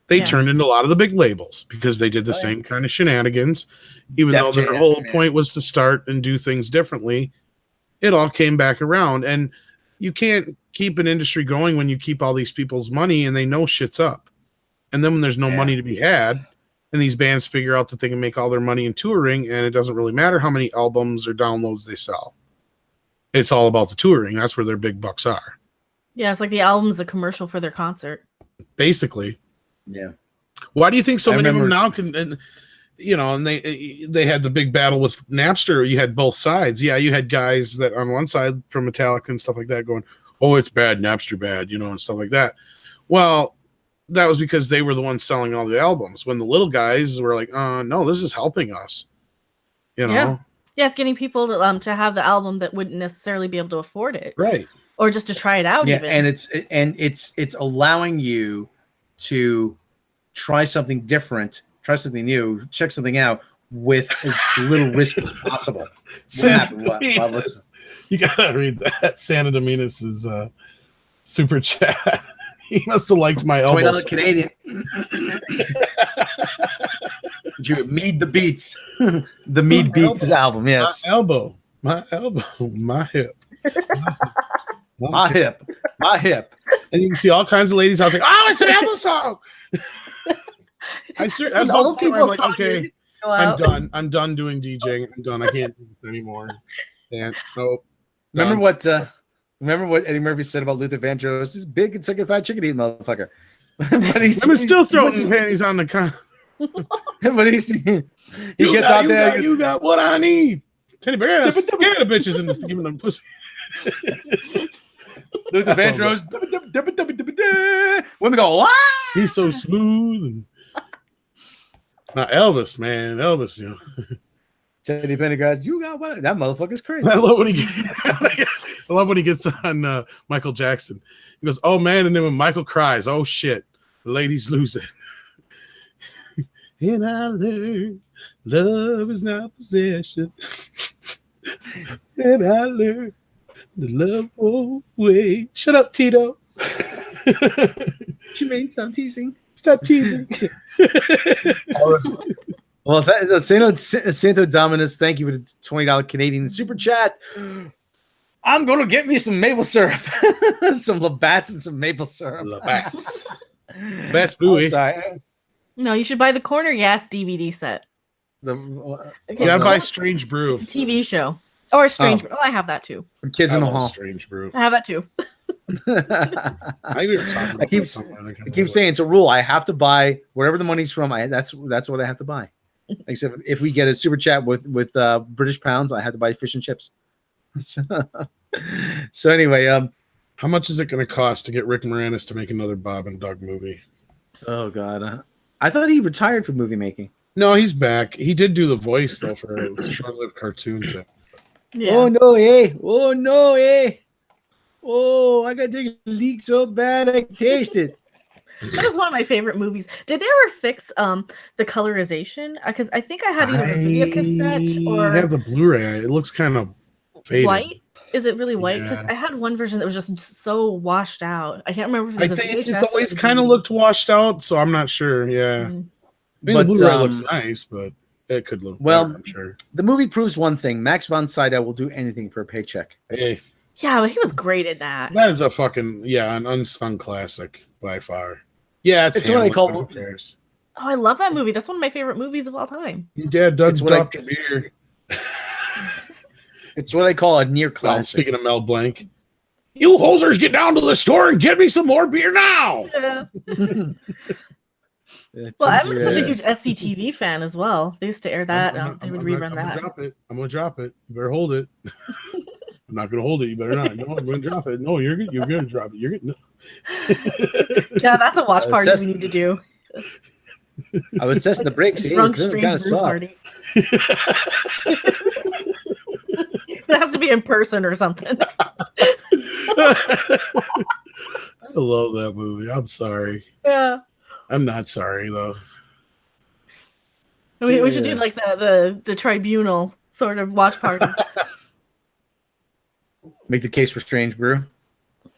They turned into a lot of the big labels because they did the same kind of shenanigans. Even though their whole point was to start and do things differently, it all came back around. And you can't keep an industry going when you keep all these people's money and they know shit's up. And then when there's no money to be had, and these bands figure out that they can make all their money in touring, and it doesn't really matter how many albums or downloads they sell. It's all about the touring. That's where their big bucks are. Yeah, it's like the album's a commercial for their concert. Basically. Yeah. Why do you think so many of them now can, and they had the big battle with Napster. You had both sides. Yeah, you had guys that on one side from Metallica and stuff like that going, oh, it's bad, Napster bad, and stuff like that. Well, that was because they were the ones selling all the albums. When the little guys were like, no, this is helping us. Yeah, it's getting people to have the album that wouldn't necessarily be able to afford it. Right. Or just to try it out. Yeah, even. and it's allowing you to try something different, try something new, check something out with as little risk as possible. You gotta read that. Santa Dominus's super chat. He must have liked my elbow. $20 Canadian. MEAD the Beats. The MEAD Beats album, yes. My elbow, my hip. My hip. And you can see all kinds of ladies out there. Oh, it's an elbow song. That's old people. Like, okay, I'm done. I'm done doing DJing. I'm done. I can't do this anymore. And remember what Eddie Murphy said about Luther Vandross? This big Kentucky Fried Chicken eating motherfucker. But he's still throwing his panties on the con. But he gets out there. You got what I need. Teddy Bear scared of bitches and giving them pussy. Luther Vandross. Women go, what? He's so smooth. And now Elvis, man. Elvis, Teddy Pendergrass, you got what? That motherfucker's crazy. I love when he gets on Michael Jackson. He goes, oh man, and then when Michael cries, oh shit, the ladies lose it. And I learned love is not possession. And I learned the love won't wait. Shut up, Tito. She made stop teasing. Stop teasing. Well, Santo Dominus, thank you for the $20 Canadian super chat. I'm going to get me some maple syrup. Some Labatt's and some maple syrup. Labatt's. That's buoy. Sorry. No, you should buy the Corner Gas DVD set. Yeah, buy Strange Brew. It's a TV show. Or Strange Brew. Oh, I have that too. For Kids in the Hall. Strange Brew. I have that too. I keep saying it's a rule. I have to buy wherever the money's from. That's what I have to buy. Except if we get a super chat with British pounds, I have to buy fish and chips. So anyway, how much is it going to cost to get Rick Moranis to make another Bob and Doug movie? Oh God, I thought he retired from movie making. No, he's back. He did do the voice though for a short-lived cartoon thing. Yeah. Oh no, eh? Oh no, eh? Oh, I gotta take a leak so bad I can taste it. That was one of my favorite movies. Did they ever fix the colorization? Because I think I had either a video cassette or I have the Blu-ray. It looks kind of faded. white. Is it really white? Because Yeah. I had one version that was just so washed out. I can't remember if it I was a think VHS it's always or kind of DVD. looked washed out, so I'm not sure. Yeah, Mm. I mean, But, the Blu-ray looks nice, but it could look well, better, I'm sure. The movie proves one thing: Max von Sydow will do anything for a paycheck. Hey, Yeah, but he was great at that. that is a fucking an unsung classic by far. Yeah, it's what I Hamlet, call. but who cares? Oh, I love that movie. That's one of my favorite movies of all time. Your dad Doug It's what I- dropped your beer. It's what I call a near Well, classic. speaking of Mel Blanc, you hosers get down to the store and get me some more beer now. Yeah. It's- Well, I'm such a Yeah. huge SCTV fan as well. They used to air that. They would rerun I'm that. gonna drop it. I'm gonna drop it. You better hold it. I'm not gonna hold it. You better not. No, I'm gonna drop it. No, you're good. You're gonna drop it. You're good. No. Yeah, that's a watch party just- we need to do. I was testing the brakes. A drunk Kind strange of brew soft. party. It has to be in person or something. I love that movie. I'm sorry. Yeah. I'm not sorry though. We should do like the tribunal sort of watch party. Make the case for Strange Brew.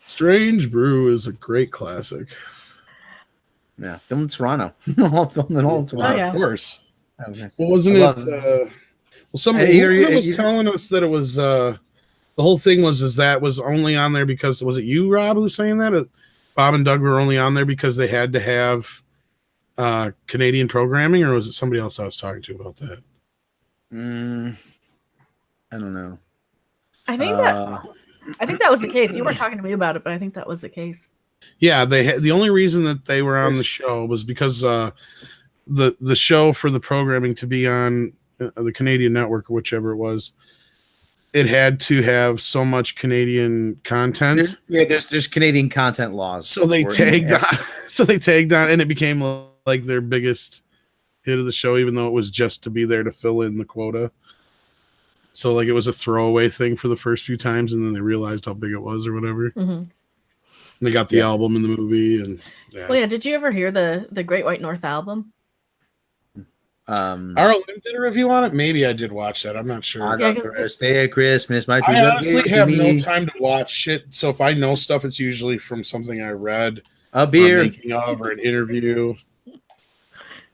Strange Brew is a great classic. Yeah, filmed in Toronto. All filmed in Toronto. yeah. Of course. Okay. Well, wasn't I it? love Well, somebody Either- was either- telling us that it was. The whole thing was that was only on there because was it you, Rob, who was saying that? Bob and Doug were only on there because they had to have Canadian programming, or was it somebody else I was talking to about that? I don't know. I think that was the case. You weren't talking to me about it, but I think that was the case. Yeah, the only reason that they were on the show was because the show for the programming to be on the Canadian network or whichever it was, it had to have so much Canadian content. There's Canadian content laws. So they tagged on, and it became like their biggest hit of the show, even though it was just to be there to fill in the quota. So like it was a throwaway thing for the first few times, and then they realized how big it was or whatever. Mm-hmm. They got the album in the movie, and Well, yeah. Did you ever hear the Great White North album? Arlen did a review on it. Maybe I did watch that. I'm not sure. On the first day of Christmas, my true I love honestly gave to have me no time to watch shit. So if I know stuff, it's usually from something I read, a or beer. making of, or an interview.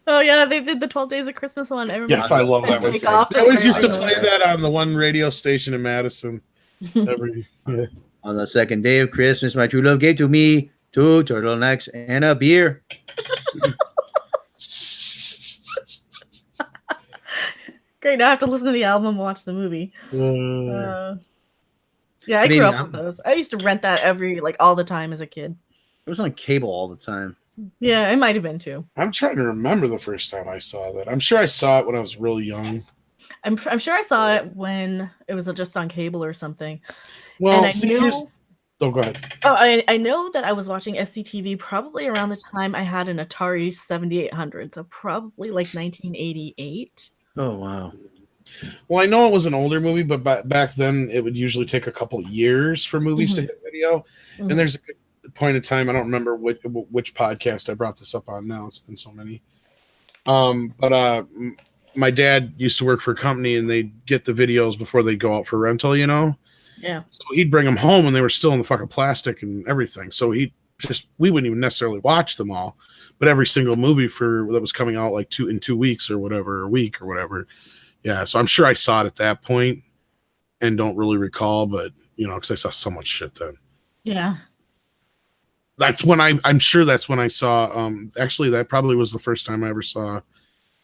Oh yeah, they did the 12 Days of Christmas one. I remember. Yes, I love that Take one. off I always the used to Great play White that on the one radio station in Madison. Yeah. On the second day of Christmas, my true love gave to me 2 turtlenecks and a beer. Great. Now I have to listen to the album and watch the movie. Yeah, I grew up with those. I used to rent that all the time as a kid. It was on cable all the time. Yeah, it might have been too. I'm trying to remember the first time I saw that. I'm sure I saw it when I was really young. I'm sure I saw it when it was just on cable or something. Well, and oh, go ahead. Oh, I know that I was watching SCTV probably around the time I had an Atari 7800, so probably like 1988. Oh wow. Well, I know it was an older movie, but back then it would usually take a couple of years for movies to hit video. Mm-hmm. And there's a good point in time, I don't remember which podcast I brought this up on now. It's been so many. But my dad used to work for a company, and they'd get the videos before they go out for rental, you know? Yeah. So he'd bring them home, and they were still in the fucking plastic and everything. So we wouldn't even necessarily watch them all, but every single movie that was coming out like in 2 weeks or whatever, a week or whatever. Yeah. So I'm sure I saw it at that point and don't really recall, but because I saw so much shit then. Yeah. That's when I'm sure that's when I saw, actually that probably was the first time I ever saw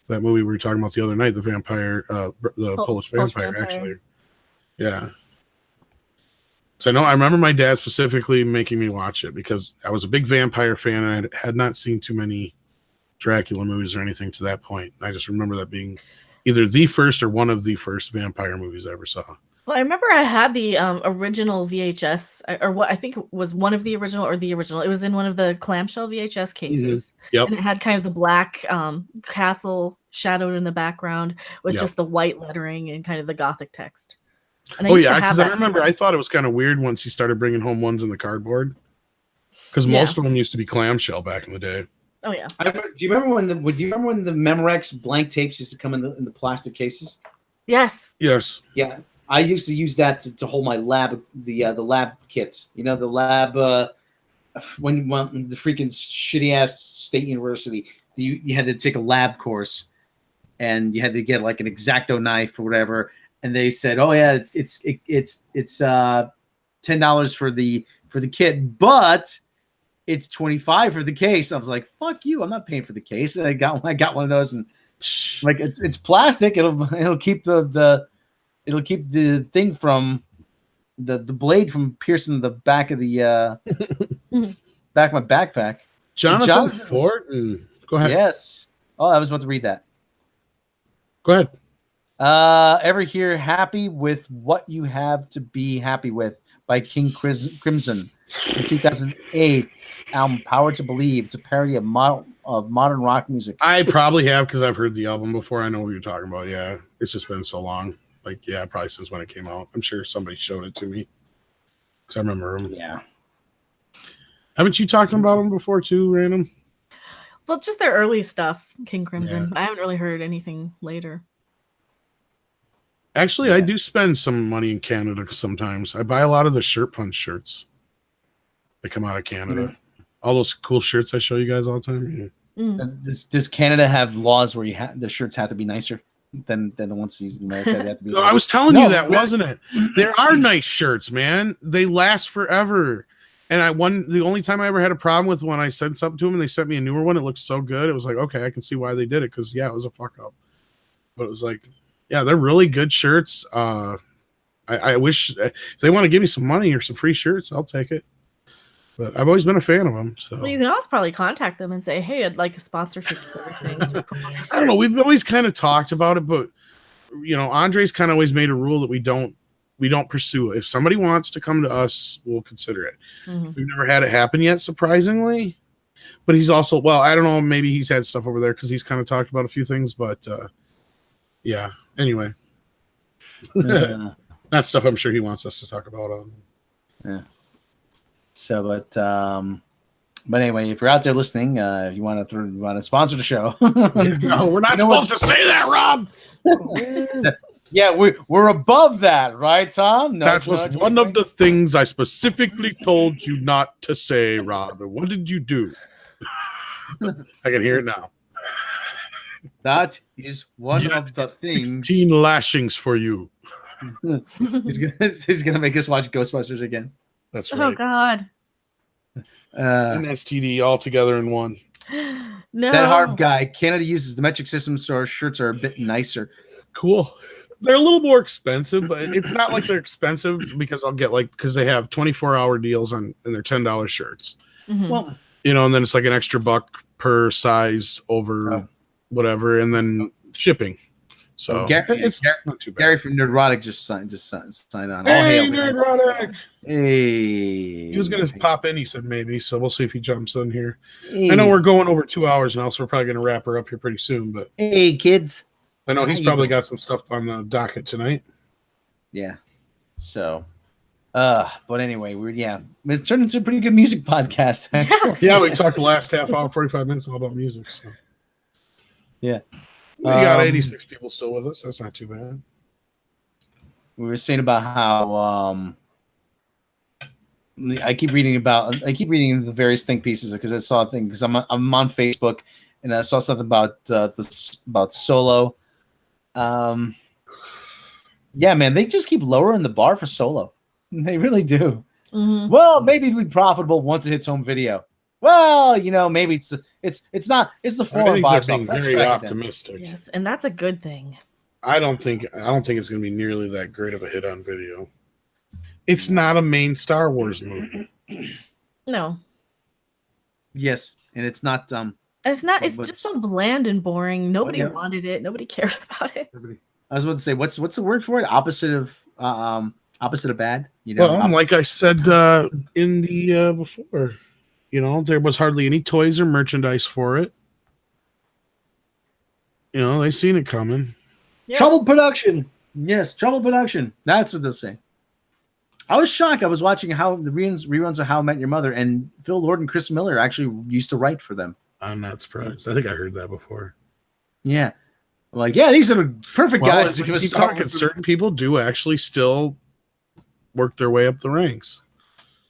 that movie we were talking about the other night, the vampire, the Polish vampire, actually. Yeah. So I remember my dad specifically making me watch it because I was a big vampire fan, and I had not seen too many Dracula movies or anything to that point. I just remember that being either the first or one of the first vampire movies I ever saw. Well, I remember I had the original VHS, or what I think it was one of the original or the original. It was in one of the clamshell VHS cases. Yep. And it had kind of the black castle shadowed in the background with just the white lettering and kind of the Gothic text. And I because I remember I thought it was kind of weird once he started bringing home ones in the cardboard, because most of them used to be clamshell back in the day. Oh yeah. Do you remember when the Memorex blank tapes used to come in the plastic cases? Yes. Yes. Yeah, I used to use that to hold my lab the lab kits. You know, the lab when you went the freaking shitty ass state university, you had to take a lab course, and you had to get like an X-Acto knife or whatever. And they said, "Oh yeah, it's $10 for the kit, but it's $25 for the case." I was like, "Fuck you! I'm not paying for the case." And I got one of those, and like it's plastic. It'll keep the thing from the blade from piercing the back of the back of my backpack. Jonathan Thornton. Go ahead. Yes. Oh, I was about to read that. Go ahead. Ever hear "Happy with What You Have to Be Happy With" by King Crimson? The 2008 album "Power to Believe." It's a parody of modern rock music. I probably have, because I've heard the album before. I know what you're talking about. Yeah, it's just been so long. Like, yeah, probably since when it came out. I'm sure somebody showed it to me, because I remember him. Yeah. Haven't you talked about him before too, Random? Well, just their early stuff, King Crimson. I haven't really heard anything later. Actually, I do spend some money in Canada sometimes. I buy a lot of the Shirt Punch shirts. They come out of Canada. All those cool shirts I show you guys all the time. Yeah. Does Canada have laws where the shirts have to be nicer than the ones used in America? They have to be I was telling you that, wasn't it? There are nice shirts, man. They last forever. And the only time I ever had a problem with when I sent something to them and they sent me a newer one, it looked so good. It was like, okay, I can see why they did it, because it was a fuck up. But it was like, yeah, they're really good shirts. I wish if they want to give me some money or some free shirts, I'll take it. But I've always been a fan of them. So well, you can also probably contact them and say, "Hey, I'd like a sponsorship sort of thing." I don't know. We've always kind of talked about it, but Andre's kind of always made a rule that we don't pursue it. If somebody wants to come to us, we'll consider it. Mm-hmm. We've never had it happen yet, surprisingly. But he's also, I don't know, maybe he's had stuff over there because he's kind of talked about a few things. But yeah. Anyway, that's stuff I'm sure he wants us to talk about. Yeah. So, but anyway, if you're out there listening, if you want to sponsor the show, no, we're not supposed to say that, Rob. Yeah, we're above that, right, Tom? No, that was one of the things I specifically told you not to say, Rob. And what did you do? I can hear it now. That is one of the things. 16 lashings for you. He's gonna make us watch Ghostbusters again. That's right. Oh God. And STD all together in one. No. That Harv guy. Canada uses the metric system, so our shirts are a bit nicer. Cool. They're a little more expensive, but it's not like they're expensive because because they have 24-hour deals and they're $10 shirts. Mm-hmm. Well, and then it's like an extra $1 per size over whatever, and then shipping. So it's not too bad. Gary from Nerdrotic just signed on. Hey, Nerdrotic! Hey, he was gonna pop in. He said maybe, so we'll see if he jumps in here. Hey. I know we're going over 2 hours now, so we're probably gonna wrap her up here pretty soon. But hey, kids, I know he's probably got some stuff on the docket tonight. Yeah. So, but anyway, it's turned into a pretty good music podcast. Yeah, we talked the last half hour, 45 minutes all about music. So. Yeah. We got 86 people still with us. That's not too bad. We were saying about how I keep reading the various think pieces because I saw a thing because I'm on Facebook and I saw something about about Solo. Yeah, man, they just keep lowering the bar for Solo. They really do. Mm-hmm. Well, maybe it'll be profitable once it hits home video. Well, maybe it's the 4 or 5 being very optimistic. Yes, and that's a good thing. I don't think it's going to be nearly that great of a hit on video. It's not a main Star Wars movie. No. Yes, and it's not. It's not. It's just so bland and boring. Nobody wanted it. Nobody cared about it. I was about to say, what's the word for it? Opposite of bad. Well, like I said in the before. There was hardly any toys or merchandise for it. You know, they seen it coming. Yep. Troubled production. Yes, troubled production. That's what they'll say. I was shocked. I was watching how the reruns of How I Met Your Mother, and Phil Lord and Chris Miller actually used to write for them. I'm not surprised. I think I heard that before. Yeah. Like, yeah, these are the perfect guys to give us certain people do actually still work their way up the ranks.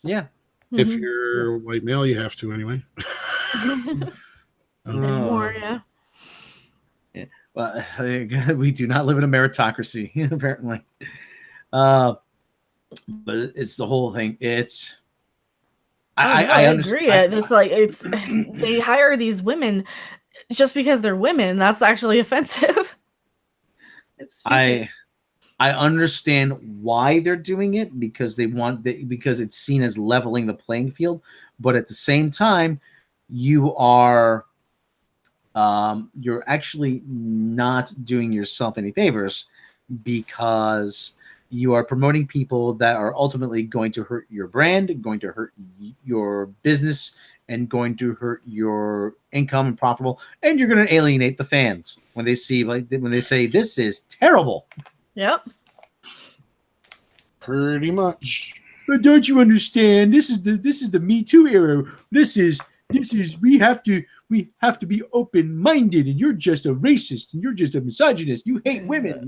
Yeah. If you're a white male, you have to anyway. Anymore, yeah. Well, we do not live in a meritocracy, apparently. But it's the whole thing. It's I agree. It's like they hire these women just because they're women. That's actually offensive. I understand why they're doing it because because it's seen as leveling the playing field, but at the same time, you're actually not doing yourself any favors because you are promoting people that are ultimately going to hurt your brand, going to hurt your business, and going to hurt your income and profitable, and you're going to alienate the fans when they say this is terrible. Yep. Pretty much. But don't you understand? This is the Me Too era. This is we have to be open-minded, and you're just a racist and you're just a misogynist. You hate women.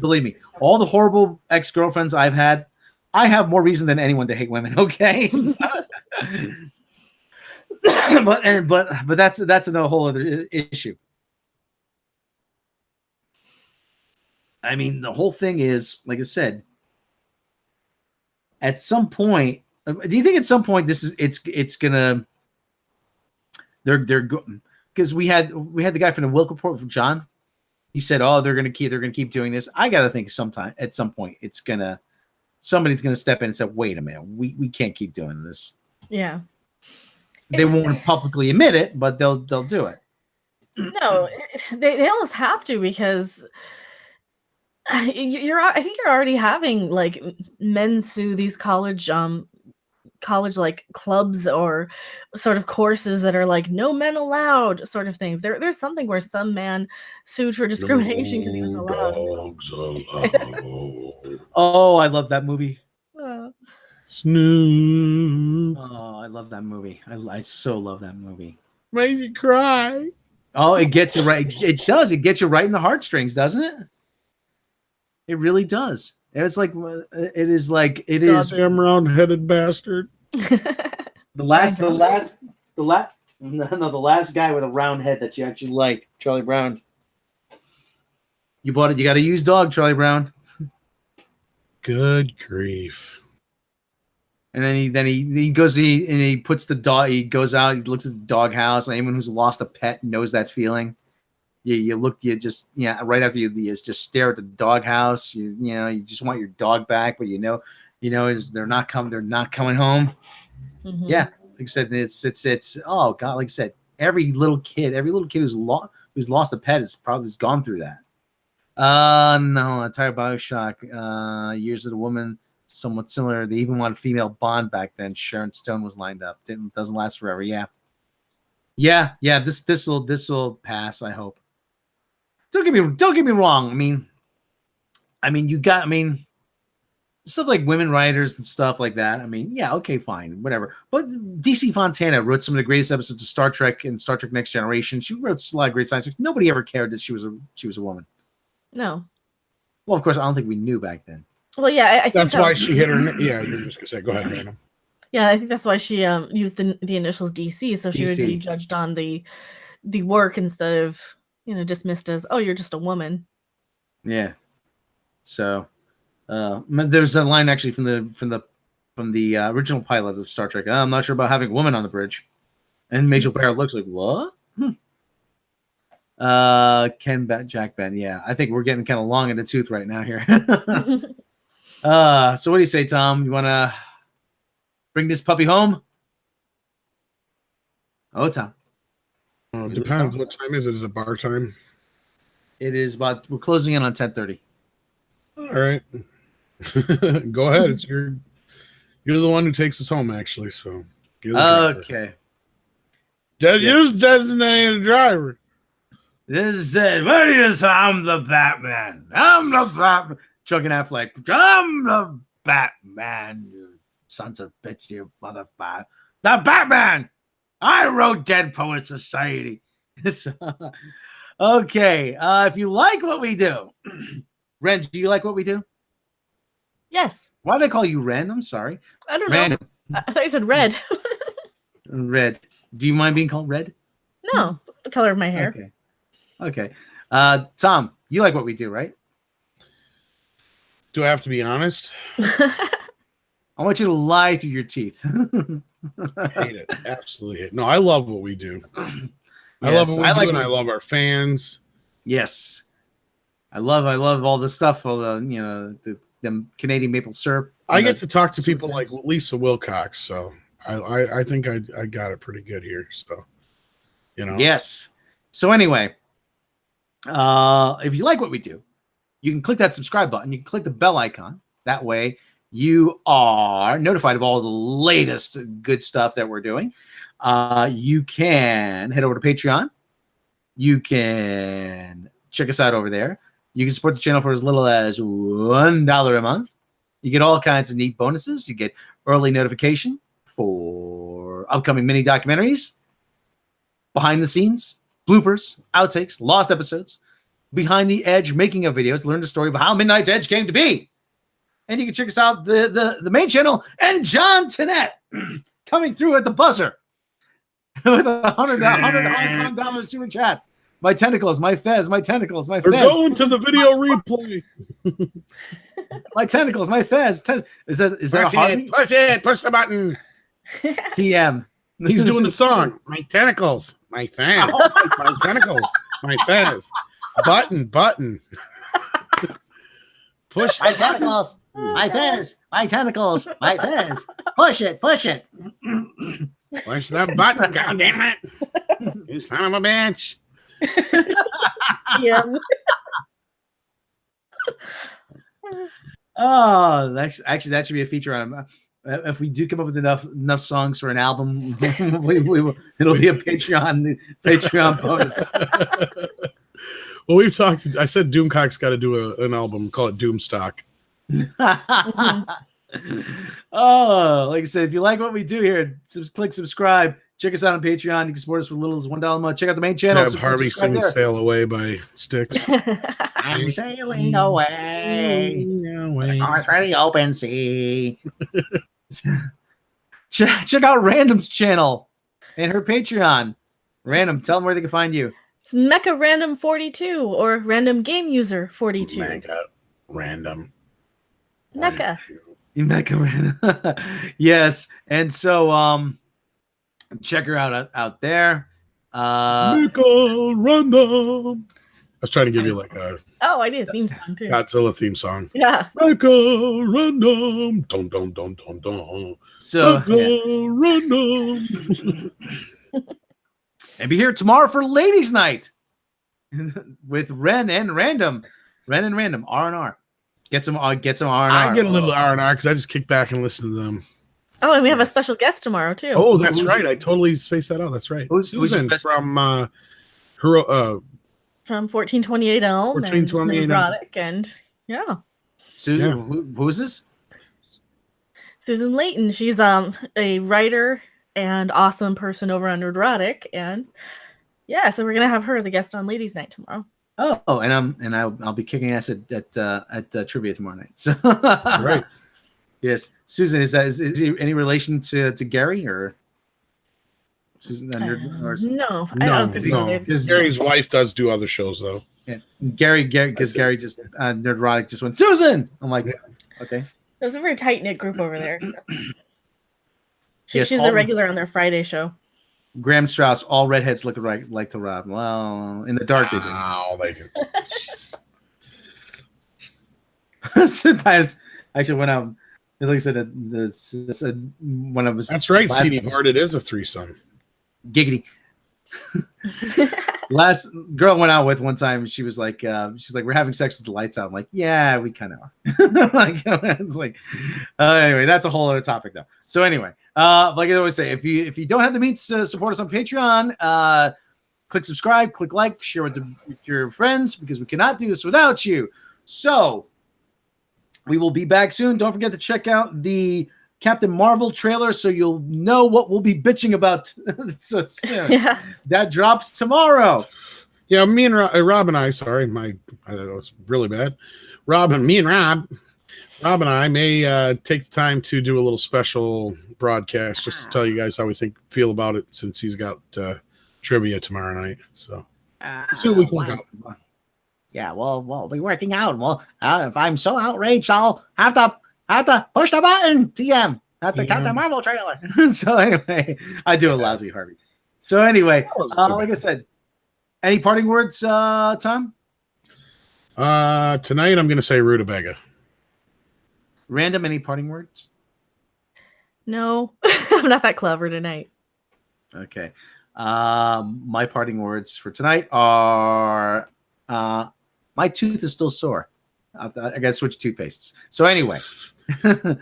Believe me, all the horrible ex-girlfriends I've had, I have more reason than anyone to hate women. Okay, but that's a whole other issue. I mean, the whole thing is, like I said, at some point, do you think at some point it's gonna because we had the guy from the Wilk Report from John. He said, "Oh, they're gonna keep doing this." I gotta think at some point somebody's gonna step in and say, "Wait a minute, we can't keep doing this." Yeah, they won't publicly admit it, but they'll do it. No, they almost have to because I think you're already having like men sue these college like clubs or sort of courses that are like no men allowed sort of things. There's something where some man sued for discrimination because he was allowed. Oh, I love that movie. Snoop. Oh, I love that movie. I so love that movie. Makes you cry. Oh, it gets you right. It does. It gets you right in the heartstrings, doesn't it? It really does. It's like it is. Goddamn round-headed bastard. The last guy with a round head that you actually like, Charlie Brown. You bought it. You got a used dog, Charlie Brown. Good grief. And then he goes and he puts the dog. He goes out. He looks at the dog house. Anyone who's lost a pet knows that feeling. Right after you just stare at the dog house. You just want your dog back, but they're not coming. They're not coming home. Mm-hmm. Yeah, like I said, it's oh god, like I said, every little kid who's lost a pet is gone through that. No, entire BioShock. Years of the Woman, somewhat similar. They even wanted a female Bond back then. Sharon Stone was lined up. Doesn't last forever. Yeah. This will pass. I hope. Don't get me wrong. I mean, stuff like women writers and stuff like that. I mean, yeah, okay, fine, whatever. But DC Fontana wrote some of the greatest episodes of Star Trek and Star Trek Next Generation. She wrote a lot of great science fiction. Nobody ever cared that she was a woman. No. Well, of course, I don't think we knew back then. Well, yeah, I think that's why she hit her. Yeah, you're just gonna say. Go ahead, Random. Yeah, I think that's why she used the initials DC, so she would be judged on the work instead of dismissed as, oh, you're just a woman. Yeah. So, there's a line actually from the original pilot of Star Trek. I'm not sure about having a woman on the bridge, and Major Barrett looks like what? Jack Ben. Yeah, I think we're getting kind of long in the tooth right now here. So what do you say, Tom? You want to bring this puppy home? Oh, Tom. It depends. What time is it? Is it bar time? It is we're closing in on 10:30. All right. Go ahead. It's you're the one who takes us home, actually. So okay. Use designated driver. This said, "What is I'm the Batman? I'm the Batman." Chuck and Affleck, "I'm the Batman, you sons of bitch, you motherfucker. The Batman! I wrote Dead Poet Society." Okay, if you like what we do, Ren, do you like what we do? Yes. Why did I call you Ren? I'm sorry. I don't know. I thought you said red. Red. Do you mind being called Red? No, it's the color of my hair. Okay. Tom, you like what we do, right? Do I have to be honest? I want you to lie through your teeth. I hate it. Absolutely hate it. No, I love what we do. I love what we do, and I love our fans. Yes. I love all the stuff, all the, the Canadian maple syrup. I get to talk to people like Lisa Wilcox, so I think I got it pretty good here. So, Yes. So anyway, if you like what we do, you can click that subscribe button. You can click the bell icon. That way you are notified of all the latest good stuff that we're doing. You can head over to Patreon. You can check us out over there. You can support the channel for as little as $1 a month. You get all kinds of neat bonuses. You get early notification for upcoming mini documentaries, behind the scenes, bloopers, outtakes, lost episodes, behind the edge making of videos, learn the story of how Midnight's Edge came to be. And you can check us out the main channel and John Tennant coming through at the buzzer with $100 super chat. My tentacles, my fez, my tentacles, my fez. We're going to the video replay. My tentacles, my fez. Is that a heartbeat? Push the button. TM. He's doing the song. My tentacles, my fez, my tentacles, my fez. Button. Push my tentacles, my fez, my tentacles, my fez. Push it. Push that button, God damn it. You son of a bitch. Yeah. Oh, actually, that should be a feature on. If we do come up with enough songs for an album, it'll be a Patreon bonus. Well, we've talked. I said Doomcock's got to do an album. Call it Doomstock. Oh, like I said, if you like what we do here, click subscribe. Check us out on Patreon. You can support us for as little as $1 a month. Check out the main channel. Have Harvey sing "Sail Away" by Styx. I'm sailing away across the open sea. Check out Random's channel and her Patreon. Random, tell them where they can find you. It's Mecha Random42 or Random Game User 42. Mecha Random. Mecha. Mecha Random. Yes, and so check her out there. Mecha Random. I was trying to give you like a I need a theme song too. Godzilla theme song. Yeah. Mecha Random. Dun dun dun dun dun. So Random. And be here tomorrow for Ladies' Night with Ren and Random. R&R. Get some R&R. I get a little R&R because I just kick back and listen to them. Oh, and we have a special guest tomorrow too. Oh, that's right. I totally spaced that out. That's right. Susan from her from 1428 Elm 1428 and Neurotic, and yeah. Susan, who is this? Susan Layton. She's a writer and awesome person over on Neurotic, and yeah, so we're gonna have her as a guest on Ladies' Night tomorrow. Oh, and I'll be kicking ass at trivia tomorrow night. So that's right. Yes, Susan, is he any relation to Gary or Susan? No, I don't think so. Because Gary's wife does do other shows though. Yeah, Gary, because Gary just Neurotic just went Susan. I'm like, okay. It was a very tight knit group over there. So. Yes, she's a regular on their Friday show. Graham Strauss, all redheads look like to Rob. Well, in the dark, they do. Sometimes, actually, when I'm, like I said, when I was. That's right, CD Bart. It is a threesome. Giggity. last girl I went out with one time, she was like, she's like, we're having sex with the lights out. I'm like, yeah, we kind of are. Like, it's like, anyway, that's a whole other topic though. So anyway, like I always say, if you don't have the means to support us on Patreon, click subscribe, click like, share with your friends, because we cannot do this without you. So we will be back soon. Don't forget to check out the Captain Marvel trailer so you'll know what we'll be bitching about so soon. Yeah. That drops tomorrow. Yeah, me and Rob and I, sorry, that was really bad. Rob and Rob and I may take the time to do a little special broadcast just to tell you guys how we feel about it, since he's got trivia tomorrow night. So see what we can work out. Yeah, we'll be working out. Well, if I'm so outraged, I'll have to push the button. TM at the Captain Marvel trailer. So anyway, I do a lousy Harvey. So anyway, like I said, any parting words, Tom? Tonight I'm going to say rutabaga. Random, any parting words? No, I'm not that clever tonight. Okay. My parting words for tonight are my tooth is still sore. I got to switch toothpastes. So anyway, a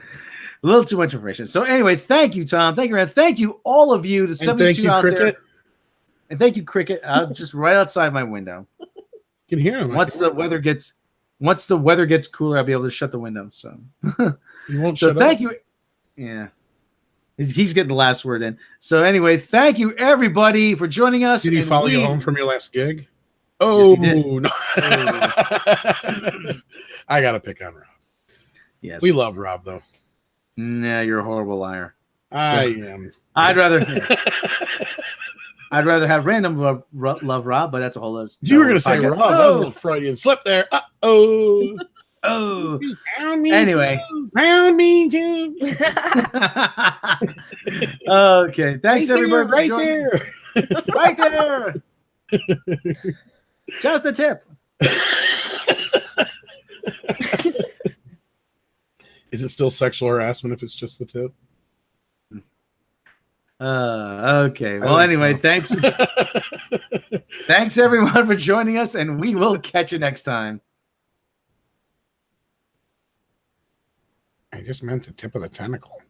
little too much information. So anyway, thank you, Tom. Thank you, Rand. Thank you, all of you, to 72 out Cricket. there. And thank you, Cricket. Just right outside my window. You can hear him. Once the weather gets cooler, I'll be able to shut the window. So, you won't so shut thank up. you. Yeah. He's getting the last word in. So anyway, thank you everybody for joining us. Did he follow you home from your last gig? Oh, yes, he did. No. I got to pick on Rob. Yes. We love Rob, though. Nah, you're a horrible liar. I am. I'd rather have random love Rob, but that's a whole other. You were going to say Rob. That was a little Freudian slip there. Oh. Pound me anyway. Too. Pound me too. Okay. Thanks, everybody. Right there. Right there. Just the tip. Is it still sexual harassment if it's just the tip? Okay. Well, anyway, so. Thanks. Thanks, everyone, for joining us, and we will catch you next time. I just meant the tip of the tentacle.